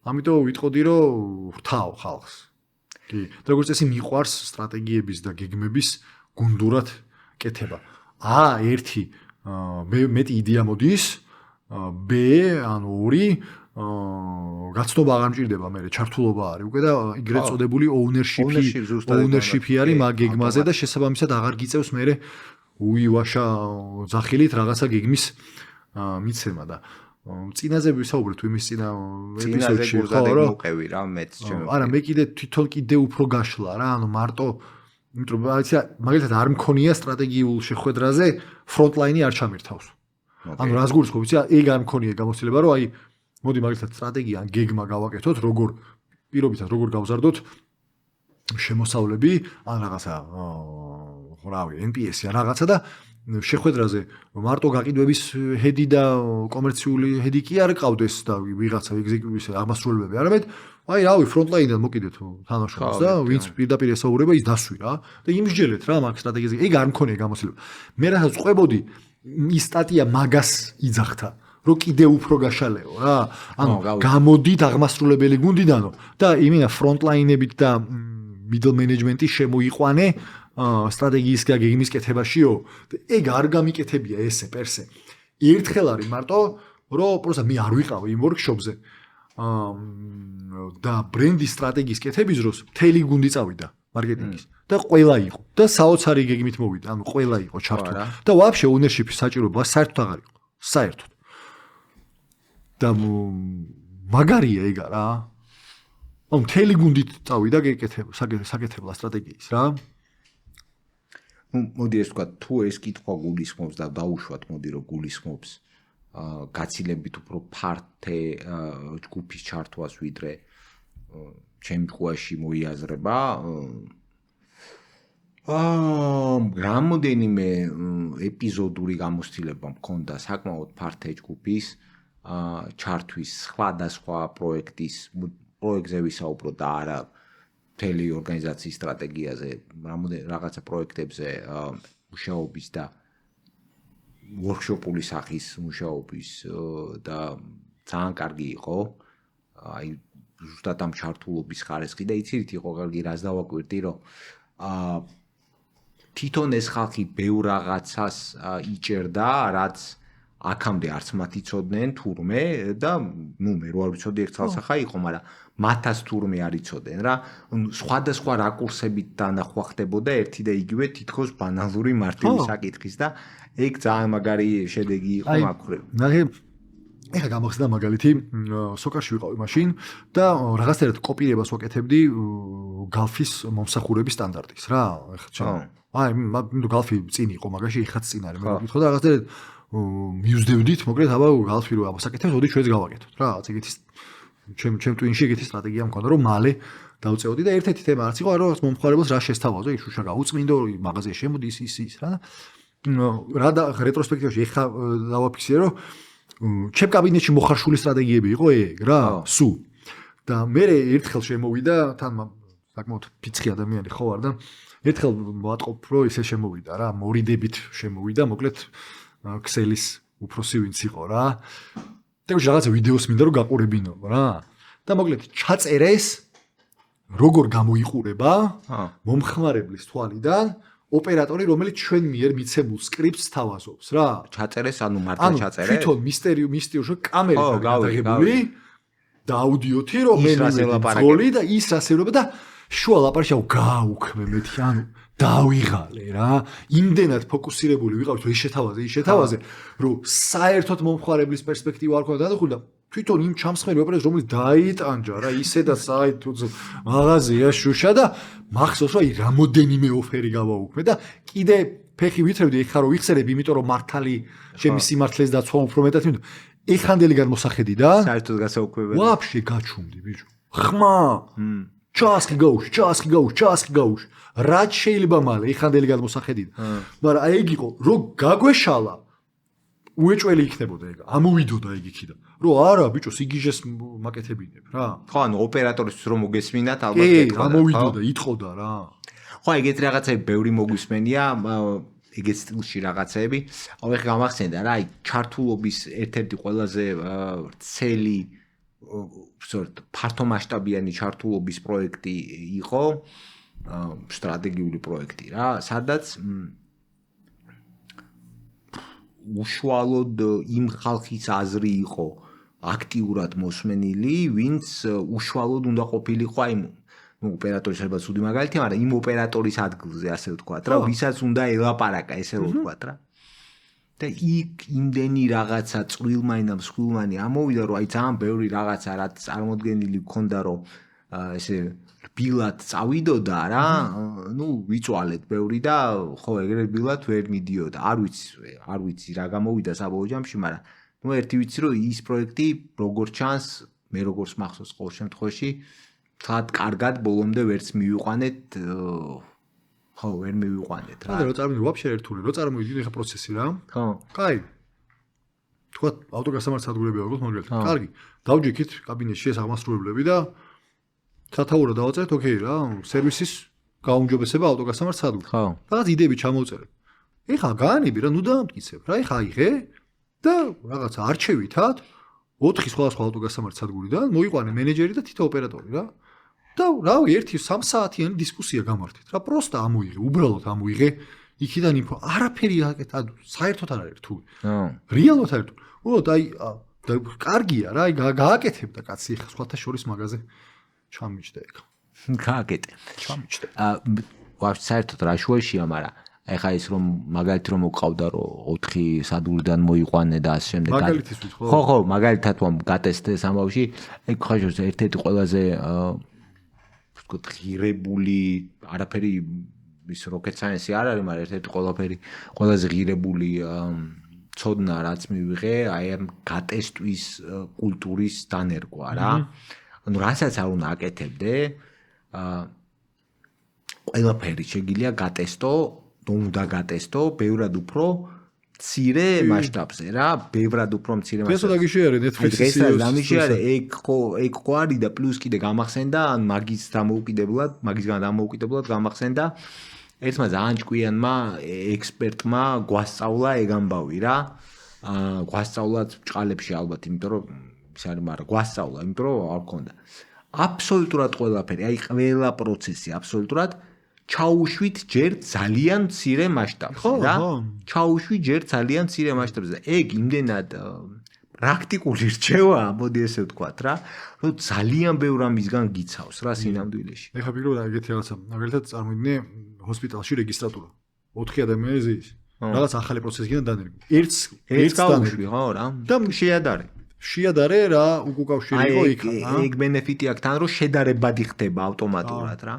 ამიტომ ვიტყოდი რომ ვრთავ ხალხს კი და როგორც წესი მიყვარს სტრატეგიების და გეგმების გუნდურად კეთება ერთი მეტი იდეა მოდის ბ ანუ ორი გაცნობა აღარ მჭირდება მე ჩართულობა არის უკვე და ეგრეთ წოდებული ownership-ი არის მაგ გეგმაზე და შესაბამისად აღარ გიწევს მე უივაშა ძახილით რაღაცა გეგმის მიცემა და წინაზე ვისაუბრეთ იმის წინა ეპიზოდში ხო რა მოყევი რა მეც ჩემო არა მე თვითონ კიდე უფრო გაშლა რა ანუ მარტო იმიტომ რომ მაგალითად არ მქონია სტრატეგიულ შეხვედრაზე ფრონტლაინი არ ჩამირთავს ანუ რას გულისხმობ იცი ეგ არ მქონია გამოცდილება რომ აი მოდი მაგალითად სტრატეგია ან გეგმა გავაკეთოთ როგორ პირობითად როგორ გავზარდოთ შემოსავლები ან რაღაცა რავი NPS-ი ან რაღაცა და შეხვედრაზე მარტო გაყიდვების ჰედი და კომერციული ჰედი კი არ ყავდეს და ვიღაცა ეგზეკუტივის აღმასრულებები არამედ აი რავი ფრონტლაინიდან მოკიდეთ თანაშრომს და ვინც პირდაპირ ესაუბრება ის დასვი რა და იმსჯელეთ რა მაგ სტრატეგიაზე ეგ არ მქონია გამოცდილება მე რასაც ყვებოდი ის სტატია მაგას იძახთა რომ კიდე უფრო გაშალეო რა ანუ გამოდით აღმასრულებელი გუნდიდანო და იმენა ფრონტლაინებით და middle management-ი შემოიყვანე სტრატეგიის და გეგმის კეთებაშიო ეგ არ გამიკეთებია ესე პერსე ერთხელ არის მარტო რომ პროსა მე არ ვიყავ იმ ვორქშოპზე და ბრენდის სტრატეგიის კეთების დროს მთელი გუნდი წავიდა მარკეტინგის და ყველა იყო და საოცარი გეგმით მოვიდა ანუ ყველა იყო ჩართული და ვაფშე ownership-ის საჭიროება საერთოდ აღარ იყო საერთოდ და მაგარია ეგა რა ანუ მთელი გუნდით წავიდა საკეთებლა სტრატეგიის რა მოდი ეს თქვა თუ ეს კითხვა გულისხმობს და დაუშვათ მოდი რომ გულისხმობს გაცილებით უფრო ფართე ჯგუფის ჩართვას ვიდრე ჩემ ყუაში მოიაზრება რამოდენიმე ეპიზოდური გამოცდილება მქონდა საკმაოდ ფართე ჯგუფის ჩართვის სხვადასხვა პროექტზე ვისაუბროთ და არა მთელი ორგანიზაციის სტრატეგიაზე რაღაცა პროექტებზე მუშაობის და ვორქშოპული სახის მუშაობის და ძალიან კარგი იყო აი ზუსტად ამ ჩართულობის ხარისხი და იცით იყო კარგი რას დავაკვირდი რომ თვითონ ეს ხალხი ბევრ რაღაცას იჭერდა რაც აქამდე არც მათ იცოდნენ თურმე და ნუ მე რო არ ვიცოდი ერთ ხალხსა იყო მაგრამ მათაც თურმე არ იცოდნენ რა სხვადასხვა რაკურსებით დანახვა ხდებოდა ერთი და იგივე თითქოს ბანალური მარტივი საკითხის და ეგ ძალიან მაგარი შედეგი იყო მაგხრივ ეხლა გამახსენდა მაგალითი სოკარში ვიყავი მაშინ და რაღაცერად კოპირებას ვაკეთებდი გალფის მომსახურების სტანდარტის რა ეხლა აი მე გალფი წინ იყო მაგაში ეხაც წინ არის მე ვკითხო და რაღაცერად მიუძდევდით მოკლედ აბა გალფი რო აბასაკეთებს ოდი ჩვენც გავაკეთოთ რა ეგეთი ჩემ ტვინში ეგეთი სტრატეგია მქონდა რომ მალე დავწეოდი და ერთ-ერთი თემა არც იყო რომ მომხმარებელს რა შესთავაზო ის შუშა გაუწმინდო მაღაზიაში შემოდი ის რა და რეტროსპექტივაში ეხა დავაფიქსირე რომ ჩემ კაბინეტში მოხარშული სტრატეგიები იყო ეგ რა სუ და მე ერთხელ შემოვიდა თან საკმაოდ ფიცხი ადამიანი ხო ვარ და ერთხელ მოატყობ რომ ისე შემოვიდა რა მორიდებით შემოვიდა მოკლედ ქსელის უფროსი ვინც იყო რა და რაღაცა ვიდეოს მინდა რომ გაყურებინო რა და მოკლედ ჩაწერეს როგორ გამოიყურება მომხმარებლის თვალიდან ოპერატორი რომელიც ჩვენ მიერ მიცემულ სკრიპტს თავაზობს რა ჩაწერეს ანუ მართლა ჩაწერეს თვითონ მისტერიო კამერით გადაღებული და აუდიოთი რომ მე მძღოლი და ის რასეულობა და შუა ლაპარაკში გაუქმე მეთი ანუ დავიღალე რა იმდენად ფოკუსირებული ვიყავით რომ ის შეთავაზე რომ საერთოდ მომხმარებლის პერსპექტივა არ ქონდა დადახული და თვითონ იმ ჩამსხმელი ოპერატორს რომელიც დაიტანჯა რა ისედაც საერთოდ მაღაზია შუშა და მახსოვს რომ აი რამოდენიმე ოფერი გავაუქმე და კიდე ფეხი ვითრევდი ეხა რომ ვიხსენებ იმიტომ რომ მართალი ჩემი სიმართლეს დაცვა უფრო მეტად მინდა ეხანდელი გადმოსახედი და საერთოდ გასაუქმებელი ვაფშე გაჩუმდი ბიჭო ხმა ჩასკი გაუშვ რაც შეიძლება მალე ეხანდელი გადმოსახედი მაგრამ აი ეგ იყო რომ გაგვეშალა უეჭველი იქნებოდა ეგ ამოვიდოდა ეგ იქიდან რომ არა ბიჭო სიგიჟეს მაკეთებინებ რა ხო ანუ ოპერატორისთვის რომ მოგესმინათ ალბათ ეგ ამოვიდოდა იტყოდა რა ხო ეგეთ რაღაცები ბევრი მოგვისმენია ეგეთ სტილში რაღაცები აუ ეხლა გამახსენდა რა აი ჩართულობის ერთ-ერთი ყველაზე ვრცელი ფართო მასშტაბიანი ჩართულობის პროექტი იყო სტრატეგიული პროექტი რა სადაც უშუალოდ იმ ხალხის აზრი იყო აქტიურად მოსმენილი, ვინც უშუალოდ უნდა ყოფილიყო აი ოპერატორი შეიძლება ცუდი მაგალითია, მაგრამ იმ ოპერატორის ადგილზე ასე ვთქვათ რა, ვისაც უნდა ელაპარაკა ესე რომ ვთქვათ რა. და იქ იმდენი რაღაცა წვრილმანი და მსხვილმანი ამოვიდა, რომ აი ძალიან ბევრი რაღაცა რაც წარმოდგენილი გქონდა, რომ ესე ბილად წავიდოდა რა, ვიწვალეთ ბევრი და ხო ეგრე ბილად ვერ მიდიოდა. არ ვიცი რა გამოვიდა საბოლოო ჯამში, მაგრამ ერთი ვიცი რომ ის პროექტი როგორც ჩანს, მე როგორც მახსოვს ყოველ შემთხვევაში, თათ კარგად ბოლომდე ვერც მივიყვანეთ, ხო, ვერ მივიყვანეთ რა. რა წარმოვიდი ვაფშე ერთული, რა წარმოვიდი ხა პროცესი რა? ხო. კაი. თქვა ავტოგასამართ სადგურები აქვს მაგალითად. კარგი. დავჯექით კაბინეტში ეს აღმასრულებლები და სათაურო დავაწერეთ, ოკეი რა, სერვისის გაუმჯობესება ავტოგასამართ სადგურში. ხო. რაღაც იდეები ჩამოვწერეთ. ეხლა გაანები რა, ნუ დაამტკიცებ რა, ეხლა აიღე და რაღაცა არჩევითად 4 სხვადასხვა ავტოგასამართ სადგურიდან მოიყვანე მენეჯერი და თითო ოპერატორი რა. და რავი, 1-3 საათიანი დისკუსია გამართეთ რა, პროსტა ამოიღე, უბრალოდ ამოიღე იქიდან ინფო, არაფერი აკეთე, საერთოდ არ არის რთული. რეალურად არ არის რთული. უბრალოდ აი კარგია რა, აი გააკეთებ და კაცი ეხლა სხვათა შორის მაგაზე ჩამიჯდა ეგ. გააკეთე. ჩამიჯდა. ვაფშე საერთოდ რა შუაშია, მაგრამ ეხა ის რომ მაგალითად რომ მოყავდა რომ 4 სადგურიდან მოიყვანე და ასე შემდეგ. მაგალითის ვთქო. ხო, მაგალითად რომ გატესტეს ამავში, ეგ ხაშოს ერთ-ერთი ყველაზე ვთქვათ ღირებული, არაფერი ის rocket science არ არის, მაგრამ ერთ-ერთი ყველაზე ღირებული ცოდნა რაც მივიღე, აი ამ გატესტვის კულტურის დანერგვა რა. ანუ რასაც არ უნდა აკეთებდე, ყველაფერი შეგიძლია გატესტო, უნდა გატესტო, ბევრად უფრო მცირე მასშტაბზე რა, ბევრად უფრო მცირე მასშტაბზე. დღესაც დაგიშიარე Netflix-ის დღესაც დამიშიარე, ეგ ხო არის და პლუს კიდე გამახსენდა, ან მაგისგან დამოუკიდებლად გამახსენდა. ერთმა ძალიან ჭკვიანმა ექსპერტმა გვასწავლა ეგ ამბავი რა. გვასწავლათ ბჭყალებში ალბათ, იმიტომ რომ ის არის, მაგრამ გვასწავლა, იმიტომ რომ არ გქონდა. აბსოლუტურად ყველაფერი, აი ყველა პროცესი აბსოლუტურად ჩაუშვით ჯერ ძალიან მცირე მასშტაბზე რა. ჩაუშვით ჯერ ძალიან მცირე მასშტაბზე. ეგ იმდენად პრაქტიკული რჩევაა, მოდი ესე ვთქვათ რა, რომ ძალიან ბევრ ამისგან გიცავს რა სინამდვილეში. ეხლა ფიქრობ და ეგეთი რაღაცა, მაგალითად წარმოიდგინე ჰოსპიტალში რეგისტრატურა. 4 ადამიანი ზის. რაღაც ახალი პროცესი გინდა დანერგო. ერთს გაუშვი ხო რა. და შეადარე. შეადარე რა, უკავშირი იყო იქ. ეგ ბენეფიტი აქვს თან, რომ შედარებადი ხდება ავტომატურად რა.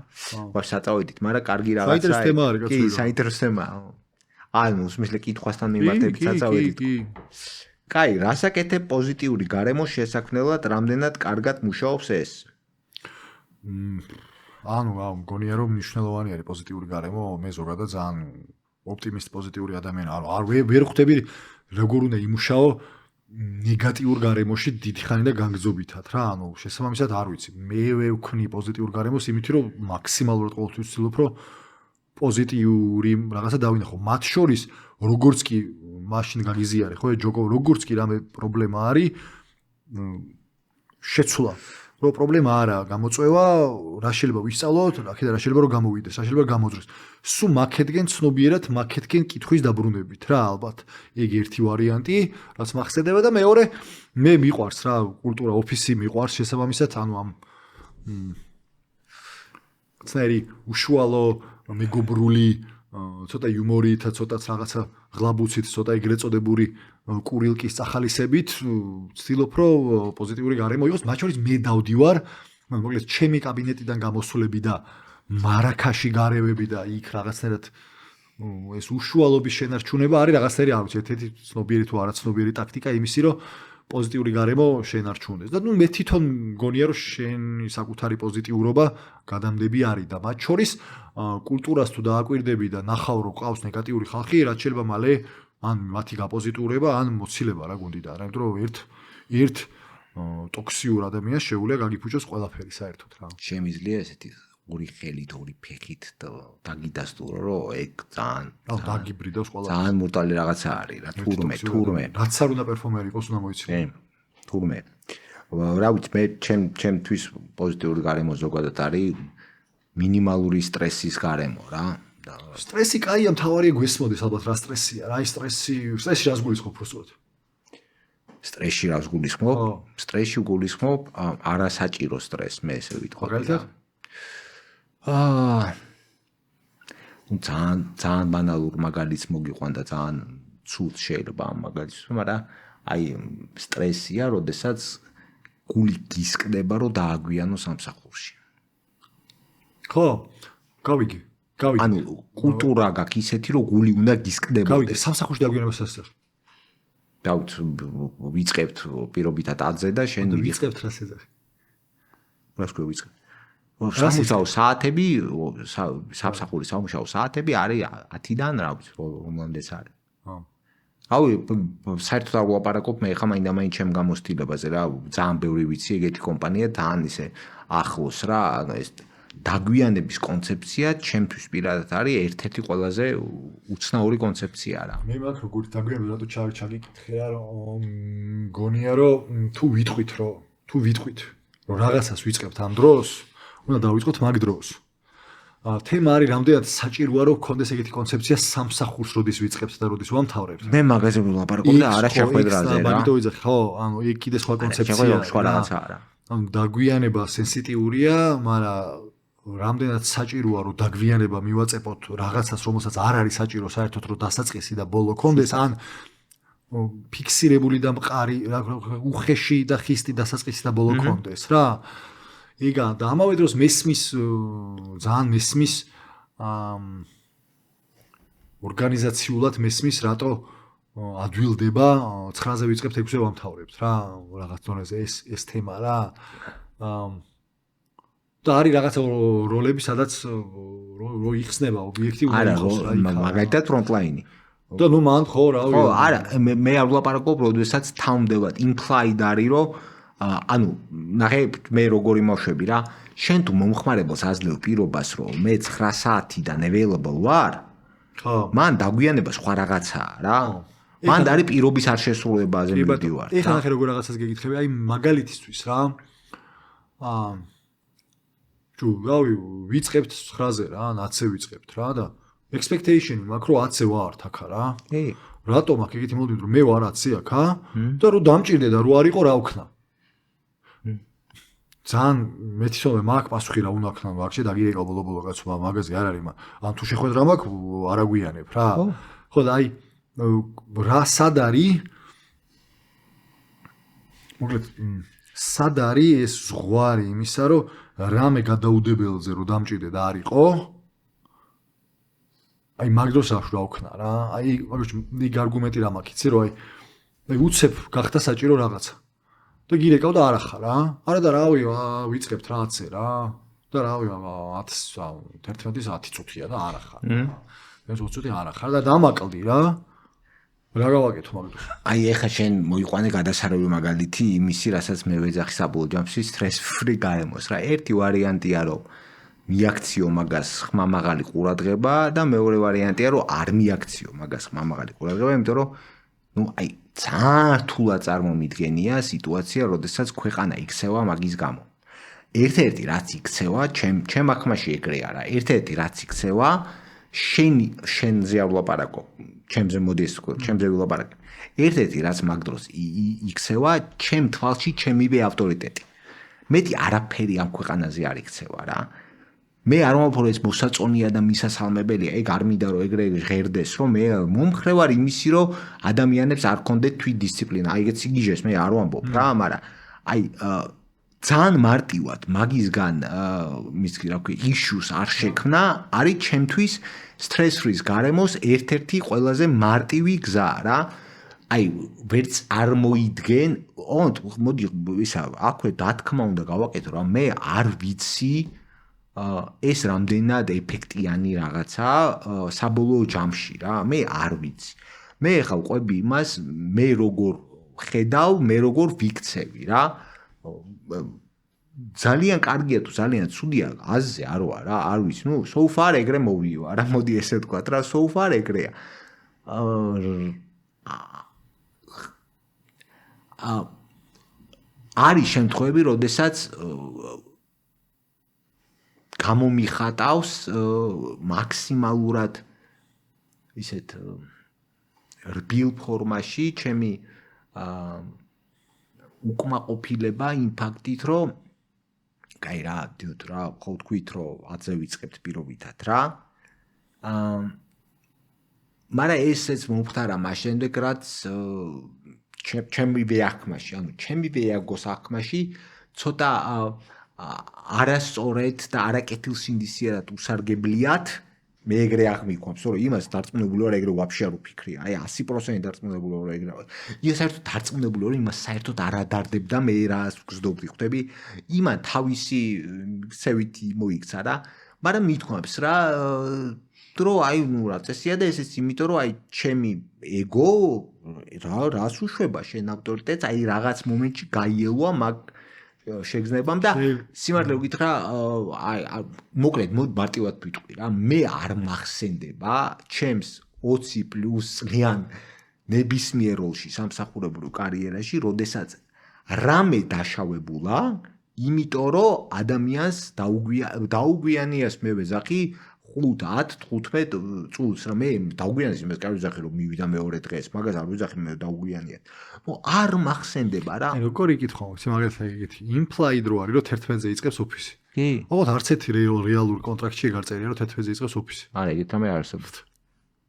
ვარ საწავედით, მაგრამ კარგი რაღაცაა. საინტერესო თემა არის კაცო. კი, საინტერესო თემაა. ანუ უმსმისლე კითხვასთან მიმართებით საწავედით. კაი, რას აკეთებ პოზიტიური გარემოს შესაქმნელად, რამდენად კარგად მუშაობს ეს? ანუ მგონია რომ მნიშვნელოვანი არის პოზიტიური გარემო, მე ზოგადად ძალიან ოპტიმისტ პოზიტიური ადამიანი არ ვერ ხვდები როგორ უნდა იმუშაო ნეგატიურ გარემოში დიდი ხანი და განგზობითად რა, ანუ შესაბამისად არ ვიცი. მე ვქნი პოზიტიურ გარემოს იმით რომ მაქსიმალურად ყოველთვის ვცდილობ რომ პოზიტიური რაღაცა დავინახო. მათ შორის როგორც კი მაშინ გაგიზიარე, ხო, ჯოკო, როგორც კი რამე პრობლემა არის, შეცვლა, რომ პრობლემა არა, გამოწვევა, რა შეიძლება ვისწავლოთ, აქედან რა შეიძლება რომ გამოვიდეს, რა შეიძლება გამოძრეს. სულ მაქეთგენ ცნობიერად, მაქეთგენ კითხვის დაბრუნებით რა, ალბათ. ეგ ერთი ვარიანტი, რაც მახსენდება და მეორე, მე მიყვარს რა, კულტურა, ოფისი მიყვარს შესაბამისად, ანუ ამ წერი უშუალო მეგობრული ცოტა იუმორით, ცოტაც რაღაცა ღლაბუცით, ცოტა ეგრეთ წოდებული კურილკის ახალისებით, ვცდილობ რომ პოზიტიური გარემო იყოს, მათ შორის მე დავდივარ, მოკლედ ჩემი კაბინეტიდან გამოსვლები და მარაკაში გარევები და იქ რაღაცნაირად ეს უშუალობის შენარჩუნება არის რაღაცნაირი, არ ვიცი, ერთ-ერთი ცნობიერი თუ არაცნობიერი ტაქტიკა იმისი, რომ პოზიტიური გარემო შენარჩუნდეს. და მე თვითონ მგონია რომ შენი საკუთარი პოზიტიურობა გადამდები არის და მათ შორის კულტურას თუ დააკვირდები და ნახავ რომ ყავს ნეგატიური ხალხი, რაც შეიძლება მალე ან მათი გაპოზიტურება, ან მოცილება რა გუნდიდა რა, იმიტომ რომ ერთ ტოქსიურ ადამიანს შეუძლია გაგიფუჭოს ყველაფერი საერთოდ რა. შემიძლია ესეთი ორი ხელით, ორი ფეხით დაგიდასტურო, რომ ეგ ძალიან დაგიბრიდოს ყველაფერი. ძალიან მურტალი რაღაცა არის რა, თურმე. რაც არ უნდა პერფორმერი იყოს, უნდა მოიცილო. თურმე. რა ვიცი, მე ჩემთვის პოზიტიური გარემო ზოგადად არის მინიმალური სტრესის გარემო რა. სტრესი კაია, მთავარია გვესმოდეს ალბათ რა სტრესია, რა სტრესი რას გულისხმობ უბრალოდ? სტრესში რას გულისხმობ? სტრესში გულისხმობ არასაჭირო სტრესს, მე ესე ვიტყოდი. მაგალითად? ძალიან ბანალურ მაგალითს მოგიყვანდა, ძალიან ცუდ შეიძლება ამ მაგალითს, მაგრამ აი სტრესია, როდესაც გული გისკდება, რომ დააგვიანო სამსახურში. ხო, გავიგე. ანუ კულტურა გაქვს ისეთი, რომ გული უნდა გისკდებოდეს. გავიგე, სამსახურში დაგვიანებას ასწრებს. დავთ ვიწყებთ პირობითად ათზე და შენ ვიწყებთ რას ეძახი? რას ქვია ვიწყებთ? სამუშაო საათები, სამსახურის სამუშაო საათები არის 10-დან რა ვიცი, რომლამდეც არის. რავი, საერთოდ არ ვლაპარაკობ მე ხა მაინდა-მაინც ჩემ გამოცდილებაზე რა, ძალიან ბევრი ვიცი ეგეთი კომპანია, თან ისე ახლოს რა, ეს დაგვიანების კონცეფცია ჩემთვის პირადად არის ერთ-ერთი ყველაზე უცნაური კონცეფცია რა. მე მაგ როგორ დაგვიანება რატო ჩაგიკითხე რა, რომ მგონია რომ თუ ვიტყვით რომ რაღაცას ვიწყებთ ამ დროს, უნდა დავიწყოთ მაგ დროს. თემა არის რამდენად საჭიროა რომ გქონდეს ეგეთი კონცეფცია სამსახურს როდის ვიწყებთ და როდის ვამთავრებთ. მე მაგაზე ვლაპარაკობ და არა შეხვედრაზე რა. მაგითო ვიძახი, ხო, ანუ ეგ კიდე სხვა კონცეფციაა. სხვა რაღაცაა რა. ანუ დაგვიანება სენსიტიურია, მაგრამ რამდენად საჭიროა რომ დაგვიანება მივაწეპოთ რაღაცას, რომელსაც არ არის საჭირო საერთოდ რომ დასაწყისი და ბოლო კონდეს, ან ფიქსირებული და მყარი, უხეში და ხისტი დასაწყისი და ბოლო კონდეს რა. იგა და ამავე დროს ძალიან მესმის ორგანიზაციულად მესმის რატო ადვილდება 9-ზე ვიწყებთ 6-ზე ვამთავრებთ რა რაღაც დონეზე ეს თემა რა და არის რაღაცა როლები სადაც რო იხსნება ობიექტივურად არა მაგალითად ფრონტლაინი და ნუ მან ხო რა ხო არა მე არ ვლაპარაკობ როდესაც თავმდებად იმპლაიდ არის რომ ანუ ნახე მე როგორი მოშვები რა შენ თუ მომხმარებელს აძლევ პირობას რომ მე 9 საათიდან available ვარ ხო მან დაგვიანება სხვა რაღაცაა რა მან არის პირობის არ შესრულებაზე მივდივარ ეხლა ნახე როგორ რაღაცას გეკითხები აი მაგალითისთვის რა თუ რავი ვიწყებთ 9-ზე რა 10-ზე ვიწყებთ რა და expectation მაქვს რომ 10-ზე ვარ თქა რა რატომ აქ ეგეთი მოდით რომ მე ვარ 10-ზე აქა და რომ დამჭირდე და რო არ იყო რა ვქნა ძალიან მეთისოვე მაგ პასუხი რა უნდა ქნა მაგში დაგირეკა ბოლო კაცო მაგაზე არ არის ან თუ შეხვედრა მაქვს არ აგვიანებ რა ხო და აი რა სად არის მოკლედ სად არის ეს ზღვარი იმისა რომ რამე გადაუდებელზე რომ დამჭირდე და არ იყო აი მაგ დროს რა ვქნა რა აი მაგაში ნიგ არგუმენტი რა მაქვს იცი რომ აი უცებ გახდა საჭირო რაღაცა და გირეკავ და არ ახარ რა არა და რავი ვიწყებთ რა 10-ზე რა და რავი 11-ის 10 წუთია და არ ახარ ეს 20 წუთი არ ახარ და დამაკლდი რა გავაკეთო მაგ დროს აი ეხა შენ მოიყვანე გადასარევი მაგალითი იმისი რასაც მე ვეძახი საბოლოო ჯამში stress free გარემოს რა ერთი ვარიანტია რომ მიაქციო მაგას ხმამაღალი ყურადღება და მეორე ვარიანტია რომ არ მიაქციო მაგას ხმამაღალი ყურადღება იმიტომ რომ ნუ აი ძალიან რთულად წარმომიდგენია სიტუაცია, როდესაც ქვეყანა იქცევა მაგის გამო. ერთ-ერთი რაც იქცევა, ჩემ ახმაში ეგრეა რა. ერთ-ერთი რაც იქცევა, შენზე არ ვლაპარაკობ, ჩემზე მოდი ეს ვთქვა, ჩემზე ვილაპარაკებ. ერთ-ერთი რაც მაგ დროს იქცევა, ჩემ თვალში ჩემივე ავტორიტეტი. მეტი არაფერი ამ ქვეყანაზე არ იქცევა რა. მე არ მომფორე ეს მოსაწონია და მისასალმებელია, ეგ არ მინდა რომ ეგრე ღერდეს, რომ მე მომხრე ვარ იმისი, რომ ადამიანებს არ ქონდეთ თვით დისციპლინა. აი ეგეც იგიჟეს, მე არ ვამბობ რა, მაგრამ აი ძალიან მარტივად მაგისგან მის რა ქვია, issues არ შექმნა, არის ჩემთვის stress free გარემოს ერთ-ერთი ყველაზე მარტივი გზა რა. აი ვერც არ მოიდგენ, მოდი ისა, აქვე დათქმა უნდა გავაკეთო რა, მე არ ვიცი ეს რამდენად ეფექტიანი რაღაცა საბოლოო ჯამში რა მე არ ვიცი მე ხა ვყვები იმას მე როგორ ხედავ მე როგორ ვიქცევი რა ძალიან კარგია თუ ძალიან ცუდია აზზე არ ვარ რა არ ვიცი ნუ so far ეგრე მოვივა რა მოდი ესე ვთქვა რა so far ეგრეა არის შემთხვევები როდესაც გამომიხატავს მაქსიმალურად ისეთ რბილ ფორმაში ჩემი უკმაყოფილება იმ ფაქტით რომ კაი რა, დიოდ რა, ხო თქვით რომ 10-ზე ვიწყებთ პირობითად რა. მაგრამ ესეც მომხდარა მას შემდეგ რაც ჩემი ვეახმაში, ანუ ჩემი ვეაგოს ახმაში ცოტა არასწორად და არაკეთილსინდისიერად უსარგებლიათ მე ეგრე აღმიქვამს, რომ იმას დარწმუნებული ვარ ეგრე ვაფშე არ ვფიქრია. აი 100% დარწმუნებული ვარ ეგრე. ის საერთოდ დარწმუნებული ვარ, იმას საერთოდ არ ადარდებდა მე რას ვგრძნობდი, ხვდები? იმან თავისი ცევითი მოიქცა რა, მაგრამ მithქვამს რა დრო აი ნუ რა წესია და ესეც იმიტომ რომ აი ჩემი ეგო რას უშვება შენ ავტორიტეტს, აი რაღაც მომენტში გაიელვა მაგ შეგრძნებამ და სიმართლე ვკითხრა აი მოკლედ მარტივად ვიტყვი რა მე არ მახსენდება ჩემს 20+ წლიან ნებისმიერ როლში სამსახურებრივ კარიერაში როდესაც რამე დაშავებულა იმიტომ რომ ადამიანს დაუგვიანიას მე ვეძახი 5-10-15 წუთს რა მე დაუგვიანეს იმას კარი ვეძახი რომ მივიდა მეორე დღეს მაგას არ ვეძახი მე დაუგვიანიათ არ მახსენდება რა აი როგორი კითხვა მაქვს მაგალითად ეგეთი იმპლაიდ რო არის რომ 11-ზე იწყებს ოფისი კი ოღონდ არც ერთი რეალური კონტრაქტში არ წერია რომ 11-ზე იწყებს ოფისი არა ეგეთ რამე არ არსებობს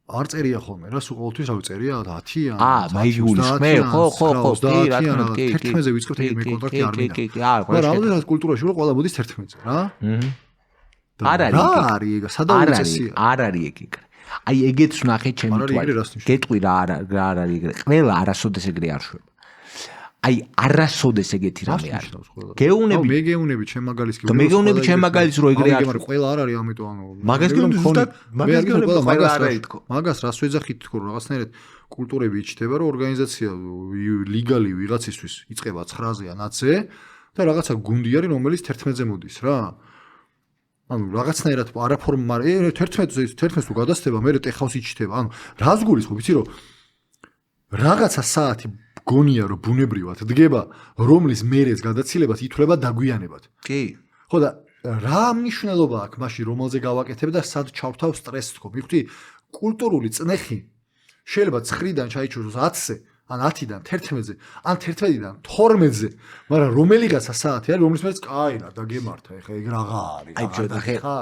არ წერია ხოლმე რა სულ ყოველთვის რავი წერია 10-იან მაიგულისმე ხო კი რა თქმა უნდა 11-ზე ვიწყებთ ეგ მე კონტრაქტი არ მინდა კი არა რამოდენად კულტურაში რომ ყველა მოდის 11-ზე რა არ არის ეგ სადავი წესია არ არის ეგ აი ეგეც ვნახე ჩემი თვალით გეტყვი რა არ არის ეგრე ყველა არასოდეს ეგრე არ შვება აი არასოდეს ეგეთი რამე არის გეუნები მე გეუნები ჩემ მაგალის და მე გეუნები ჩემ მაგალის რო ეგრე არ ყველა არ არის ამიტომ ანუ მაგას გეუნები ზუსტად მაგას გეუნები ყველა არ არის თქო მაგას რას ვეძახით თქო რაღაცნაირად კულტურები იჩდება რომ ორგანიზაცია ლიგალი ვიღაცისთვის იწყება 9-ზე ან 10-ზე და რაღაცა გუნდი არის რომელიც 11-ზე მოდის რა ანუ რაღაცნაირად არაფორმ 11-ზე თუ გადასდება მე ტეხავს იჩდება ანუ რას გულისხმობ იცი რომ რაღაცა საათი გონია რომ ბუნებრივად დგება რომლის მერეც გადაცილებას ითვლება დაგვიანებად კი ხო და რა მნიშვნელობა აქვს მაშინ რომელზე გავაკეთებ და სად ჩავთავ სტრესს თქო მივხვდი კულტურული წნეხი შეიძლება 9-დან ჩაიჩუროს 10-ზე ან 10-დან 11-ზე ან 11-დან 12-ზე მაგრამ რომელიღაცა საათი არის რომლის მეც კაი რა დაგემართა ეხა ეგ რაღაცა არის აი ჯო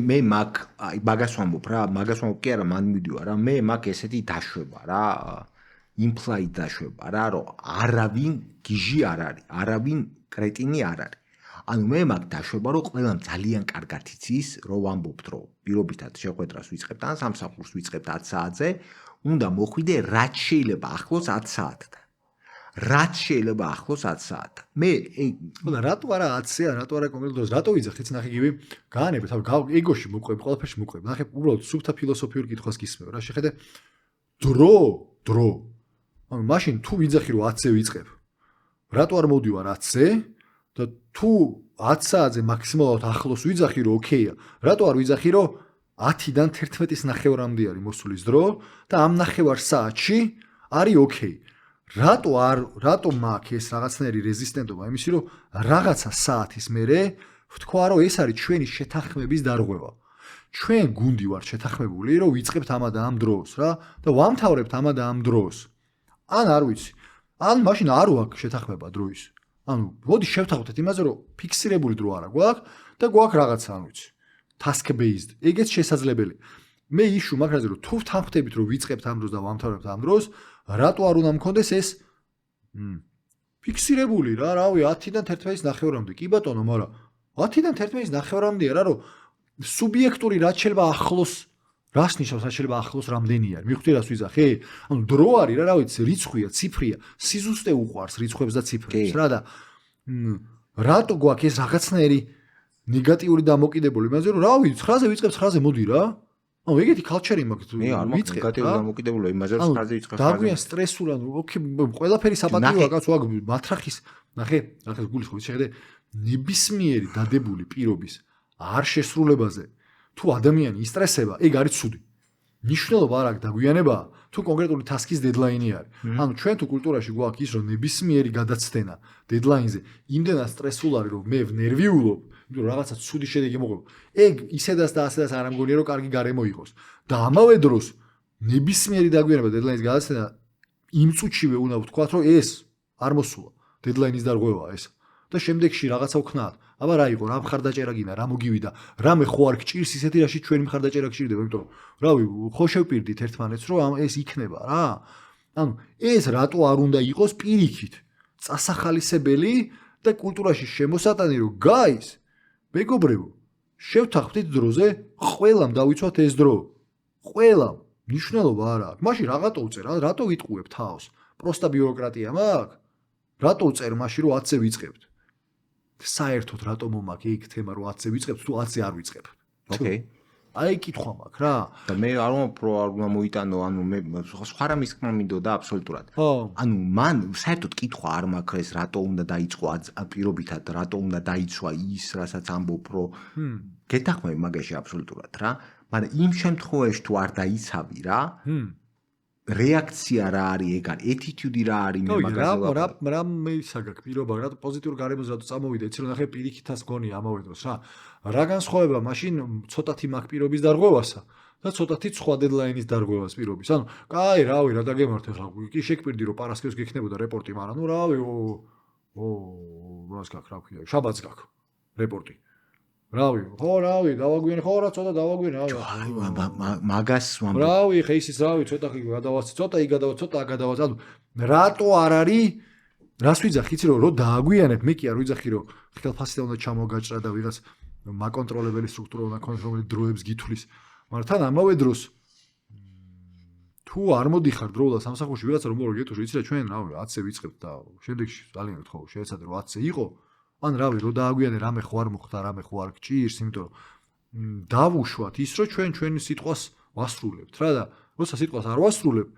მე მაგ აი მაგას ვამბობ რა მაგას ვამბობ კი არა მან მიდივა რა მე მაგ ესეთი დაშვება რა იმპლაიდ დაშვება რა რომ არავინ გიჟი არ არის არავინ კრეტინი არ არის ანუ მე მაგ დაშვება რომ ყველამ ძალიან კარგად იცის რომ ვამბობთ რომ პირობითად შეხვედრას ვიწყებთ ან სამსახურს ვიწყებთ 10 საათზე უნდა მოხვიდე რაც შეიძლება ახლოს 10 საათთან რაც შეიძლება ახლოს 10 საათთან მე ხო და რატო არა 10-ზე რატო არა კონკრეტულ დროს რატო ვიძახით ნახე იგივე გაანებე თავ ეგოში მოყვები ყველაფერში მოყვები ნახე უბრალოდ სუფთა ფილოსოფიურ კითხვას გისმევ რა შეხედე დრო ანუ მაშინ თუ ვიძახი რომ 10-ზე ვიწყებ რატო არ მოვდივარ 10-ზე და თუ 10 საათზე მაქსიმალურად ახლოს ვიძახი რომ ოკეია რატო არ ვიძახი რომ 10-დან 11-ის ნახევარამდე არის მოსulis დრო და ამ ნახევარ საათში არის ოკეი რატო მაქვს ეს რაღაცნაირი რეზისტენტობა იმისი რომ რაღაცა საათის მერე ვთქვა რომ ეს არის ჩვენი შეთანხმების დარღვევა ჩვენ გუნდი ვართ შეთანხმებული რომ ვიწყებთ ამა და ამ დროს რა და ვამთავრებთ ამა და ამ დროს ან არ ვიცი ან მაშინ არ ვაქვს შეთანხმება დროის ანუ მოდი შევთანხმდეთ იმაზე რომ ფიქსირებული დრო არა გვაქვს და გვაქვს რაღაცა ან ვიცი task based ეგეც შესაძლებელი მე იშუ მაგაზე რომ თუ თანხმდებით რომ ვიწყებთ ამ დროს და ვამთავრებთ ამ დროს რატო არ უნდა მქონდეს ეს ფიქსირებული რა რავი 10-დან 11-ის ნახევარამდე კი ბატონო მაგრამ 10-დან 11-ის ნახევარამდეა რა რომ სუბიექტური რაც შეიძლება ახლოს რას ნიშნავს რაც შეიძლება ახლოს რამდენი არის მივხვდი რას ვიზახე ანუ დრო არის რა ვიცი რიცხვია ციფრია სიზუსტე უყვარს რიცხვებს და ციფრებს რა და რატო გვაქვს ეს რაღაცნაირი ნეგატიური დამოკიდებული იმაზე რომ რავი 9-ზე ვიწყებ 9-ზე მოდი რა ანუ ეგეთი კალჩერი მაქვს ვიწყებ ნეგატიური დამოკიდებულება იმაზე რომ 9-ზე ვიწყებ 9-ზე დაგვიან სტრესულ ანუ ოკეი ყველაფერი საპატიოა კაც ვაგ მათრახის ნახე ნახე გულისხმობ შეხედე ნებისმიერი დადებული პირობის არ შესრულებაზე თუ ადამიანი ისტრესება ეგ არის ცუდი ნიშნულობა არ აქვს დაგვიანება თუ კონკრეტული ტასკის დედლაინი არის ანუ ჩვენ თუ კულტურაში გვაქვს ის რომ ნებისმიერი გადაცდენა დედლაინზე იმდენად სტრესულ არის რომ მე ნერვიულობ იმიტომ რომ რაღაცა ცუდი შედეგი მოყვება ეგ ისედაც და ასედაც არ ამგონია რომ კარგი გარემო იყოს და ამავე დროს ნებისმიერი დაგვიანება დედლაინის გადაცდენა იმ წუთშივე უნდა ვთქვათ რომ ეს არ მოსულა დედლაინის დარღვევაა ეს და შემდეგში რაღაცა ვქნათ. აბა რა იყო, რა მხარდაჭერა გინდა, რა მოგივიდა, რამე ხო არ გჭირს ისეთი რაში ჩვენი მხარდაჭერა გჭირდება, იმიტომ რომ რავი, ხო შევპირდით ერთმანეთს, რომ ეს იქნება რა. ანუ ეს რატო არ უნდა იყოს პირიქით წასახალისებელი და კულტურაში შემოსატანი, რომ guys, მეგობრებო, შევთანხმდით დროზე, ყველამ დავიცვათ ეს დრო. ყველამ მნიშვნელობა არ აქვს. მაშინ რაღაცა უწერ, რატო ვიტყუებ თავს? პროსტა ბიუროკრატია მაქვს? რატო უწერ მაშინ რომ 10-ზე ვიწყებთ? საერთოდ რატო მომაქვს იქ თემა რომ 10-ზე ვიწყებთ თუ 10-ზე არ ვიწყებ? ოკეი. აი კითხვა მაქვს რა. და მე არ უნდა მოიტანო, ანუ მე სხვა რამის თქმა მინდოდა აბსოლუტურად. ანუ მან საერთოდ კითხვა არ მაქვს ეს რატო უნდა დაიწყო პირობითად, რატო უნდა დაიცვა ის, რასაც ამბობ, რომ გეთახმები მაგაში აბსოლუტურად რა. მაგრამ იმ შემთხვევაში თუ არ დაიცავი რა, რეაქცია რა არის, ეგ არის, attitude რა არის მე მაგაზე. რა მე საგაკ პირობა, რა პოზიტიურ გარემოზე რატო წამოვიდა, იცი რომ ნახე პირიქითაც გონია ამავე დროს რა. რა განსხვავება მაშინ ცოტათი მაგ პირობის დარღვევასა და ცოტათი სხვა დედლაინის დარღვევას პირობის. ანუ, კაი, რავი, რა დაგემართ ახლა. კი შეგპირდი რომ პარასკევს გექნებოდა რეპორტი, მაგრამ ნუ რავი, რას გაქ რა ქვია, შაბათს გაქ რეპორტი. რავი, ხო, რავი, დავაგვიანე, ხო, რა ცოტა დავაგვიანე, რავი. მაგას ვამბობ. რავი, ხე ისიც რავი, ცოტა გადავაცი, ცოტა იგადავა, ცოტა აგადავაც. ანუ, რატო არ არის? რას ვიძახი, იცი რომ დააგვიანებ, მე კი არ ვიძახი რომ ხელფასი უნდა ჩამოგაჭრა და ვიღაც მაკონტროლებელი სტრუქტურა უნდა ქონდეს, რომელიც დროებს გითვლის. მაგრამ თან ამავე დროს თუ არ მოდიხარ დროულად სამსახურში ვიღაცა რომ მოგო გეთქვი, იცი რა ჩვენ რავი 10-ზე ვიწყებთ და შემდეგში ძალიან ვთქო, შეეცადე რომ 10-ზე იყო. ან რავი, რომ დააგვიანე რამე ხო არ მოხდა, რამე ხო არ გჭირს, იმიტომ რომ დავუშვათ ის, რომ ჩვენ ჩვენი სიტყვას ვასრულებთ რა და როცა სიტყვას არ ვასრულებ,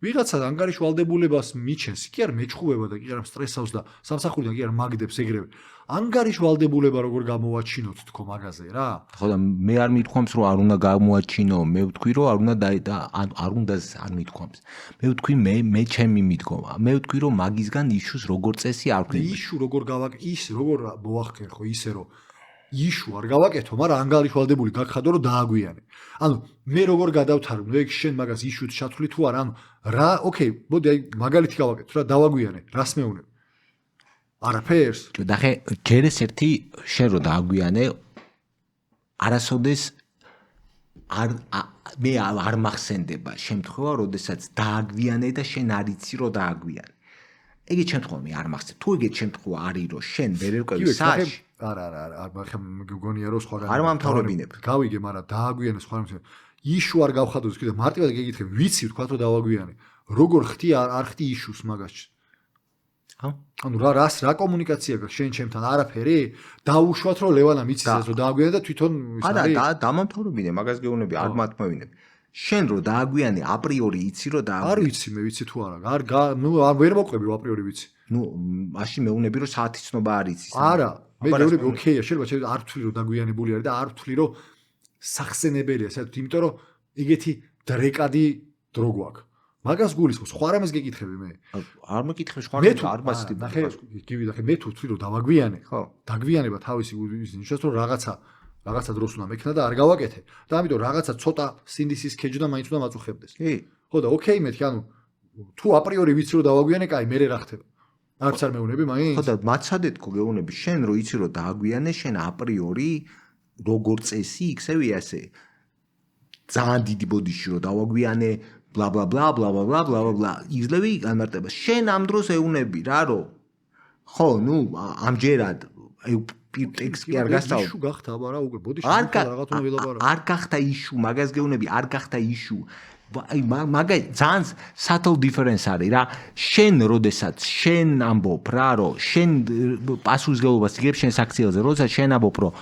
ვიღაცა ანგარიშვალდებულებას მიჩენს, კი არ მეჩხუბება და კი არ სტრესავს და სამსახურიდან კი არ მაგდებს ეგრევე. ანგარიშვალდებულება როგორ გამოვაჩინოთ თქო მაგაზე რა? ხო და მე არ მithქვამს რომ არ უნდა გამოვაჩინო, მე ვთქვი რომ არ უნდა არ უნდა არ მithქვამს. მე ვთქვი მე ჩემი მიდგომა. მე ვთქვი რომ მაგისგან იშუს როგორ წესი არ ვქნება. იშუ როგორ ის როგორ მოახერხე ხო ისე რომ იშუ არ გავაკეთო, მაგრამ ანგარიშვალდებული გაგხადო რომ დააგვიანე. ანუ მე როგორ გადავთარგმნო, ეგ შენ მაგას იშუთ ჩათვლი თუ არა, ანუ რა, ოკეი, მოდი აი მაგალითი გავაკეთო რა, დავაგვიანე, რას მეუნებ? არაფერს. და ხე ჯერ ეს ერთი შენ რო დააგვიანე, არასოდეს მე არ მახსენდება შემთხვევა, როდესაც დააგვიანე და შენ არ იცი რომ დააგვიანე. ეგეთ შემთხვევა მე არ მახსენებ. თუ ეგეთ შემთხვევა არის რომ შენ ვერ ერკვევი საჭი არა, ახლა მგონია რომ სხვა არ მომთავრებინებ. გავიგე, მაგრამ დააგვიანე სხვა რამე. იშუ არ გავხადოს კიდე მარტივად გეკითხე, ვიცი თქვა რომ დავაგვიანე. როგორ ხთი არ ხთი იშუს მაგაში? ანუ რა კომუნიკაცია გაქვს შენ ჩემთან არაფერი? დაუშვათ რომ ლევანამ იცის ეს რომ დააგვიანე და თვითონ ის არის? არა, დამამთავრებინე, მაგას გეუბნები, არ მათმევინებ. შენ რო დააგვიანე აპრიორი იცი რომ არ ვიცი მე ვიცი თუ არა. ნუ ვერ მოყვები რომ აპრიორი ვიცი. ნუ მაშინ მეუნები რომ საათის ცნობა არ იცის. არა, მე გეუბნები ოკეია, შეიძლება არ ვთვლი რომ დაგვიანებული არის და არ ვთვლი რომ სახსენებელია, საერთოდ იმიტომ რომ ეგეთი დრეკადი დრო გვაქვს. მაგას გულისხმობ, სხვა რამეს გეკითხები მე. არ მეკითხები სხვა რამეს, არ მასწრებ. ნახე, გივიდახე, მე თუ ვთვლი რომ დავაგვიანე. ხო. დაგვიანება თავისი ნიშნავს რომ რაღაცა დროს უნდა მექნა და არ გავაკეთე. და ამიტომ რაღაცა ცოტა სინდისის ქეჯდა მაინც უნდა მაწუხებდეს. კი. ხო და ოკეი მეთქი, ანუ თუ აპრიორი ვიცი რომ დავაგვიანე, კაი, მე რა ხდება? არც არ მეუნები მაინც? ხო და მაცადეთქო გეუბნები, შენ რო იცი რომ დააგვიანე, შენ აპრიორი როგორ წესი, იქცევი ასე. ძალიან დიდი ბოდიში რომ დავაგვიანე bla bla bla bla bla bla bla bla იძლევი განმარტება. შენ ამ დროს ეუნები რა რომ ხო, ნუ ამჯერად ტექსტი არ გასწავლ. იშუ გახდა, აბა რა უკვე ბოდიში რაღაც უნდა ვილაპარაკო. არ გახდა იშუ, მაგას გეუნები, არ გახდა იშუ. აი მაგა ძალიან subtle difference არის რა. შენ როდესაც შენ ამბობ რა რომ შენ პასუხისგებლობას იღებ შენ საქციელზე, როდესაც შენ ამბობ რომ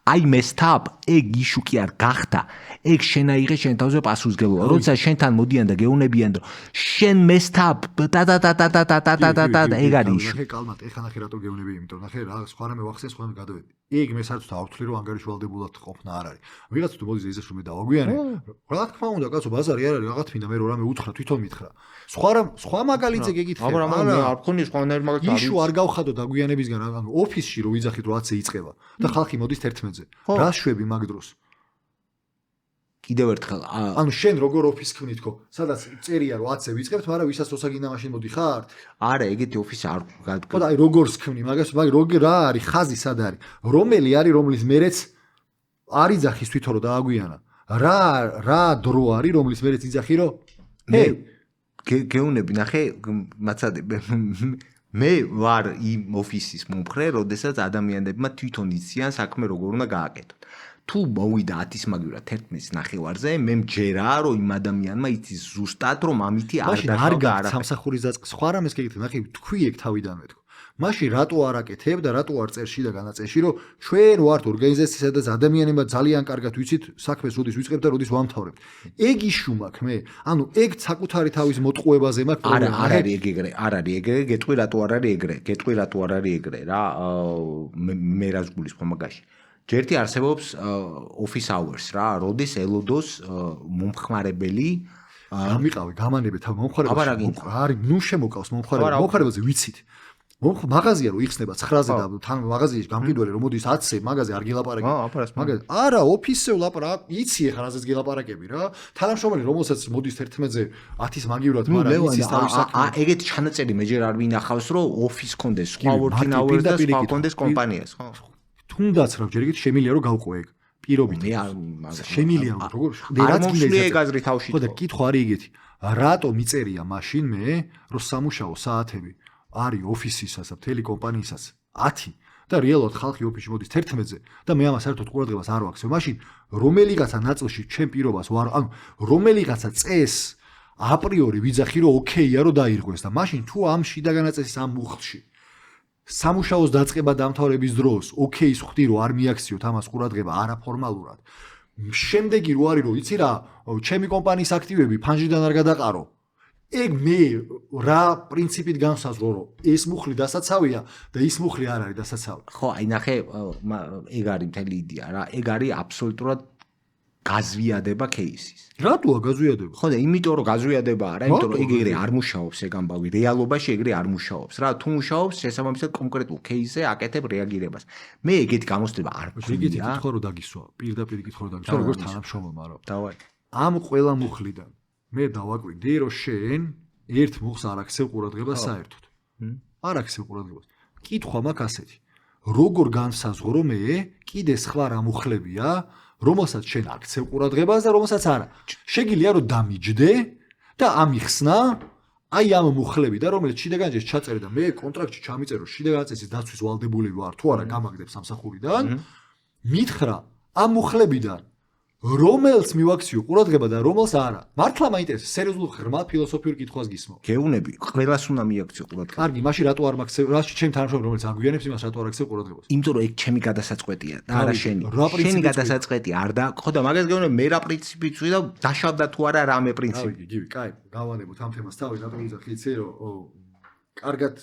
I messed up, ეგ იშუ კი არ გახდა. ეგ შენ აიღე შენ თავზე პასუხისგებლობა. როდესაც შენთან მოდიან და გეუნებიან რომ შენ messed up და ეგ არის იშუ. ნახე კალმად, ეხლა ნახე რატო გეუნები, იმიტომ ნახე რა სხვა რამე ვახსენე, სხვა რამე გადავედი. ეგ მე საერთოდ ავთვლი რომ ანგარიშვალდებულად ყოფნა არ არის. ვიღაც თუ მოდის ისე რომ მე დავაგვიანე. რა თქმა უნდა, კაცო, ბაზარი არ არის, რაღაც მინდა მე რომ რამე უთხრა, თვითონ მითხრა. სხვა მაგალითზე გეკითხე. არა, არ ხონი სხვანაირ მაგალითს. იშუ არ გავხადო დაგვიანებისგან, ანუ ოფისში რომ ვიძახით რომ 10-ზე იწყება და ხალხი მოდის 11-ზე. რა შვები მაგ დროს? კიდევ ერთხელ ანუ შენ როგორ ოფისს ქმნით ხო? სადაც წერია რომ 10-ზე ვიწყებთ, მაგრამ ვისაც როსაგინდა მაშინ მოდიხარ? არა, ეგეთი ოფისი არ ხო და აი როგორს ქმნი მაგას, მაგრამ რა არის ხაზი სად არის? რომელი არის რომლის მერეც არ იძახის თვითონ რომ დააგვიანა? რა დრო არის რომლის მერეც იძახი რომ მე გეუნები ნახე მაცადე მე ვარ იმ ოფისის მომხრე, როდესაც ადამიანებმა თვითონ იციან საქმე როგორ უნდა გააკეთონ. თუ მოვიდა 10-ის მაგივრად 11-ის ნახევარზე, მე მჯერა რომ იმ ადამიანმა იცის ზუსტად რომ ამითი არ დაშავდა და არა სამსახურის დაწყს სხვა რამეს გეკითხე, ნახე თქვი ეგ თავიდანვე თქო. მაშინ რატო არ აკეთებ და რატო არ წერში და განაწეში რომ ჩვენ ვართ ორგანიზაცია სადაც ადამიანებმა ძალიან კარგად ვიცით საქმეს როდის ვიწყებთ და როდის ვამთავრებთ. ეგ იშუმაქ მე. ანუ ეგ საკუთარი თავის მოტყუებაზე მაქვს პრობლემა. არ არის ეგრე, არ არის ეგრე, გეტყვი რატო არ არის ეგრე, გეტყვი რატო არ არის ეგრე რა. მე რას გულისხმობ მაგაში. ჯერთი არსებობს office hours რა, როდის ელოდოს მომხმარებელი გამიყავი, გამანებე თავ მომხმარებელს. არის, ნუ შემოკავს მომხმარებელზე ვიცით. მაღაზია რო იხსნება 9-ზე და თან მაღაზიაში გამყიდველი რომ მოდის 10-ზე მაღაზია არ გელაპარაკებ. მაგაზე არა, ოფისზე ვლაპარაკ, იცი ახლა რაზეც გელაპარაკები რა. თანამშრომელი რომელსაც მოდის 11-ზე 10-ის მაგივრად, მაგრამ იცის თავის საქმე. ეგეთი ჩანაწერი მეჯერ არ ვინახავს რომ office კონდეს, სხვა working hours და სხვა კონდეს კომპანიას, ხო? თუნდაც რა ჯერ იგი შემილია რომ გავყო ეგ. პირობით. შემილია როგორ? რაც გინდა ეგაზრი თავში. ხო და კითხვა არის იგეთი. რატო მიწერია მაშინ მე რომ სამუშაო საათები არის ოფისისას და მთელი კომპანიისას 10 და რეალურად ხალხი ოფისში მოდის 11-ზე და მე ამას საერთოდ ყურადღებას არ ვაქცევ. მაშინ რომელიღაცა ნაწილში ჩემ პირობას ვარ, ანუ რომელიღაცა წეს აპრიორი ვიძახი რომ ოკეია რომ დაირღვეს და მაშინ თუ ამ შიდა განაწესის ამ მუხლში სამუშაოს დაწყება დამთავრების დროს ოკეის ხვდი რომ არ მიაქციოთ ამას ყურადღება არაფორმალურად. შემდეგი რო არის რომ იცი რა, ჩემი კომპანიის აქტივები ფანჯიდან არ გადაყარო. ეგ მე რა პრინციპით განსაზღვრო რომ ეს მუხლი დასაცავია და ის მუხლი არ არის დასაცავი. ხო, აი ნახე, ეგ არის მთელი იდეა რა. ეგ არის აბსოლუტურად გაზვიადება кейსის. რატოა გაზვიადება? ხო და იმიტომ რომ გაზვიადება არა, იმიტომ რომ ეგ ეგრე არ მუშაობს ეგ ამბავი. რეალობაში ეგრე არ მუშაობს რა. თუ მუშაობს, შესაბამისად კონკრეტულ кейსზე აკეთებ რეაგირებას. მე ეგეთი გამოსწრება არ მქონია. ეგეთი კითხვა რომ დაგისვა, პირდაპირ კითხვა რომ დაგისვა, როგორც თანამშრომელმა რა. დავაი. ამ ყველა მუხლიდან მე დავაკვირდი რომ შენ ერთ მუხლს არ აქცევ ყურადღებას საერთოდ. არ აქცევ ყურადღებას. კითხვა მაქვს ასეთი. როგორ განსაზღვრო მე კიდე სხვა რა მუხლებია, რომელსაც შენ აქცევ ყურადღებას და რომელსაც არა. შეგიძლია რომ დამიჯდე და ამიხსნა აი ამ მუხლები და რომელიც შიდა განაწესს ჩაწერე და მე კონტრაქტში ჩამიწერო შიდა განაწესის დაცვის ვალდებული ვარ თუ არა გამაგდებ სამსახურიდან, მითხრა ამ მუხლებიდან რომელს მივაქციო ყურადღება და რომელს არა. მართლა მაინტერესებს სერიოზულ ღრმა ფილოსოფიურ კითხვას გისმო. გეუნები, ყველას უნდა მიაქციო ყურადღება. კარგი, მაშინ რატო არ მაქცევ? რაში ჩემ თანამშრომელს რომელიც აგვიანებს იმას რატო არ აქცევ ყურადღებას? იმიტომ რომ ეგ ჩემი გადასაწყვეტია და არა შენი. შენი გადასაწყვეტი არ და ხო და მაგას გეუბნები მე რა პრინციპით ვი და დაშავდა თუ არა რამე პრინციპი. იგივე, კაი, გავანებოთ ამ თემას თავი, რატო ვიზახი იცი რომ კარგად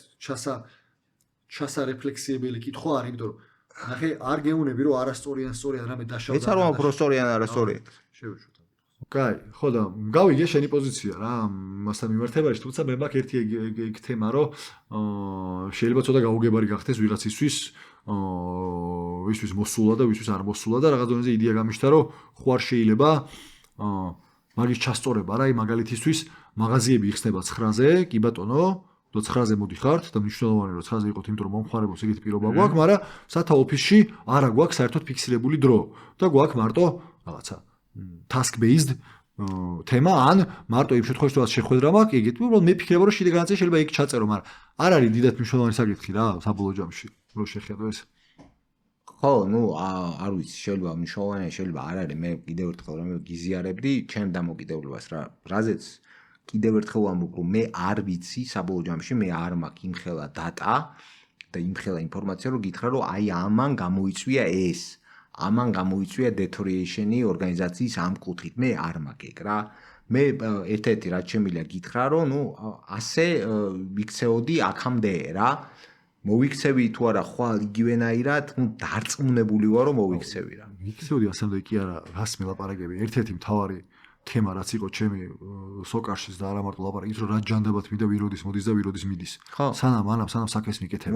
ჩასარეფლექსიებელი კითხვა არის, იმიტომ რომ ნახე არ გეუნები რომ არასწორიან სწორიან რამე დაშავდა. ეც არ ვამბობ სწორიან არასწორია. შევეშოთ. კაი, ხო და გავიგე შენი პოზიცია რა მასთან მიმართებაში, თუმცა მე მაქვს ერთი ეგ თემა რომ შეიძლება ცოტა გაუგებარი გახდეს ვიღაცისთვის ვისთვის მოსულა და ვისთვის არ მოსულა და რაღაც დონეზე იდეა გამიშთა რომ ხوار შეიძლება მაგის ჩასწორება რა, იმ მაგალითისთვის მაღაზიები იხსნება 9-ზე, კი ბატონო 9-ზე მოდიხართ და მნიშვნელოვანი რომ 9-ზე იყოთ, იმიტომ რომ მომხმარებელს ეგეთი პირობა გვაქვს, მაგრამ სათა ოფისში არა გვაქვს საერთოდ ფიქსირებული დრო და გვაქვს მარტო რაღაცა task based თემა ან მარტო იმ შემთხვევაში თუ შეხვედრა მაქვს, ეგეთი რომ მე ფიქრება რომ შიდა განაწესში შეიძლება ეგ ჩაწერო, მაგრამ არ არის დიდად მნიშვნელოვანი საკითხი რა საბოლოო ჯამში რომ შეხედო ეს. ხო, ნუ არ ვიცი, შეიძლება მნიშვნელოვანია, შეიძლება არ არის. მე კიდევ ერთხელ რამე გიზიარებდი ჩემ დამოკიდებულებას რა. რაზეც კიდევ ერთხელ ვამბობ, რომ მე არ ვიცი საბოლოო ჯამში, მე არ მაქვს იმხელა data და იმხელა ინფორმაცია, რომ გითხრა, რომ აი ამან გამოიწვია ეს, ამან გამოიწვია deterioration-ი ორგანიზაციის ამ კუთხით. მე არ მაქვს ეგ რა. მე ერთ-ერთი რაც შემიძლია გითხრა, რომ ნუ ასე ვიქცეოდი აქამდე რა. მოვიქცევი თუ არა ხვალ იგივენაირად, ნუ დარწმუნებული ვარ, რომ მოვიქცევი რა. ვიქცევდი ასამდე კი არა, რას მელაპარაკები. ერთ-ერთი მთავარი თემა რაც იყო ჩემი სოკარშიც და არა მარტო ლაპარაკი, ის რომ რა ჯანდაბად მიდა ვიროდის მოდის და ვიროდის მიდის. სანამ საქმეს მიკეთებ.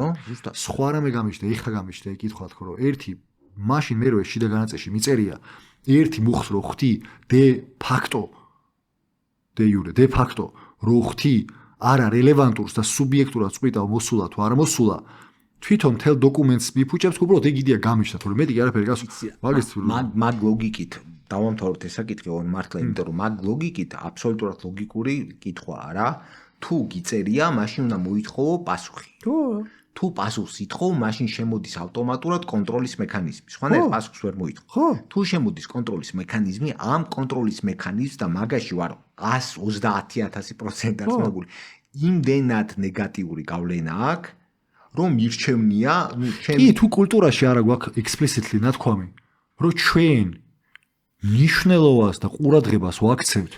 სხვა რამე გამიშდა, ეხა გამიშდა, ეკითხვა თქო რომ ერთი მაშინ მე რო ეს შიდა განაწილში მიწერია ერთი მუხს რო ხვდი დე ფაქტო რო ხვდი არა რელევანტურს და სუბიექტურად წვიტავ მოსულა თუ არ მოსულა თვითონ მთელ დოკუმენტს მიფუჭებს უბრალოდ ეგ იდეა გამიშთა თორე მეტი არაფერი გასულ მაგ ლოგიკით დავამთავროთ ეს საკითხი ოღონ მართლა იმიტომ რომ მაგ ლოგიკით აბსოლუტურად ლოგიკური კითხვაა რა თუ გიწერია მაშინ უნდა მოითხოვო პასუხი თუ პასუხს ითხოვ მაშინ შემოდის ავტომატურად კონტროლის მექანიზმი სხვანაირად პასუხს ვერ მოითხოვ თუ შემოდის კონტროლის მექანიზმი ამ კონტროლის მექანიზმს და მაგაში ვარ 130,000% დარწმუნებული იმდენად ნეგატიური გავლენა აქვს რომ მირჩევნია კი თუ კულტურაში არა გვაქვს explicitly ნათქვამი რომ ჩვენ ნიშნელობას და ყურადღებას ვაქცევთ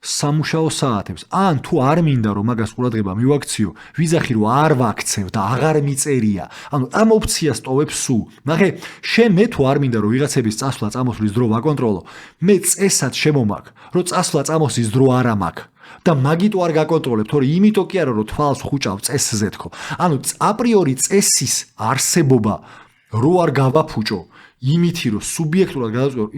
სამუშაო საათებს ან თუ არ მინდა რომ მაგას ყურადღება მივაქციო ვიზახი რომ არ ვაქცევ და აღარ მიწერია ანუ ამ ოფციას ტოვებ სულ ნახე შენ მე თუ არ მინდა რომ ვიღაცების წასვლა წამოსვლის დრო ვაკონტროლო მე წესად შემომაგ რომ წასვლა წამოსვლის დრო არა მაქვს და მაგიტო არ გაკონტროლებ თორე იმიტომ კი არა რომ თვალს ხუჭავ წესზე თქო ანუ აპრიორი წესის არსებობა რო არ გავაფუჭო იმითი რომ სუბიექტურად გადავწყვეტ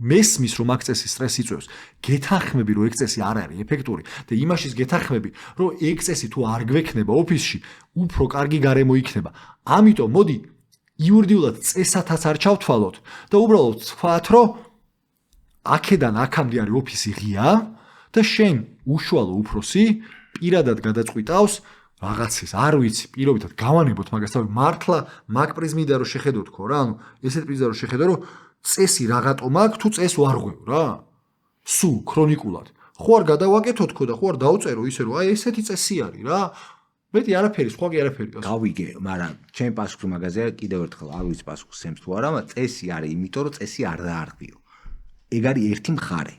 მესმის რომ აქ წესი სტრესს იწვევს გეთანხმები რომ ეგ წესი არ არის ეფექტური და იმაშიც გეთანხმები რომ ეგ წესი თუ არ გვექნება ოფისში უფრო კარგი გარემო იქნება ამიტომ მოდი იურიდიულად წესათაც არ ჩავთვალოთ და უბრალოდ ვთქვათ რომ აქედან აქამდე არის ოფისი ღია და შენ უშუალო უფროსი პირადად გადაწყვიტავს რაღაცის არ ვიცი პირობითად გავანებოთ მაგას თავი მართლა მაგ პრიზმიდან რომ შეხედოთ ხო რა ანუ ესეთ პრიზმიდან რომ შეხედო რომ წესი რაღაცო მაქვს თუ წეს ვარღვევ რა სულ ქრონიკულად ხო არ გადავაკეთოთ ხო და ხო არ დაუწერო ისე რომ აი ესეთი წესი არის რა მეტი არაფერი სხვა კი არაფერი გავიგე მაგრამ ჩემ პასუხს მაგაზე კიდევ ერთხელ არ ვიცი პასუხს სემს თუ არა მაგრამ წესი არის იმიტომ რომ წესი არ დაარღვიო ეგ არის ერთი მხარე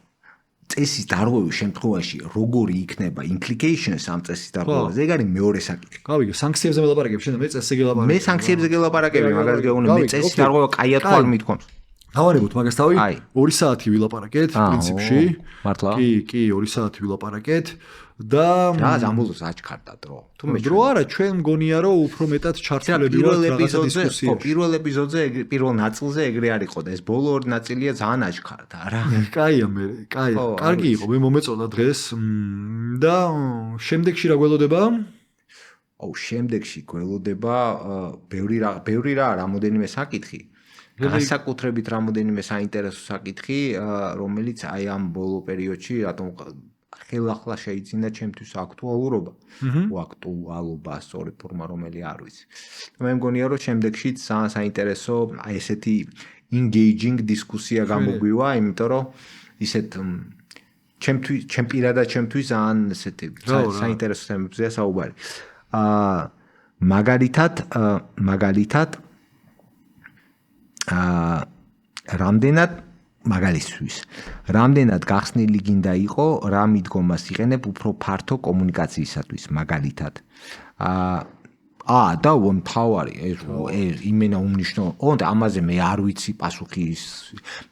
წესის დარღვევის შემთხვევაში როგორი იქნება implications ამ წესის დარღვევაზე ეგ არის მეორე საკითხი. გავიგე, სანქციებზე ველაპარაკებ, შენ მე წესზე გელაპარაკებ. მე სანქციებზე გელაპარაკები, მაგას გეუბნები, მე წესის დარღვევა კაია თუ არ მithქვამს. დავარებოთ მაგას თავი 2 საათი ვილაპარაკეთ პრინციპში. მართლა? კი, 2 საათი ვილაპარაკეთ და რა ზამბულოს აჩქარდა დრო. თუ მე დრო არა, ჩვენ მგონია რომ უფრო მეტად ჩართულები ვართ რაღაცა დისკუსიაში. ხო, პირველ ეპიზოდზე, პირველ ნაწილზე ეგრე არ იყო და ეს ბოლო ორი ნაწილია ძალიან აჩქარდა რა. კაია მე, კაია. კარგი იყო, მე მომეწონა დღეს და შემდეგში რა გველოდება? შემდეგში გველოდება ბევრი რა რამოდენიმე საკითხი. განსაკუთრებით რამოდენიმე საინტერესო საკითხი, რომელიც აი ამ ბოლო პერიოდში რატომ ხელახლა შეიძინა ჩემთვის აქტუალურობა. აქტუალობა სწორი ფორმა რომელი არ ვიცი. მე მგონია რომ შემდეგშიც ძალიან საინტერესო აი ესეთი engaging დისკუსია გამოგვივა, იმიტომ რომ ისეთ ჩემ პირადად ჩემთვის ძალიან ესეთი საინტერესო თემებზეა საუბარი. მაგალითად რამდენად მაგალისთვის რამდენად გახსნილი გინდა იყო რა მიდგომას იყენებ უფრო ფართო კომუნიკაციისათვის მაგალითად და მთავარი ეს იმენა უმნიშვნელო და ამაზე მე არ ვიცი პასუხი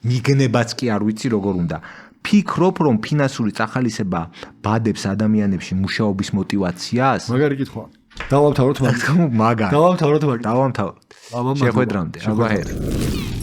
მიგნებაც კი არ ვიცი როგორ უნდა ფიქრობ რომ ფინანსური წახალისება ბადებს ადამიანებში მუშაობის мотиваციას მაგარი კითხვა დავამთავროთ მაგარი დავამთავროთ შეხვედრამდე აბა ჰერი